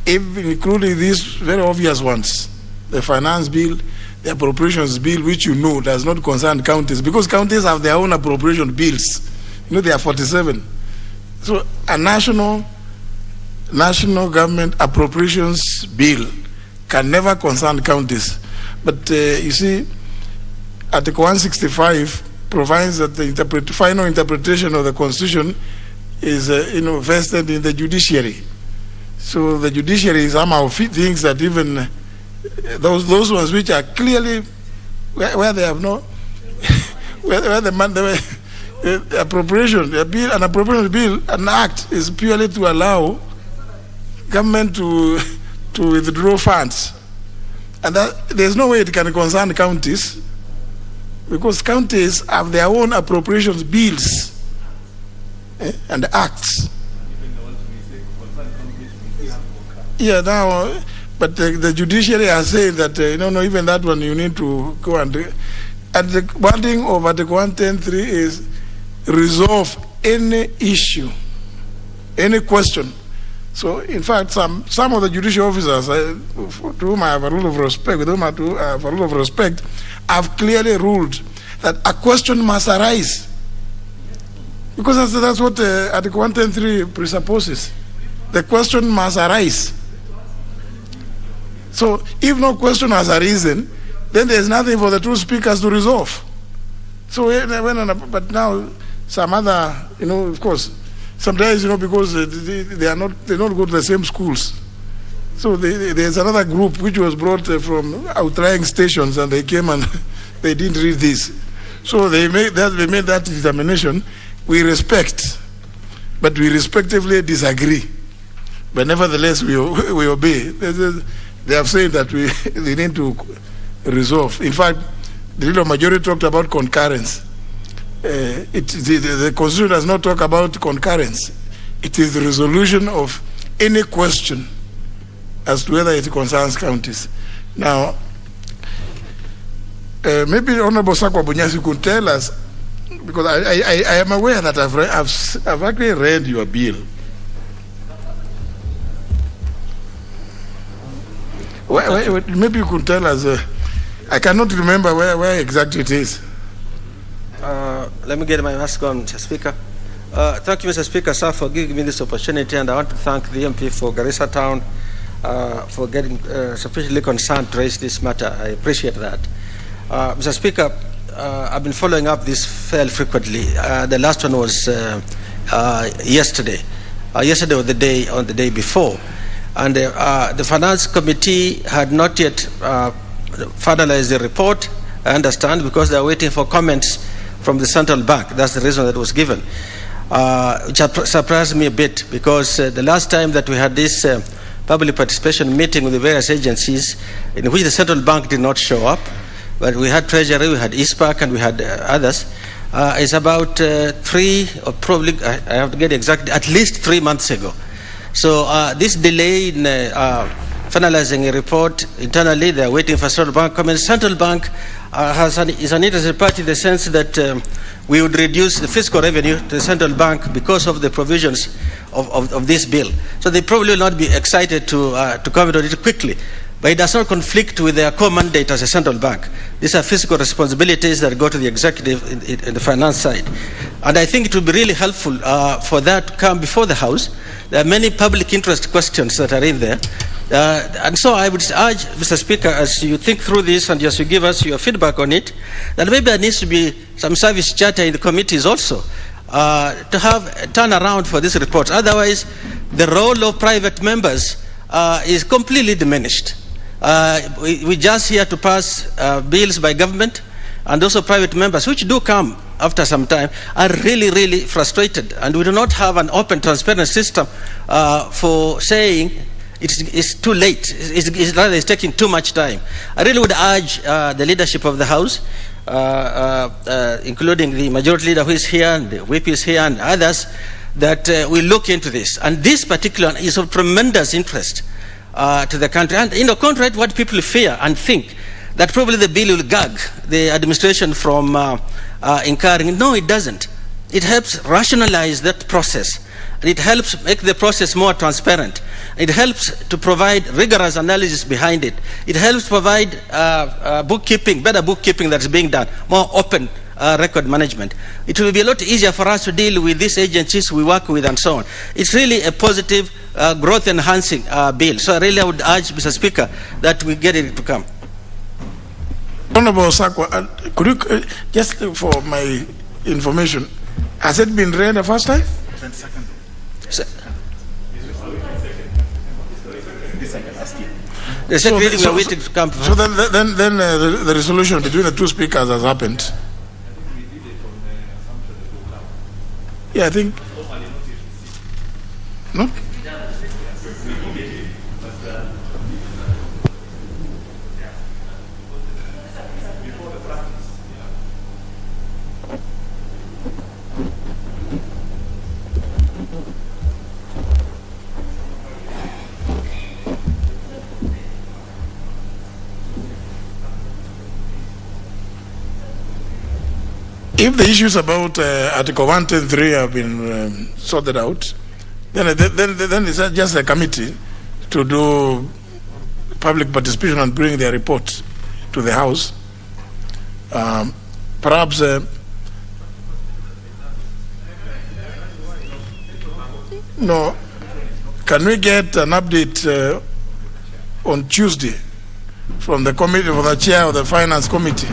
including these very obvious ones, the finance bill, the appropriations bill, which does not concern counties, because counties have their own appropriation bills. There are 47. So a national government appropriations bill can never concern counties. But you see, Article 165 provides that the final interpretation of the Constitution is vested in the judiciary. So the judiciary somehow thinks that even those ones which are clearly where they have no where the appropriation, an appropriation bill, an act is purely to allow government to withdraw funds, and that there's no way it can concern counties, because counties have their own appropriations bills and acts. Yeah, now, but the judiciary has said that no, even that one you need to go and the wording of Article 110.3 is resolve any issue, any question. So, in fact, some of the judicial officers, to whom I have a rule of respect, have clearly ruled that a question must arise, because that's what Article 110.3 presupposes. The question must arise. So, if no question has arisen, then there is nothing for the two speakers to resolve. So, but now some other, of course, sometimes, because they don't go to the same schools. So there's another group which was brought from outlying stations, and they came and they didn't read this. So they made that determination. We respect, but we respectively disagree. But nevertheless, we obey. They have said that they need to resolve. In fact, the leader majority talked about concurrence. The Constitution does not talk about concurrence. It is the resolution of any question as to whether it concerns counties. Now, maybe Honorable Sakwa Bunyasi could tell us, because I am aware that I've actually read your bill. Maybe you could tell us. I cannot remember where exactly it is. Let me get my mask on, Mr. Speaker. Thank you, Mr. Speaker, sir, for giving me this opportunity, and I want to thank the MP for Garissa Town for getting sufficiently concerned to raise this matter. I appreciate that. Mr. Speaker, I've been following up this fairly frequently. The last one was yesterday. Yesterday was the day before, and the Finance Committee had not yet finalized the report. I understand, because they are waiting for comments from the central bank. That's the reason that was given, which surprised me a bit, because the last time that we had this public participation meeting with the various agencies, in which the central bank did not show up, but we had Treasury, we had ISPAC, and we had others, is about 3, or probably, I have to get exactly, at least 3 months ago. So this delay in finalizing a report internally, they are waiting for central bank comments. Central bank is an interested party in the sense that we would reduce the fiscal revenue to the central bank because of the provisions of this bill. So they probably will not be excited to comment on it quickly. But it does not conflict with their core mandate as a central bank. These are fiscal responsibilities that go to the executive in the finance side. And I think it would be really helpful for that to come before the House. There are many public interest questions that are in there. And so I would urge, Mr. Speaker, as you think through this and as you give us your feedback on it, that maybe there needs to be some service charter in the committees also to have a turnaround for these reports. Otherwise, the role of private members is completely diminished. We just here to pass bills by government, and also private members, which do come after some time, are really, really frustrated. And we do not have an open, transparent system for saying, it's too late. It's taking too much time. I really would urge the leadership of the House, including the majority leader who is here, and the whip is here, and others, that we look into this. And this particular is of tremendous interest to the country. And, contrary to what people fear and think, that probably the bill will gag the administration from incurring. No, it doesn't. It helps rationalize that process. And it helps make the process more transparent. It helps to provide rigorous analysis behind it. It helps provide bookkeeping, better bookkeeping that's being done, more open record management. It will be a lot easier for us to deal with these agencies we work with and so on. It's really a positive, growth-enhancing bill. So I would urge, Mr. Speaker, that we get it to come. Honorable Sakwa, could you, just for my information, has it been read the first time? 22nd. The second reading we are waiting to come. So then the resolution between the two speakers has happened. Yeah, I think. No? If the issues about Article 110.3 have been sorted out, then it's just a committee to do public participation and bring their report to the House. Perhaps no. Can we get an update on Tuesday from the committee, from the chair of the Finance Committee?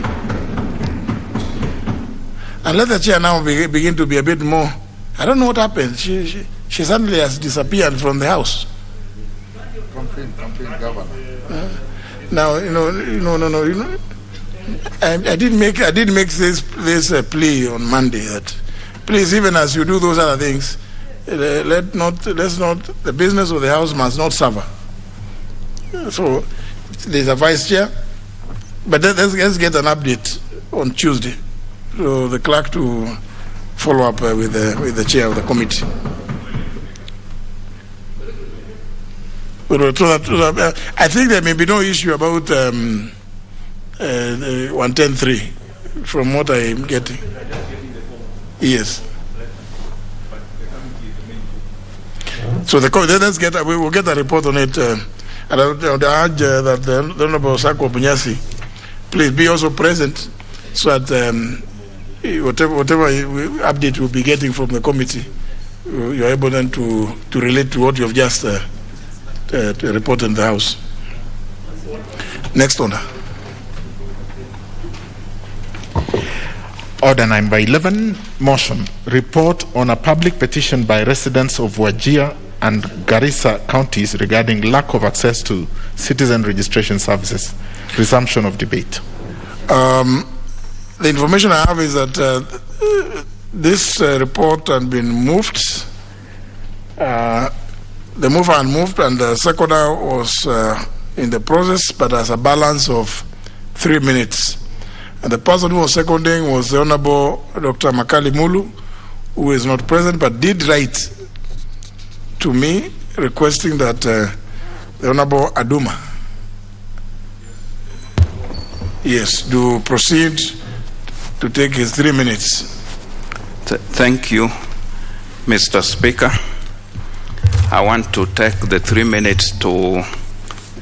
And let the chair now begin to be a bit more. I don't know what happened. She suddenly has disappeared from the House. Campaign governor. Now I did make this plea on Monday that please, even as you do those other things, let's not the business of the House must not suffer. So there's a vice chair, but let's get an update on Tuesday. So the clerk to follow up with the chair of the committee. I think there may be no issue about 110.3 from what I'm getting. Yes. So we will get a report on it. And I would urge that the Honorable Sakwa Bunyasi please be also present so that whatever update we'll be getting from the committee, you're able then to relate to what you have just reported in the House. Next order. Order number 11, motion. Report on a public petition by residents of Wajir and Garissa counties regarding lack of access to citizen registration services. Resumption of debate. The information I have is that this report had been moved. The mover had moved, and the seconder was in the process, but as a balance of 3 minutes. And the person who was seconding was the Honorable Dr. Makali Mulu, who is not present, but did write to me requesting that the Honorable Aduma, yes, do proceed to take his 3 minutes. Thank you, Mr. Speaker. I want to take the 3 minutes to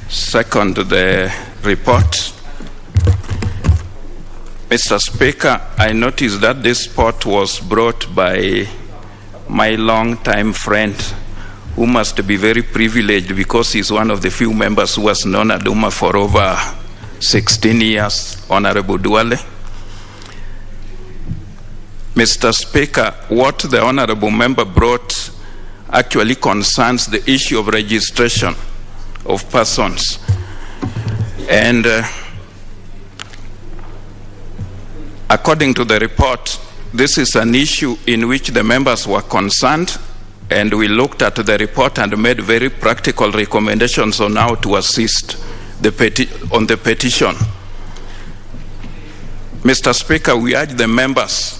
second the report. Mr. Speaker, I noticed that this report was brought by my long-time friend, who must be very privileged because he's one of the few members who has known Aduma for over 16 years, Honorable Duale. Mr. Speaker, what the Honorable Member brought actually concerns the issue of registration of persons. And according to the report, this is an issue in which the members were concerned, And we looked at the report and made very practical recommendations on how to assist on the petition. Mr. Speaker, we urge the members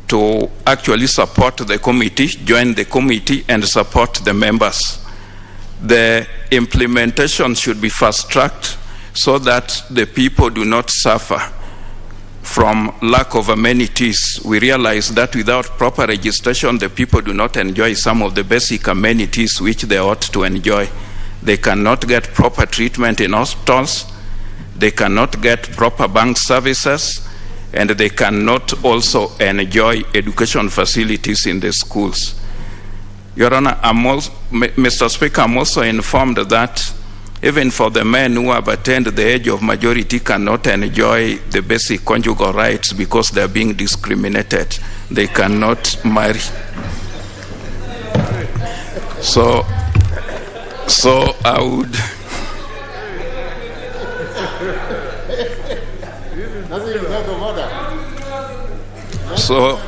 to actually support the committee, join the committee, and support the members. The implementation should be fast-tracked so that the people do not suffer from lack of amenities. We realize that without proper registration, the people do not enjoy some of the basic amenities which they ought to enjoy. They cannot get proper treatment in hospitals, they cannot get proper bank services, and they cannot also enjoy education facilities in the schools. Your Honor, Mr. Speaker, I'm also informed that even for the men who have attained the age of majority cannot enjoy the basic conjugal rights because they are being discriminated. They cannot marry. So I would... So,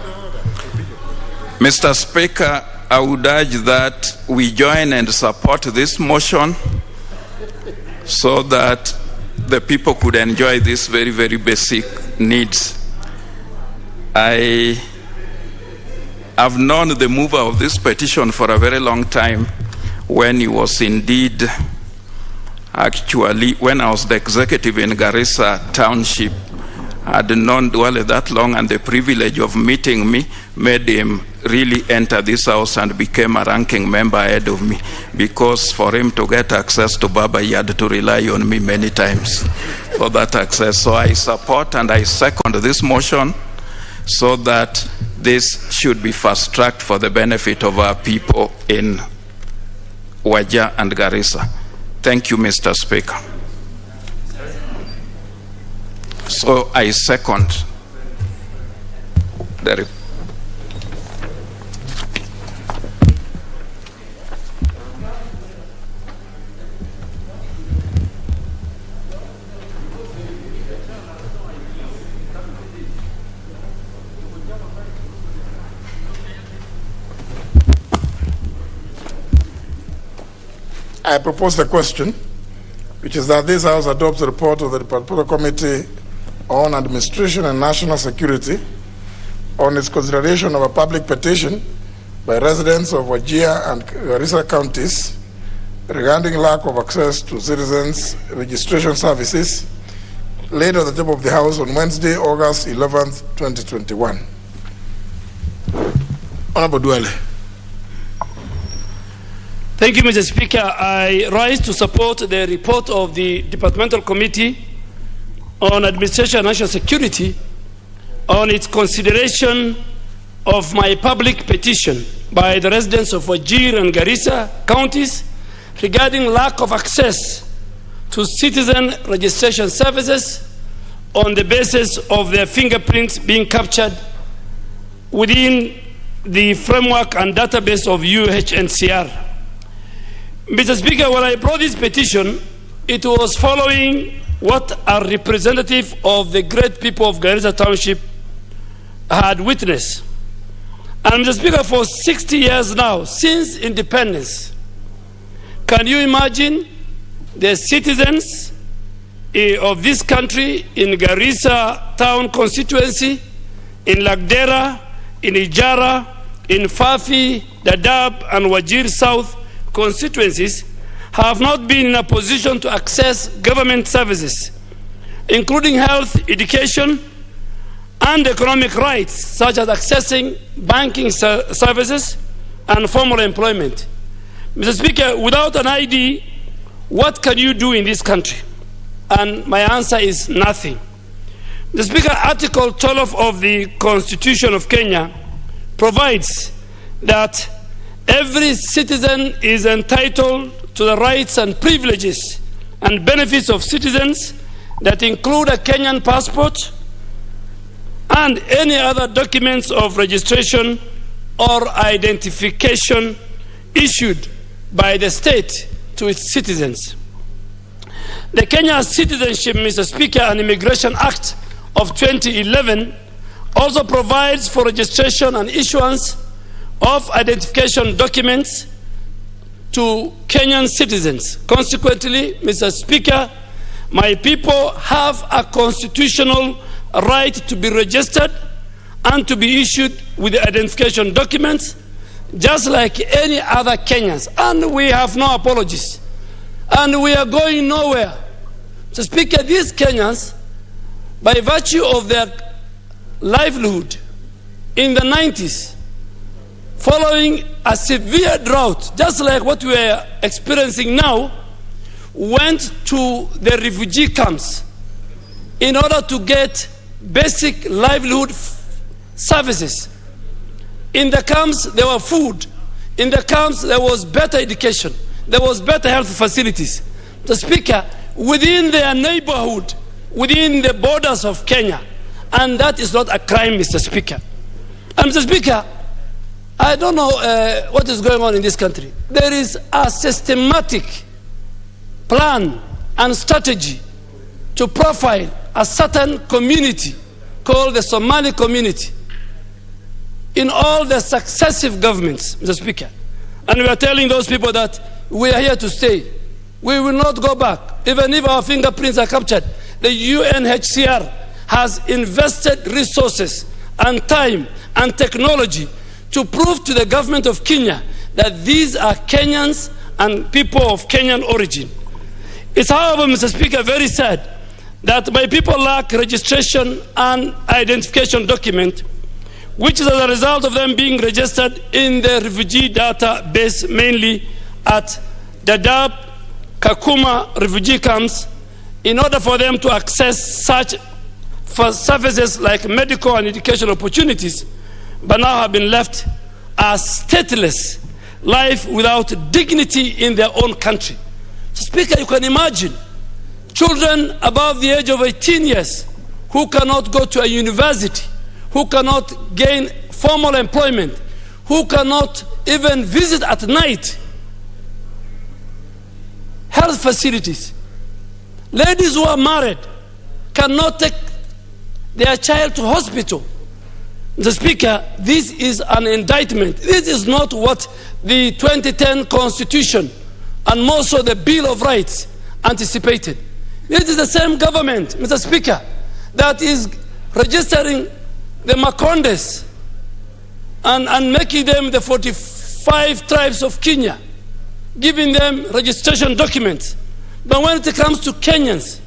Mr. Speaker, I would urge that we join and support this motion so that the people could enjoy these very, very basic needs. I have known the mover of this petition for a very long time, when he was indeed, actually, when I was the executive in Garissa Township. I had known Duale that long, and the privilege of meeting me made him really enter this house and became a ranking member ahead of me, because for him to get access to Baba, he had to rely on me many times for that access. So I support and I second this motion so that this should be fast-tracked for the benefit of our people in Wajir and Garissa. Thank you, Mr. Speaker. So I second the I propose the question, which is that this House adopts the report of the Departmental Committee on Administration and National Security on its consideration of a public petition by residents of Wajir and Garissa counties regarding lack of access to citizens' registration services, laid on the table of the House on Wednesday, August 11th, 2021. Honorable Duale. Thank you, Mr. Speaker. I rise to support the report of the Departmental Committee on Administration and National Security on its consideration of my public petition by the residents of Wajir and Garissa counties regarding lack of access to citizen registration services on the basis of their fingerprints being captured within the framework and database of UNHCR. Mr. Speaker, when I brought this petition, it was following what a representative of the great people of Garissa Township had witnessed. And Mr. Speaker, for 60 years now, since independence, can you imagine the citizens of this country in Garissa town constituency, in Lagdera, in Ijara, in Fafi, Dadaab, and Wajir South constituencies have not been in a position to access government services, including health, education, and economic rights, such as accessing banking services and formal employment. Mr. Speaker, without an ID, what can you do in this country? And my answer is nothing. Mr. Speaker, Article 12 of the Constitution of Kenya provides that every citizen is entitled to the rights and privileges and benefits of citizens that include a Kenyan passport and any other documents of registration or identification issued by the state to its citizens. The Kenya Citizenship, Mr. Speaker, and Immigration Act of 2011 also provides for registration and issuance of identification documents to Kenyan citizens. Consequently, Mr. Speaker, my people have a constitutional right to be registered and to be issued with the identification documents, just like any other Kenyans. And we have no apologies. And we are going nowhere. Mr. Speaker, these Kenyans, by virtue of their livelihood in the 90s, following a severe drought, just like what we are experiencing now, went to the refugee camps in order to get basic livelihood services. In the camps, there was food. In the camps, there was better education. There was better health facilities. The Speaker, within their neighborhood, within the borders of Kenya, and that is not a crime, Mr. Speaker. And Mr. Speaker, I don't know what is going on in this country. There is a systematic plan and strategy to profile a certain community called the Somali community in all the successive governments, Mr. Speaker. And we are telling those people that we are here to stay. We will not go back. Even if our fingerprints are captured, the UNHCR has invested resources and time and technology to prove to the government of Kenya that these are Kenyans and people of Kenyan origin. It's, however, Mr. Speaker, very sad that my people lack registration and identification document, which is as a result of them being registered in the refugee database, mainly at Dadaab, Kakuma refugee camps, in order for them to access such services like medical and educational opportunities, but now have been left a stateless life without dignity in their own country. So, Speaker, you can imagine children above the age of 18 years who cannot go to a university, who cannot gain formal employment, who cannot even visit at night, health facilities. Ladies who are married cannot take their child to hospital. Mr. Speaker, this is an indictment. This is not what the 2010 Constitution and more so the Bill of Rights anticipated. This is the same government, Mr. Speaker, that is registering the Makondes and making them the 45 tribes of Kenya, giving them registration documents. But when it comes to Kenyans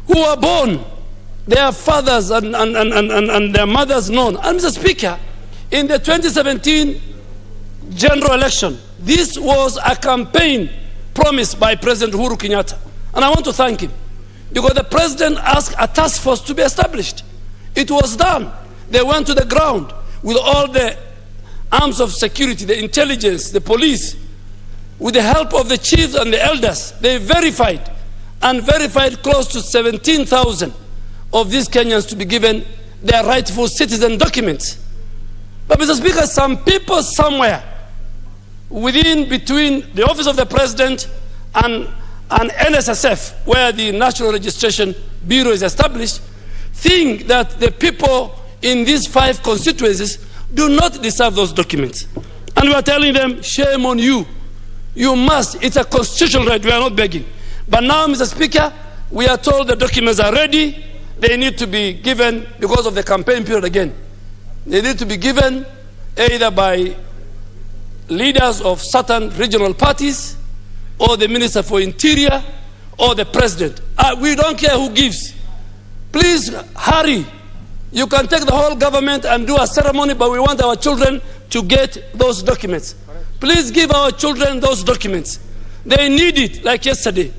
who are born, their fathers and their mothers known. And Mr. Speaker, in the 2017 general election, this was a campaign promised by President Uhuru Kenyatta. And I want to thank him, because the president asked a task force to be established. It was done. They went to the ground with all the arms of security, the intelligence, the police, with the help of the chiefs and the elders. They verified close to 17,000 of these Kenyans to be given their rightful citizen documents. But Mr. Speaker, some people somewhere between the office of the president and NSSF, where the National Registration Bureau is established, think that the people in these 5 constituencies do not deserve those documents. And we are telling them, shame on you. You must. It's a constitutional right. We are not begging. But now, Mr. Speaker, we are told the documents are ready. They need to be given, because of the campaign period again, they need to be given either by leaders of certain regional parties, or the Minister for Interior, or the President. We don't care who gives. Please hurry. You can take the whole government and do a ceremony, but we want our children to get those documents. Please give our children those documents. They need it like yesterday.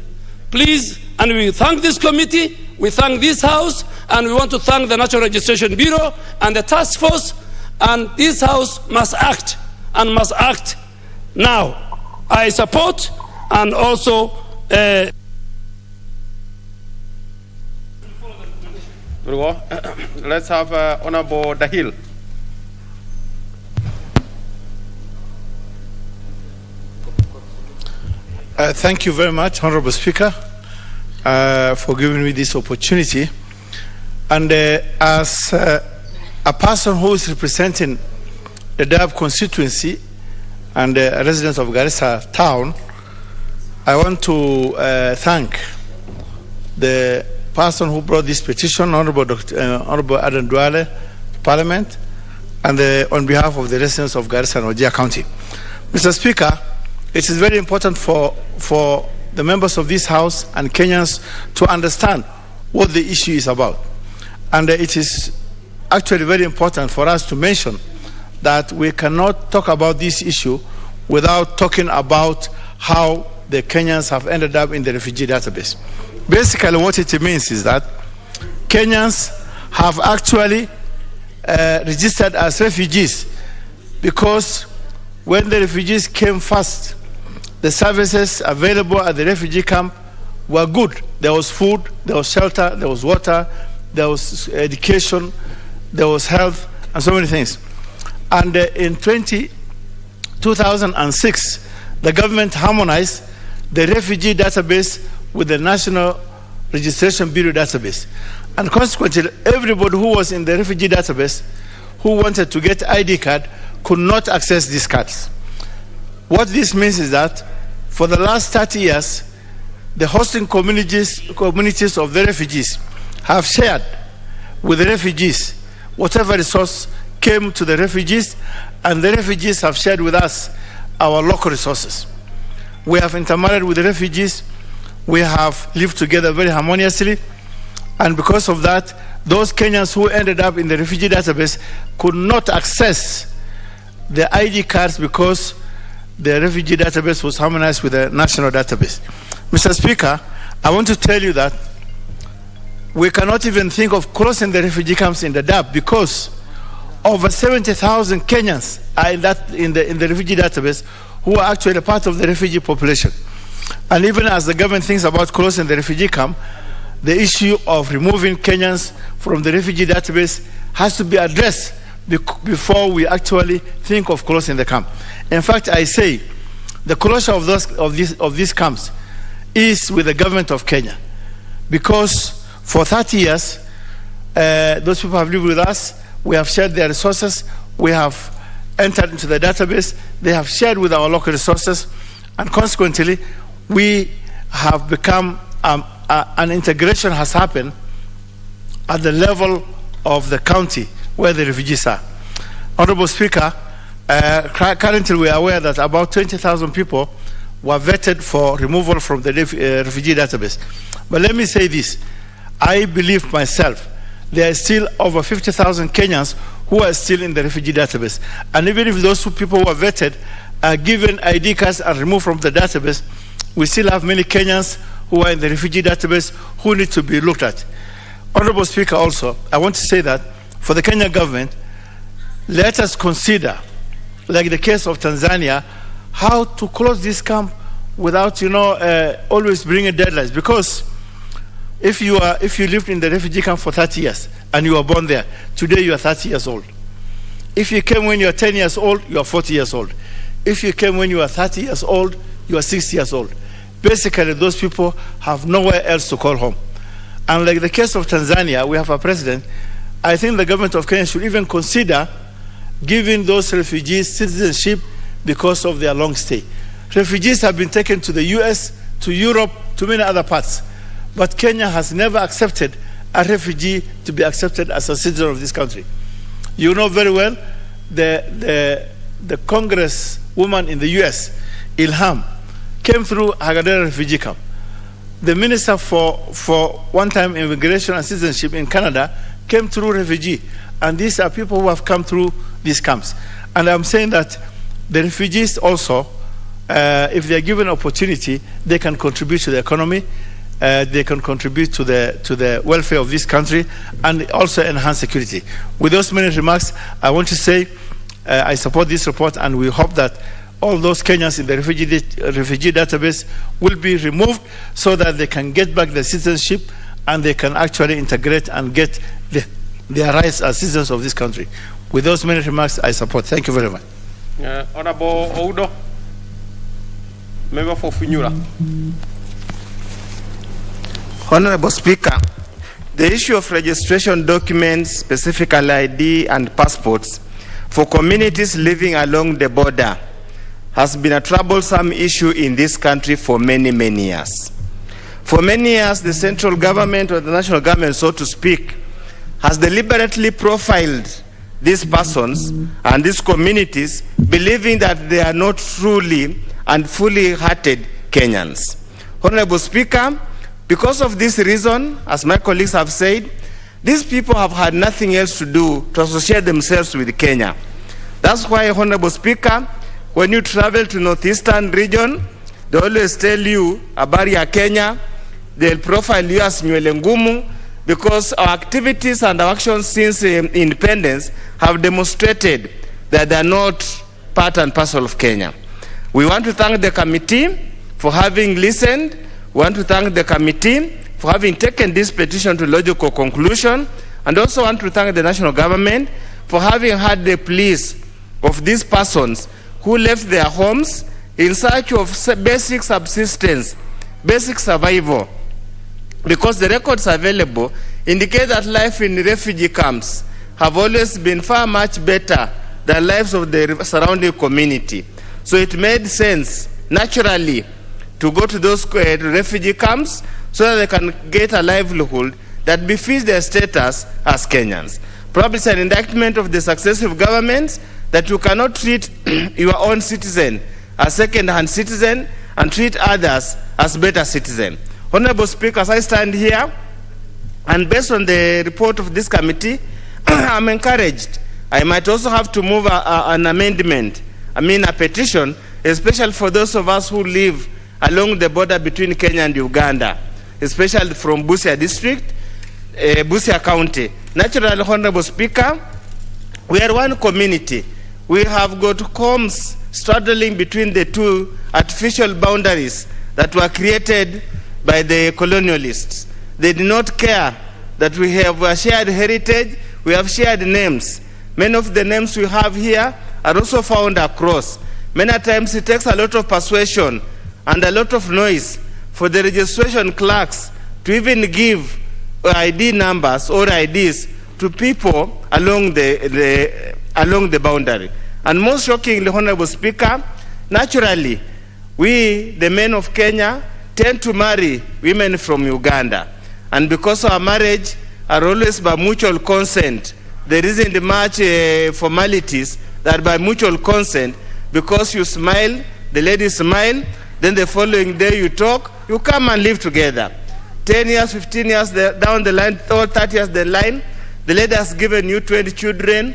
Please, and we thank this committee, we thank this House, and we want to thank the National Registration Bureau and the task force, and this House must act, and must act now. I support, and also Very well. Let's have Honorable Dahil. Thank you very much, Honorable Speaker, for giving me this opportunity. And as a person who is representing the Dab constituency and the residents of Garissa town, I want to thank the person who brought this petition, Honorable Adam Duale, to Parliament, and on behalf of the residents of Garissa and Wajir County. Mr. Speaker, it is very important for the members of this House and Kenyans to understand what the issue is about. And it is actually very important for us to mention that we cannot talk about this issue without talking about how the Kenyans have ended up in the refugee database. Basically, what it means is that Kenyans have actually registered as refugees because when the refugees came first, the services available at the refugee camp were good. There was food, there was shelter, there was water, there was education, there was health, and so many things. And in 2006, the government harmonized the refugee database with the National Registration Bureau database. And consequently, everybody who was in the refugee database who wanted to get ID card could not access these cards. What this means is that for the last 30 years, the hosting communities of the refugees have shared with the refugees whatever resource came to the refugees, and the refugees have shared with us our local resources. We have intermarried with the refugees. We have lived together very harmoniously. And because of that, those Kenyans who ended up in the refugee database could not access the ID cards because the refugee database was harmonized with the national database. Mr. Speaker, I want to tell you that we cannot even think of closing the refugee camps in the Dab because over 70,000 Kenyans are in the refugee database who are actually part of the refugee population. And even as the government thinks about closing the refugee camp, the issue of removing Kenyans from the refugee database has to be addressed before we actually think of closing the camp. In fact, I say the closure of these camps is with the government of Kenya, because for 30 years, those people have lived with us. We have shared their resources. We have entered into the database. They have shared with our local resources, and consequently, we have become an integration has happened at the level of the county where the refugees are. Honorable Speaker, currently we are aware that about 20,000 people were vetted for removal from the refugee database. But let me say this. I believe myself there are still over 50,000 Kenyans who are still in the refugee database. And even if those people who are vetted are given ID cards and removed from the database, we still have many Kenyans who are in the refugee database who need to be looked at. Honorable Speaker, also, I want to say that for the Kenyan government, let us consider, like the case of Tanzania, how to close this camp without, always bringing deadlines. Because if you lived in the refugee camp for 30 years and you were born there, today you are 30 years old. If you came when you are 10 years old, you are 40 years old. If you came when you are 30 years old, you are 60 years old. Basically, those people have nowhere else to call home. And like the case of Tanzania, we have a president. I think the government of Kenya should even consider giving those refugees citizenship because of their long stay. Refugees have been taken to the US, to Europe, to many other parts. But Kenya has never accepted a refugee to be accepted as a citizen of this country. You know very well the congresswoman in the US, Ilham, came through Hagadera refugee camp. The minister for one-time immigration and citizenship in Canada came through refugee. And these are people who have come through these camps. And I'm saying that the refugees also, if they are given opportunity, they can contribute to the economy, they can contribute to the welfare of this country, and also enhance security. With those many remarks, I want to say I support this report, and we hope that all those Kenyans in the refugee database will be removed so that they can get back their citizenship and they can actually integrate and get their rights as citizens of this country. With those many remarks, I support. Thank you very much. Honorable Oudo, member for Funyula. Honorable Speaker, the issue of registration documents, specifically ID and passports, for communities living along the border has been a troublesome issue in this country for many, many years. For many years, the central government, or the national government, so to speak, has deliberately profiled these persons and these communities, believing that they are not truly and fully hearted Kenyans. Honorable Speaker, because of this reason, as my colleagues have said, these people have had nothing else to do to associate themselves with Kenya. That's why, Honorable Speaker, when you travel to Northeastern region, they always tell you about your Kenya. They'll profile you as nywele ngumu, because our activities and our actions since independence have demonstrated that they are not part and parcel of Kenya. We want to thank the committee for having listened. We want to thank the committee for having taken this petition to logical conclusion, and also want to thank the national government for having heard the pleas of these persons who left their homes in search of basic subsistence, basic survival, because the records available indicate that life in refugee camps have always been far much better than lives of the surrounding community. So it made sense, naturally, to go to those refugee camps so that they can get a livelihood that befits their status as Kenyans. Probably it's an indictment of the successive governments that you cannot treat your own citizen as second-hand citizen and treat others as better citizen. Honorable Speaker, as I stand here, and based on the report of this committee, I'm encouraged. I might also have to move an amendment, a petition, especially for those of us who live along the border between Kenya and Uganda, especially from Busia district, Busia County. Naturally, Honorable Speaker, we are one community. We have got homes straddling between the two artificial boundaries that were created by the colonialists. They did not care that we have a shared heritage, we have shared names. Many of the names we have here are also found across. Many times it takes a lot of persuasion and a lot of noise for the registration clerks to even give ID numbers or IDs to people along the boundary. And most shockingly, Honorable Speaker, naturally, we, the men of Kenya, tend to marry women from Uganda. And because our marriage are always by mutual consent, there isn't much formalities that by mutual consent, because you smile, the lady smile, then the following day you talk, you come and live together. 10 years, 15 years down the line, or 30 years the line, the lady has given you 20 children.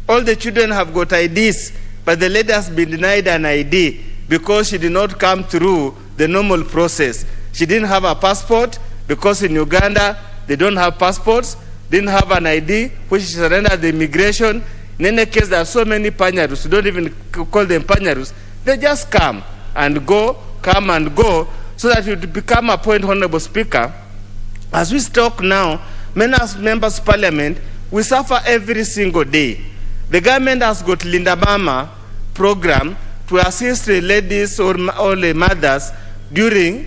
All the children have got IDs, but the lady has been denied an ID because she did not come through the normal process. She didn't have a passport because in Uganda they don't have passports, didn't have an ID, which she surrendered the immigration. In any case, there are so many panyarus, we don't even call them panyarus. They just come and go, so that it become a point, Honorable Speaker. As we talk now, many as members of parliament, we suffer every single day. The government has got Linda Mama program to assist ladies or mothers during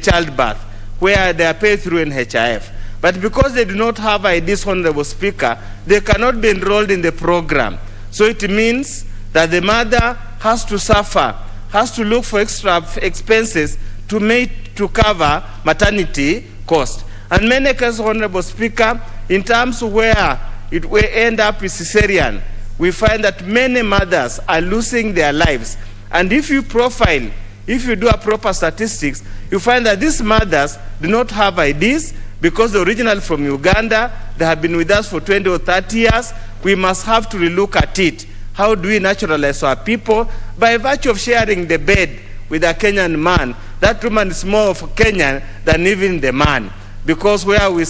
childbirth, where they are paid through NHIF. But because they do not have IDs, Honorable Speaker, they cannot be enrolled in the program. So it means that the mother has to suffer, has to look for extra expenses to cover maternity cost. And many cases, Honorable Speaker, in terms where it will end up with cesarean, we find that many mothers are losing their lives. And if you profile, if you do a proper statistics, you find that these mothers do not have IDs because they're originally from Uganda. They have been with us for 20 or 30 years. We must have to relook at it. How do we naturalize our people? By virtue of sharing the bed with a Kenyan man, that woman is more of a Kenyan than even the man. Because where we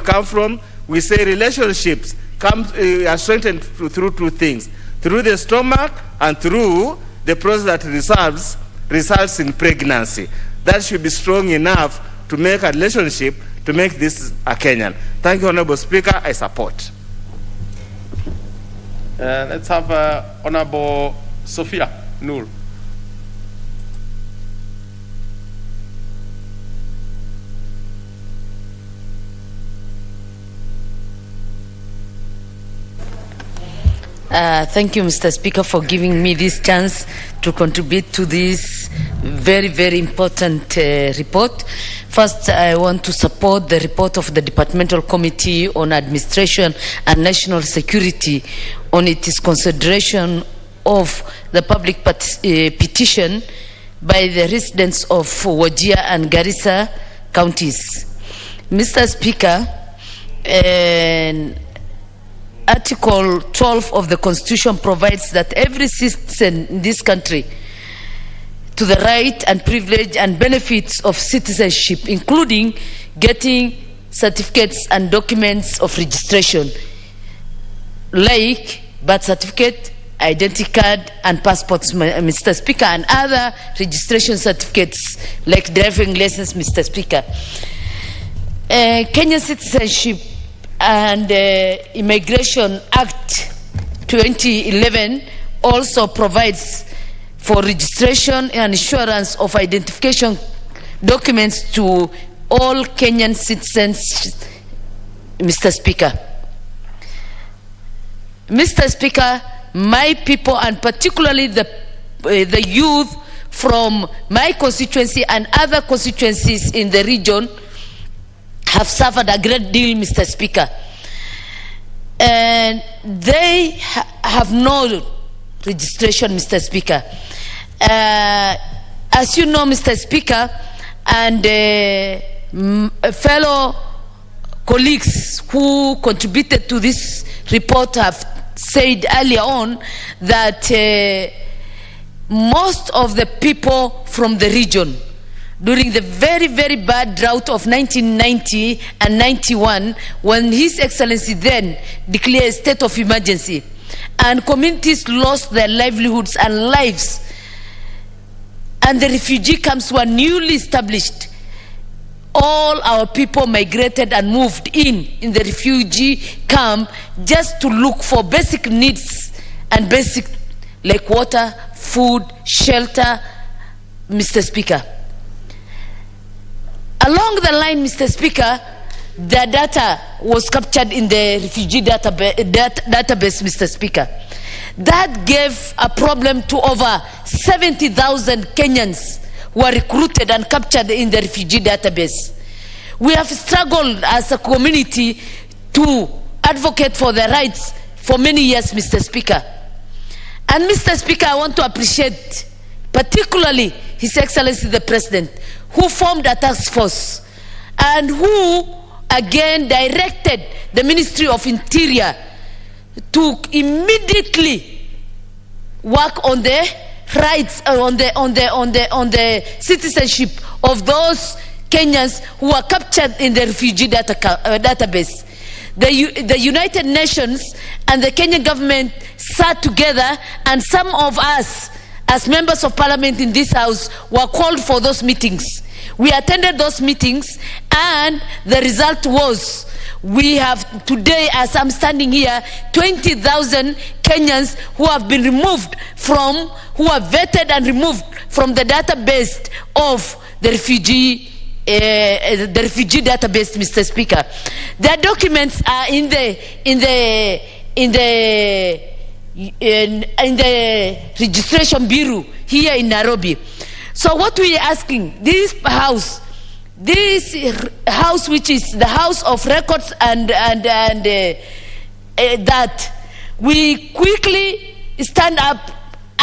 come from, we say relationships are strengthened through two things: through the stomach and through the process that results in pregnancy. That should be strong enough to make a relationship, to make this a Kenyan. Thank you, Honorable Speaker. I support. Let's have Honorable Sophia Noor. Thank you, Mr. Speaker, for giving me this chance to contribute to this very, very important report. First, I want to support the report of the Departmental Committee on Administration and National Security on its consideration of the public petition by the residents of Wajir and Garissa counties. Mr. Speaker, Article 12 of the Constitution provides that every citizen in this country to the right and privilege and benefits of citizenship, including getting certificates and documents of registration like birth certificate, identity card and passports, Mr. Speaker, and other registration certificates like driving license, Mr. Speaker. Kenya Citizenship and Immigration Act 2011 also provides for registration and issuance of identification documents to all Kenyan citizens, Mr. Speaker. Mr. Speaker, my people and particularly the youth from my constituency and other constituencies in the region have suffered a great deal, Mr. Speaker. And they have no registration, Mr. Speaker. As you know, Mr. Speaker, and fellow colleagues who contributed to this report have said earlier on that most of the people from the region during the very, very bad drought of 1990 and 91, when His Excellency then declared a state of emergency, and communities lost their livelihoods and lives, and the refugee camps were newly established, all our people migrated and moved in the refugee camp just to look for basic needs and basic like water, food, shelter, Mr. Speaker. Along the line, Mr. Speaker, the data was captured in the refugee database, Mr. Speaker. That gave a problem to over 70,000 Kenyans who were recruited and captured in the refugee database. We have struggled as a community to advocate for their rights for many years, Mr. Speaker. And Mr. Speaker, I want to appreciate particularly His Excellency the President, who formed a task force and who again directed the Ministry of Interior to immediately work on the rights, on the citizenship of those Kenyans who were captured in the refugee database. The United Nations and the Kenyan government sat together, and some of us as members of parliament in this house were called for those meetings. We attended those meetings, and the result was we have today, as I'm standing here, 20,000 Kenyans who have been removed from, who are vetted and removed from the database of the refugee database, Mr. Speaker. Their documents are in the registration bureau here in Nairobi. So what we are asking, this house which is the House of Records and that we quickly stand up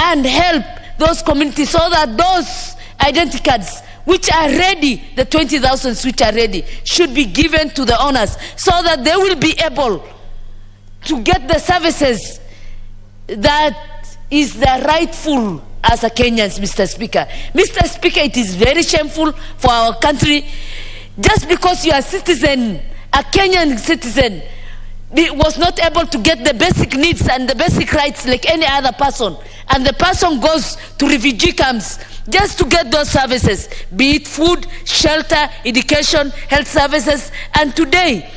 and help those communities so that those identity cards which are ready, the 20,000 which are ready, should be given to the owners so that they will be able to get the services that is the rightful as a Kenyans, Mr. Speaker. Mr. Speaker, it is very shameful for our country just because you are a citizen, a Kenyan citizen, was not able to get the basic needs and the basic rights like any other person, and the person goes to refugee camps just to get those services, be it food, shelter, education, health services, and today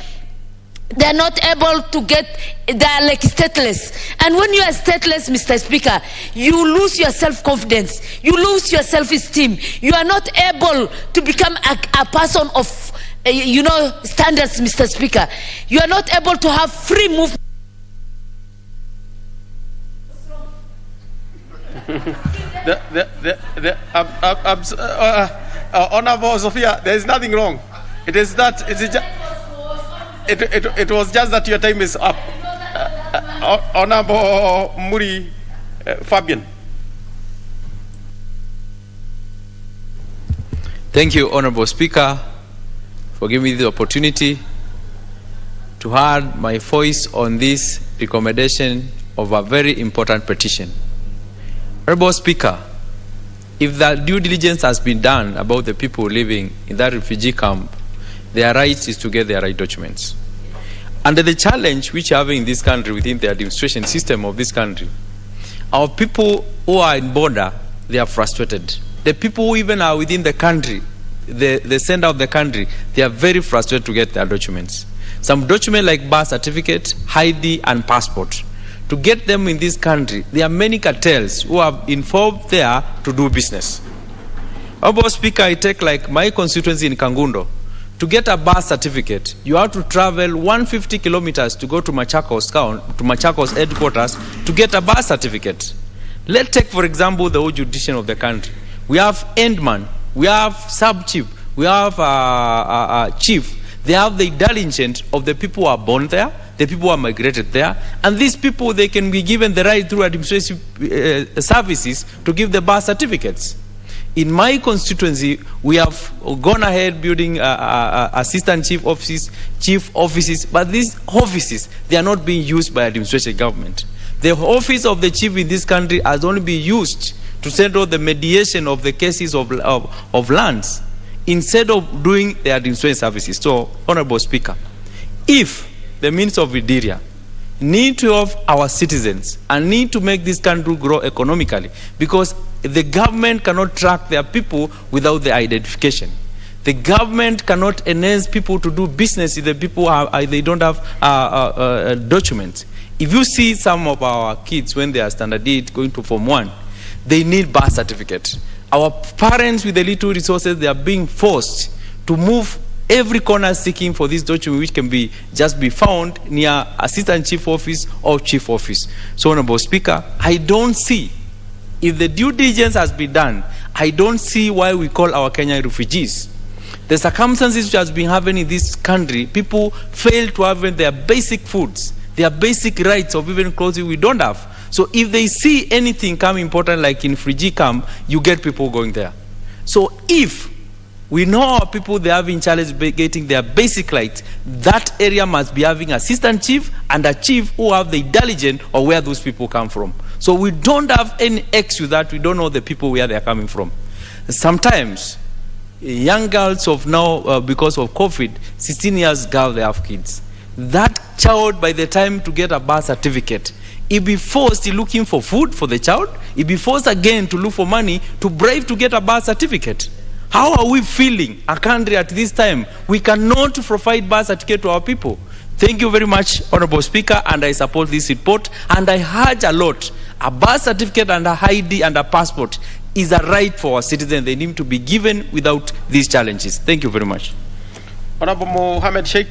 they are not able to get, they are like stateless. And when you are stateless, Mr. Speaker, you lose your self-confidence, you lose your self-esteem, you are not able to become a person of standards, Mr. Speaker. You are not able to have free movement Honorable Sophia, there is nothing wrong. It is that it was just that your time is up. Honorable Muri Fabian. Thank you, Honorable Speaker, for giving me the opportunity to add my voice on this recommendation of a very important petition. Honorable Speaker, if the due diligence has been done about the people living in that refugee camp, their right is to get their right documents. Under the challenge which we have in this country within the administration system of this country, our people who are in border, they are frustrated. The people who even are within the country, the center of the country, they are very frustrated to get their documents. Some documents like birth certificate, ID, and passport. To get them in this country, there are many cartels who are involved there to do business. Honorable Speaker, I take like my constituency in Kangundo. To get a birth certificate, you have to travel 150 kilometers to go to Machakos headquarters to get a birth certificate. Let's take, for example, the whole jurisdiction of the country. We have endman, we have sub-chief, we have chief. They have the intelligence of the people who are born there, the people who are migrated there, and these people, they can be given the right through administrative services to give the birth certificates. In my constituency, we have gone ahead building assistant chief offices, but these offices, they are not being used by administration government. The office of the chief in this country has only been used to settle the mediation of the cases of lands, instead of doing the administration services. So, Honorable Speaker, if the Minister of Interior need to have our citizens and need to make this country grow economically, because the government cannot track their people without the identification. The government cannot enhance people to do business if the people they don't have documents. If you see some of our kids when they are standard 8 going to Form 1, they need birth certificate. Our parents with the little resources, they are being forced to move every corner seeking for this document, which can be just be found near assistant chief office or chief office. So, Honorable Speaker, I don't see, if the due diligence has been done, I don't see why we call our Kenyan refugees. The circumstances which has been happening in this country, people fail to have their basic foods, their basic rights of even clothing we don't have. So if they see anything come important like in refugee camp, you get people going there. So if we know our people, they have in challenge getting their basic rights, that area must be having assistant chief and a chief who have the intelligence of where those people come from. So we don't have any X with that. We don't know the people where they are coming from. Sometimes young girls of now, because of COVID, 16 years girls, they have kids. That child, by the time to get a birth certificate, he'll be forced to looking for food for the child. He'll be forced again to look for money to bribe to get a birth certificate. How are we feeling a country at this time? We cannot provide birth certificate to our people. Thank you very much, Honorable Speaker, and I support this report. And I urge a lot, a birth certificate and a ID and a passport is a right for our citizens. They need to be given without these challenges. Thank you very much. Honorable Mohammed Sheikh.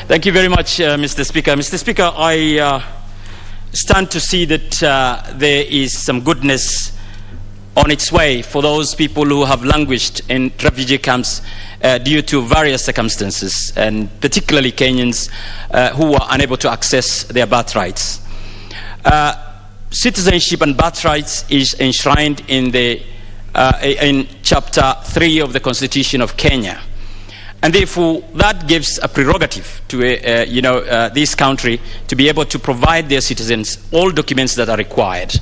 Thank you very much, Mr. Speaker. Mr. Speaker, I stand to see that there is some goodness on its way for those people who have languished in refugee camps due to various circumstances, and particularly Kenyans who are unable to access their birthrights. Citizenship and birthrights is enshrined in Chapter 3 of the Constitution of Kenya. And therefore, that gives a prerogative to this country to be able to provide their citizens all documents that are required.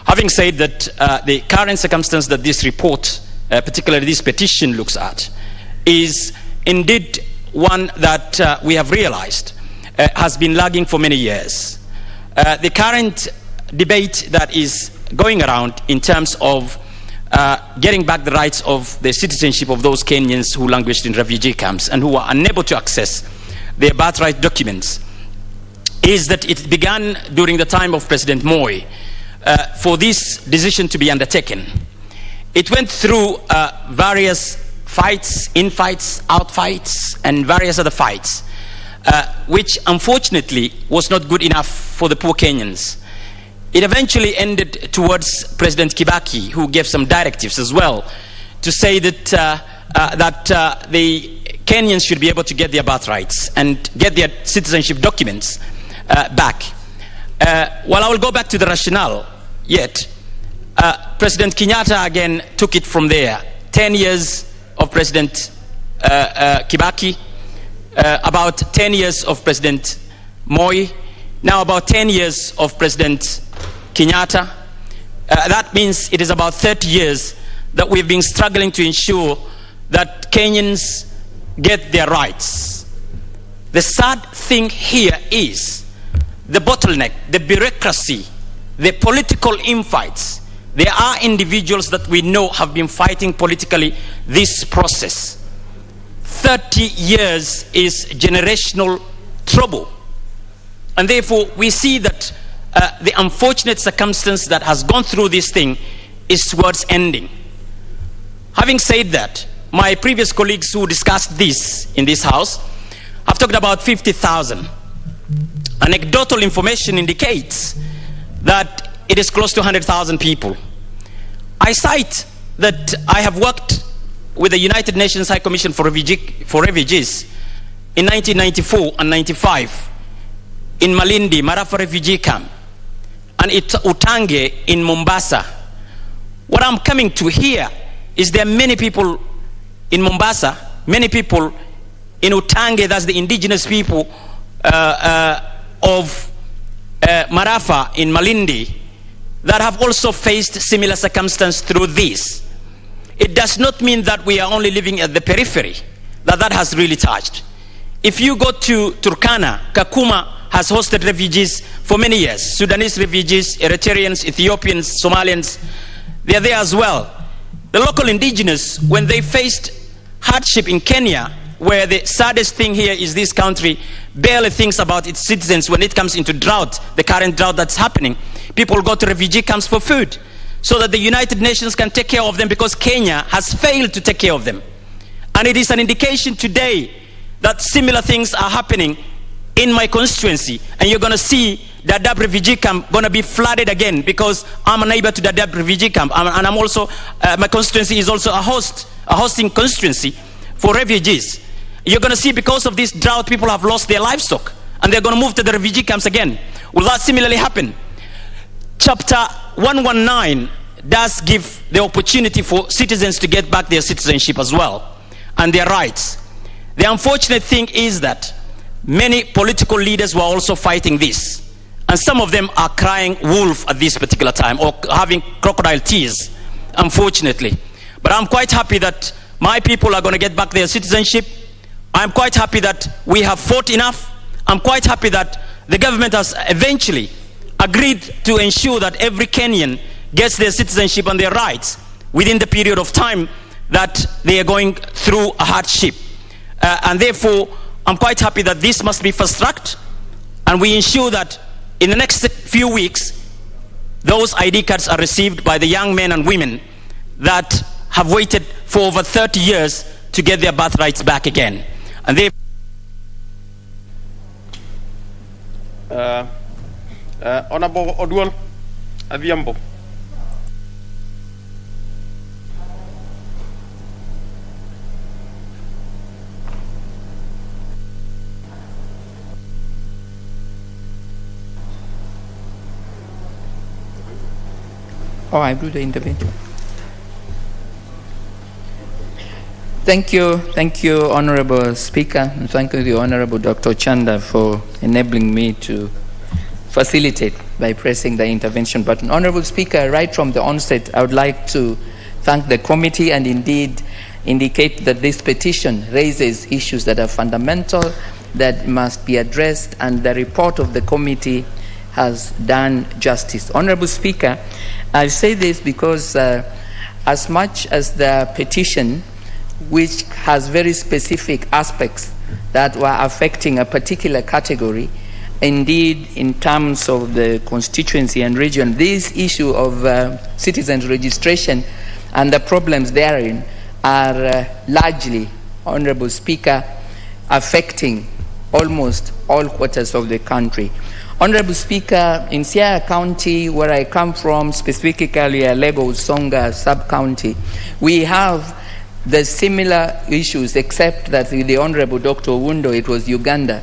Having said that, the current circumstance that this report, particularly this petition, looks at, is indeed one that we have realized has been lagging for many years. The current debate that is going around in terms of getting back the rights of the citizenship of those Kenyans who languished in refugee camps and who are unable to access their birthright documents is that it began during the time of President Moi, for this decision to be undertaken. It went through various fights, in-fights, out-fights, and various other fights, which unfortunately was not good enough for the poor Kenyans. It eventually ended towards President Kibaki, who gave some directives as well to say that, the Kenyans should be able to get their birthrights and get their citizenship documents back. Well, I will go back to the rationale yet. President Kenyatta again took it from there. 10 years of President Kibaki, about 10 years of President Moi, now about 10 years of President Kenyatta. That means it is about 30 years that we've been struggling to ensure that Kenyans get their rights. The sad thing here is the bottleneck, the bureaucracy, the political infights. There are individuals that we know have been fighting politically this process. 30 years is generational trouble. And therefore, we see that the unfortunate circumstance that has gone through this thing is towards ending. Having said that, my previous colleagues who discussed this in this house have talked about 50,000. Anecdotal information indicates that it is close to 100,000 people. I cite that I have worked with the United Nations High Commission for Refugees in 1994 and 95 in Malindi, Marafa refugee camp, and Utange in Mombasa. What I'm coming to here is there are many people in Mombasa, many people in Utange, that's the indigenous people of Marafa in Malindi, that have also faced similar circumstances through this. It does not mean that we are only living at the periphery, that has really touched. If you go to Turkana, Kakuma has hosted refugees for many years. Sudanese refugees, Eritreans, Ethiopians, Somalians, they are there as well. The local indigenous, when they faced hardship in Kenya, where the saddest thing here is this country barely thinks about its citizens when it comes into drought, the current drought that's happening. People go to refugee camps for food so that the United Nations can take care of them, because Kenya has failed to take care of them. And it is an indication today that similar things are happening in my constituency, and you're going to see the Dadaab refugee camp going to be flooded again, because I'm a neighbor to the Dadaab refugee camp, and I'm also, my constituency is also a hosting constituency for refugees. You're going to see, because of this drought, people have lost their livestock, and they're going to move to the refugee camps again. Will that similarly happen? Chapter 119 does give the opportunity for citizens to get back their citizenship as well, and their rights. The unfortunate thing is that many political leaders were also fighting this, and some of them are crying wolf at this particular time, or having crocodile tears, unfortunately. But I'm quite happy that my people are going to get back their citizenship. I'm quite happy that we have fought enough. I'm quite happy that the government has eventually agreed to ensure that every Kenyan gets their citizenship and their rights within the period of time that they are going through a hardship. And therefore, I'm quite happy that this must be fast-tracked, and we ensure that in the next few weeks, those ID cards are received by the young men and women that have waited for over 30 years to get their birthrights back again. And they Honorable Odwal Adhiambo. Oh, I do the intervention. Thank you, Honorable Speaker, and thank you, the Honorable Dr. Chanda, for enabling me to facilitate by pressing the intervention button. Honorable Speaker, right from the onset, I would like to thank the committee and indeed indicate that this petition raises issues that are fundamental, that must be addressed, and the report of the committee has done justice. Honorable Speaker, I say this because as much as the petition, which has very specific aspects that were affecting a particular category, indeed, in terms of the constituency and region, this issue of citizens registration and the problems therein are largely, Honorable Speaker, affecting almost all quarters of the country. Honorable Speaker, in Siaya County, where I come from, specifically Lagos-Songa sub-county, we have the similar issues, except that with the Honorable Dr. Owundo, it was Uganda.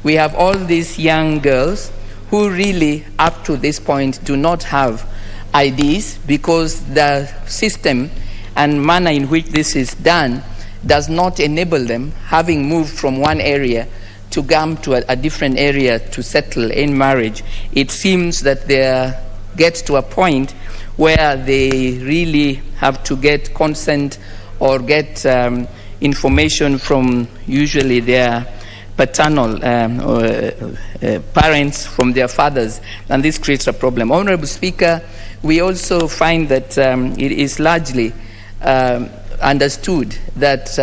We have all these young girls who really, up to this point, do not have IDs because the system and manner in which this is done does not enable them, having moved from one area to come to a different area to settle in marriage. It seems that they get to a point where they really have to get consent or get information from usually their paternal parents, from their fathers, and this creates a problem. Honorable Speaker, we also find that it is largely understood that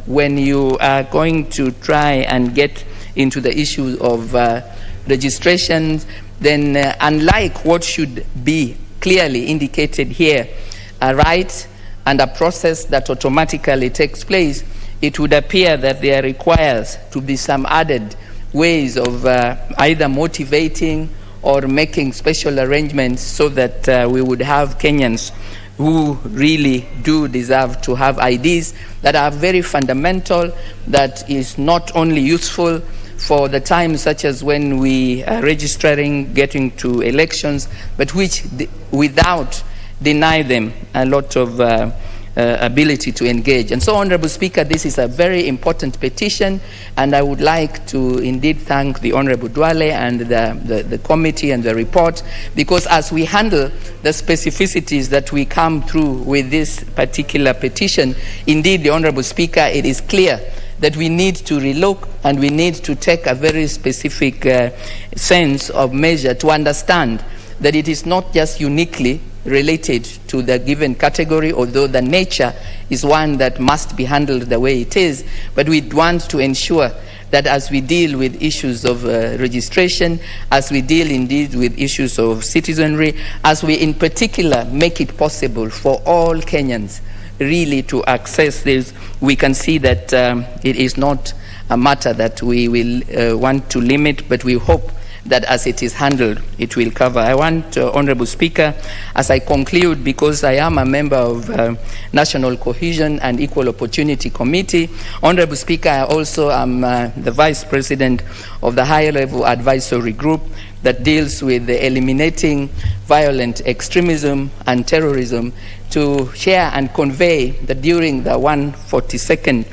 when you are going to try and get into the issue of registrations, then unlike what should be clearly indicated here, a right and a process that automatically takes place, it would appear that there requires to be some added ways of either motivating or making special arrangements so that we would have Kenyans who really do deserve to have IDs that are very fundamental, that is not only useful for the times such as when we are registering, getting to elections, but which without deny them a lot of ability to engage. And so, Honorable Speaker, this is a very important petition, and I would like to indeed thank the Honorable Duale and the committee and the report, because as we handle the specificities that we come through with this particular petition, indeed, the Honorable Speaker, it is clear that we need to relook and we need to take a very specific sense of measure to understand that it is not just uniquely related to the given category, although the nature is one that must be handled the way it is, but we want to ensure that as we deal with issues of registration, as we deal indeed with issues of citizenry, as we in particular make it possible for all Kenyans really to access this, we can see that it is not a matter that we will want to limit, but we hope that as it is handled, it will cover. I want, Honorable Speaker, as I conclude, because I am a member of National Cohesion and Equal Opportunity Committee, Honorable Speaker, I also am the Vice President of the High Level Advisory Group that deals with eliminating violent extremism and terrorism, to share and convey that during the 142nd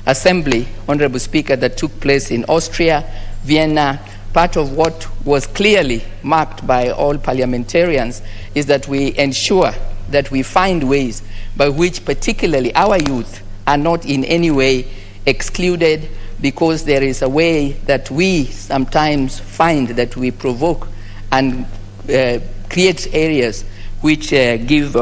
Assembly, Honorable Speaker, that took place in Austria, Vienna, part of what was clearly marked by all parliamentarians is that we ensure that we find ways by which particularly our youth are not in any way excluded, because there is a way that we sometimes find that we provoke and create areas which give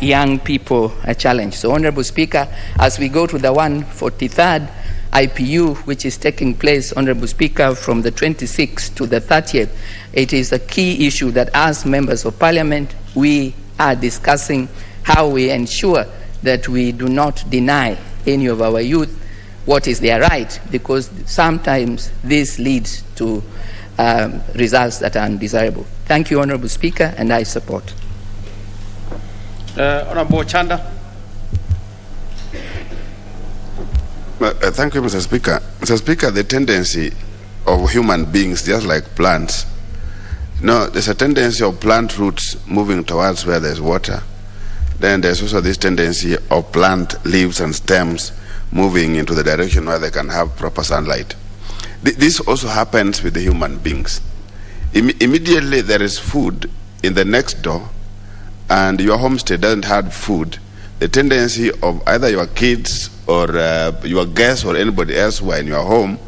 young people a challenge. So, Honorable Speaker, as we go to the 143rd IPU, which is taking place, Honorable Speaker, from the 26th to the 30th, it is a key issue that as members of Parliament, we are discussing how we ensure that we do not deny any of our youth what is their right, because sometimes this leads to results that are undesirable. Thank you, Honorable Speaker, and I support. Honorable Chanda. Thank you, Mr. Speaker. Mr. Speaker, the tendency of human beings, just like plants, there's a tendency of plant roots moving towards where there's water. Then there's also this tendency of plant leaves and stems moving into the direction where they can have proper sunlight. This also happens with the human beings. Immediately there is food in the next door, and your homestead doesn't have food, the tendency of either your kids or your guests or anybody else who are in your home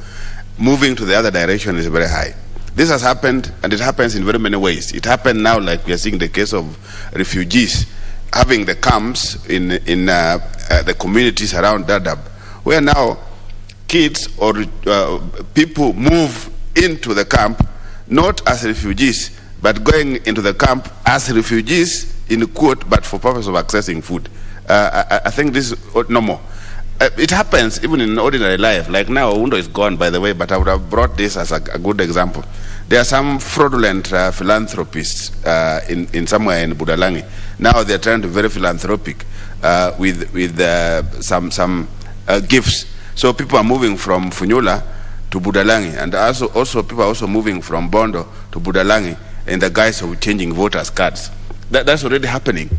moving to the other direction is very high. This has happened, and it happens in very many ways. It happened now, like we are seeing the case of refugees having the camps in the communities around Dadaab, where now kids or people move into the camp not as refugees, but going into the camp as refugees, in quote, but for purpose of accessing food. I think this is normal. It happens even in ordinary life. Like now, Undo is gone, by the way, but I would have brought this as a good example. There are some fraudulent philanthropists in somewhere in Budalangi. Now they're trying to be very philanthropic with some gifts. So people are moving from Funyula to Budalangi, and also people are also moving from Bondo to Budalangi in the guise of changing voters' cards. That's already happening,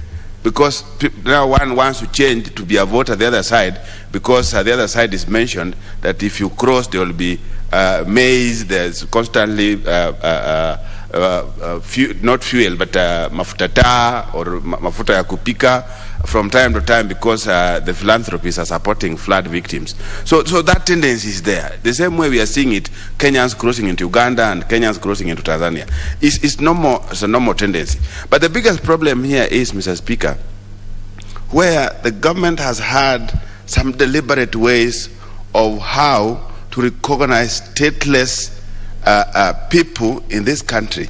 because now one wants to change to be a voter the other side, because the other side is mentioned that if you cross there will be maize, there's constantly not fuel but mafuta taa or mafuta ya kupika from time to time, because the philanthropists are supporting flood victims. So that tendency is there. The same way we are seeing it, Kenyans crossing into Uganda and Kenyans crossing into Tanzania. It's a normal tendency. But the biggest problem here is, Mr. Speaker, where the government has had some deliberate ways of how to recognize stateless people in this country.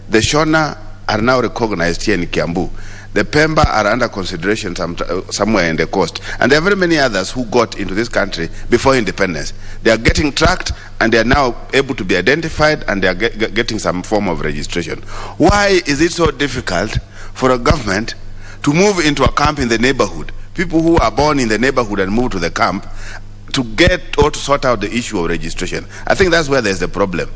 The Shona are now recognized here in Kiambu. The Pemba are under consideration somewhere in the coast. And there are very many others who got into this country before independence. They are getting tracked, and they are now able to be identified, and they are getting some form of registration. Why is it so difficult for a government to move into a camp in the neighborhood, people who are born in the neighborhood and move to the camp, to get or to sort out the issue of registration? I think that's where there's the problem.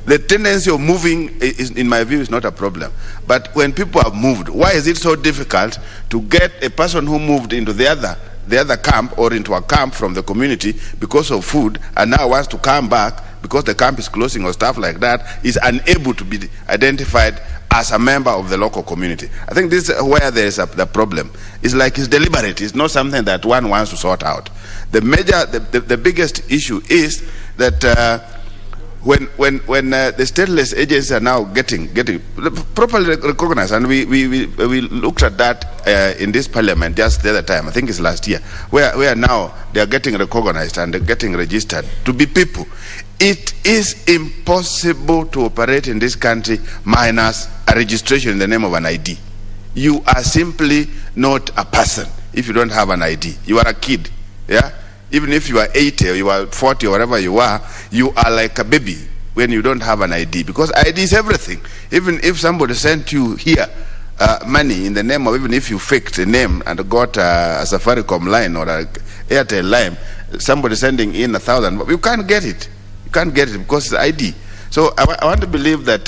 The tendency of moving, in my view, is not a problem. But when people have moved, why is it so difficult to get a person who moved into the other camp or into a camp from the community because of food, and now wants to come back because the camp is closing or stuff like that, is unable to be identified as a member of the local community? I think this is where there is the problem. It's like it's deliberate. It's not something that one wants to sort out. The biggest issue is that when the stateless agencies are now getting properly recognized, and we looked at that in this parliament just the other time, I think it's last year, where now they are getting recognized and they're getting registered to be people. It is impossible to operate in this country minus a registration in the name of an ID. You are simply not a person if you don't have an ID. You are a kid, yeah? Even if you are 80 or you are 40 or whatever you are like a baby when you don't have an ID, because ID is everything. Even if somebody sent you here money in the name of, even if you faked a name and got a Safaricom line or a Airtel line, somebody sending in 1,000, but you can't get it. You can't get it because it's ID. So I want to believe that,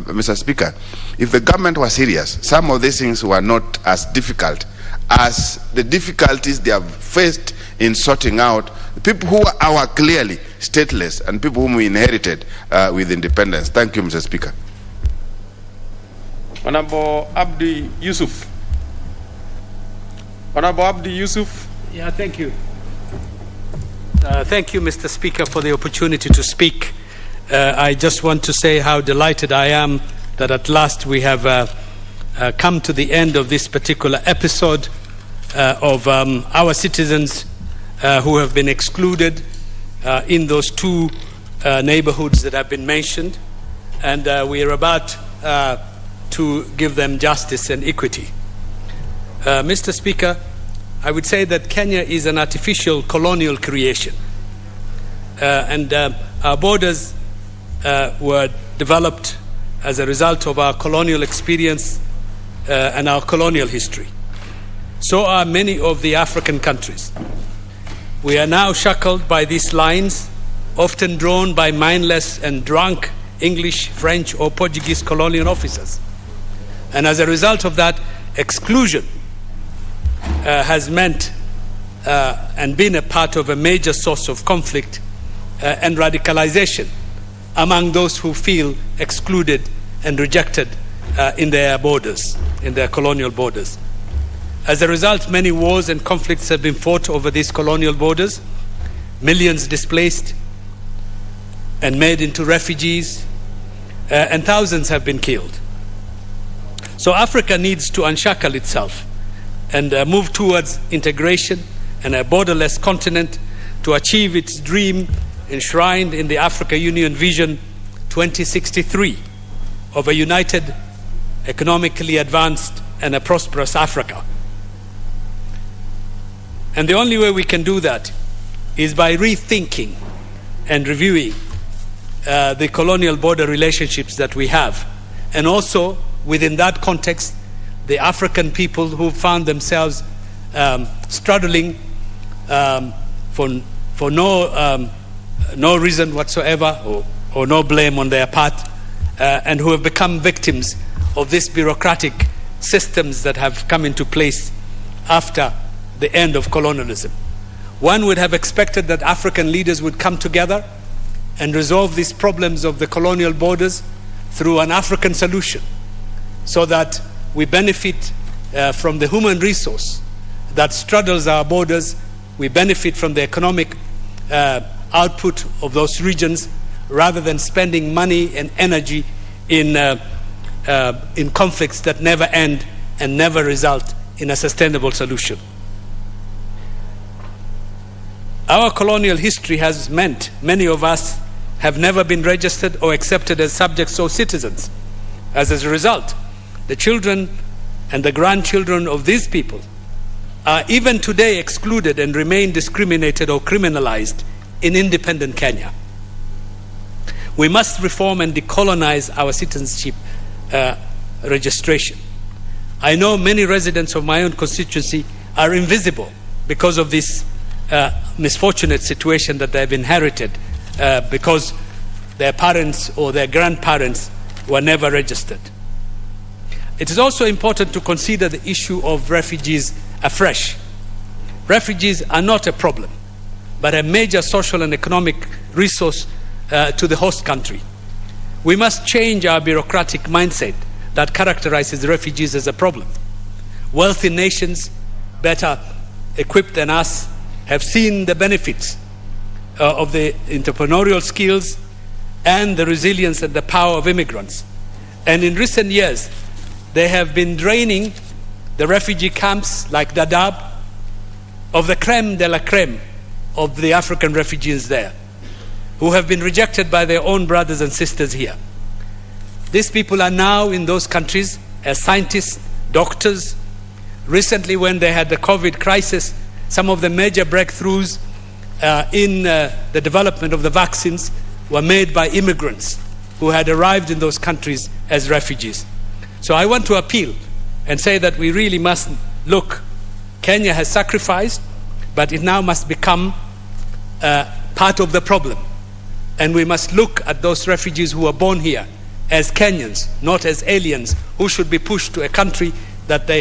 Mr. Speaker, if the government was serious, some of these things were not as difficult as the difficulties they have faced in sorting out people who are clearly stateless and people whom we inherited with independence. Thank you, Mr. Speaker. Honorable Abdi Yusuf. Honorable Abdi Yusuf. Yeah, thank you. Thank you, Mr. Speaker, for the opportunity to speak. I just want to say how delighted I am that at last we have come to the end of this particular episode of our citizens who have been excluded in those two neighborhoods that have been mentioned, and we are about to give them justice and equity. Mr. Speaker, I would say that Kenya is an artificial colonial creation, and our borders were developed as a result of our colonial experience and our colonial history. So are many of the African countries. We are now shackled by these lines, often drawn by mindless and drunk English, French, or Portuguese colonial officers. And as a result of that, exclusion has meant and been a part of a major source of conflict and radicalization among those who feel excluded and rejected in their borders, in their colonial borders. As a result, many wars and conflicts have been fought over these colonial borders, millions displaced and made into refugees, and thousands have been killed. So Africa needs to unshackle itself and move towards integration and a borderless continent to achieve its dream enshrined in the Africa Union vision 2063 of a united, economically advanced, and a prosperous Africa. And the only way we can do that is by rethinking and reviewing the colonial border relationships that we have. And also, within that context, the African people who found themselves struggling for no reason whatsoever or no blame on their part, and who have become victims of these bureaucratic systems that have come into place after the end of colonialism. One would have expected that African leaders would come together and resolve these problems of the colonial borders through an African solution, so that we benefit from the human resource that straddles our borders, we benefit from the economic output of those regions, rather than spending money and energy in conflicts that never end and never result in a sustainable solution. Our colonial history has meant many of us have never been registered or accepted as subjects or citizens. As a result, the children and the grandchildren of these people are even today excluded and remain discriminated or criminalized in independent Kenya. We must reform and decolonize our citizenship registration. I know many residents of my own constituency are invisible because of this misfortunate situation that they've inherited because their parents or their grandparents were never registered. It is also important to consider the issue of refugees afresh. Refugees are not a problem, but a major social and economic resource to the host country. We must change our bureaucratic mindset that characterizes refugees as a problem. Wealthy nations, better equipped than us, have seen the benefits of the entrepreneurial skills and the resilience and the power of immigrants. And in recent years, they have been draining the refugee camps like Dadaab of the creme de la creme of the African refugees there, who have been rejected by their own brothers and sisters here. These people are now in those countries as scientists, doctors. Recently, when they had the COVID crisis, some of the major breakthroughs in the development of the vaccines were made by immigrants who had arrived in those countries as refugees. So I want to appeal and say that we really must look. Kenya has sacrificed, but it now must become part of the problem. And we must look at those refugees who are born here as Kenyans, not as aliens who should be pushed to a country that they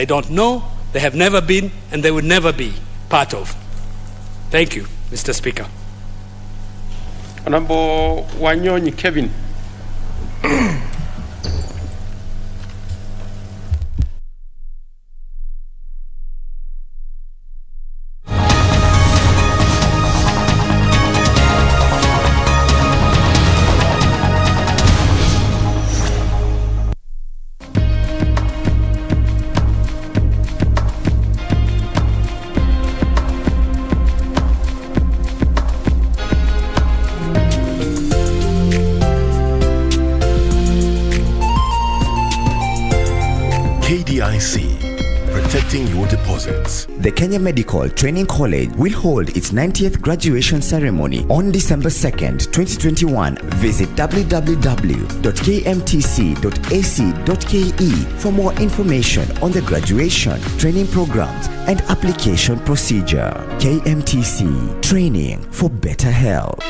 don't know, they have never been, and they will never be part of. Thank you, Mr. Speaker. Honorable Wanyonyi Kevin. Protecting your deposits. The Kenya Medical Training College will hold its 90th graduation ceremony on December 2nd, 2021. Visit www.kmtc.ac.ke for more information on the graduation, training programs, and application procedure. KMTC, training for better health.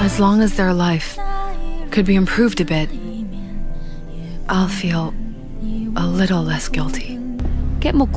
As long as their life could be improved a bit, I'll feel a little less guilty. Get more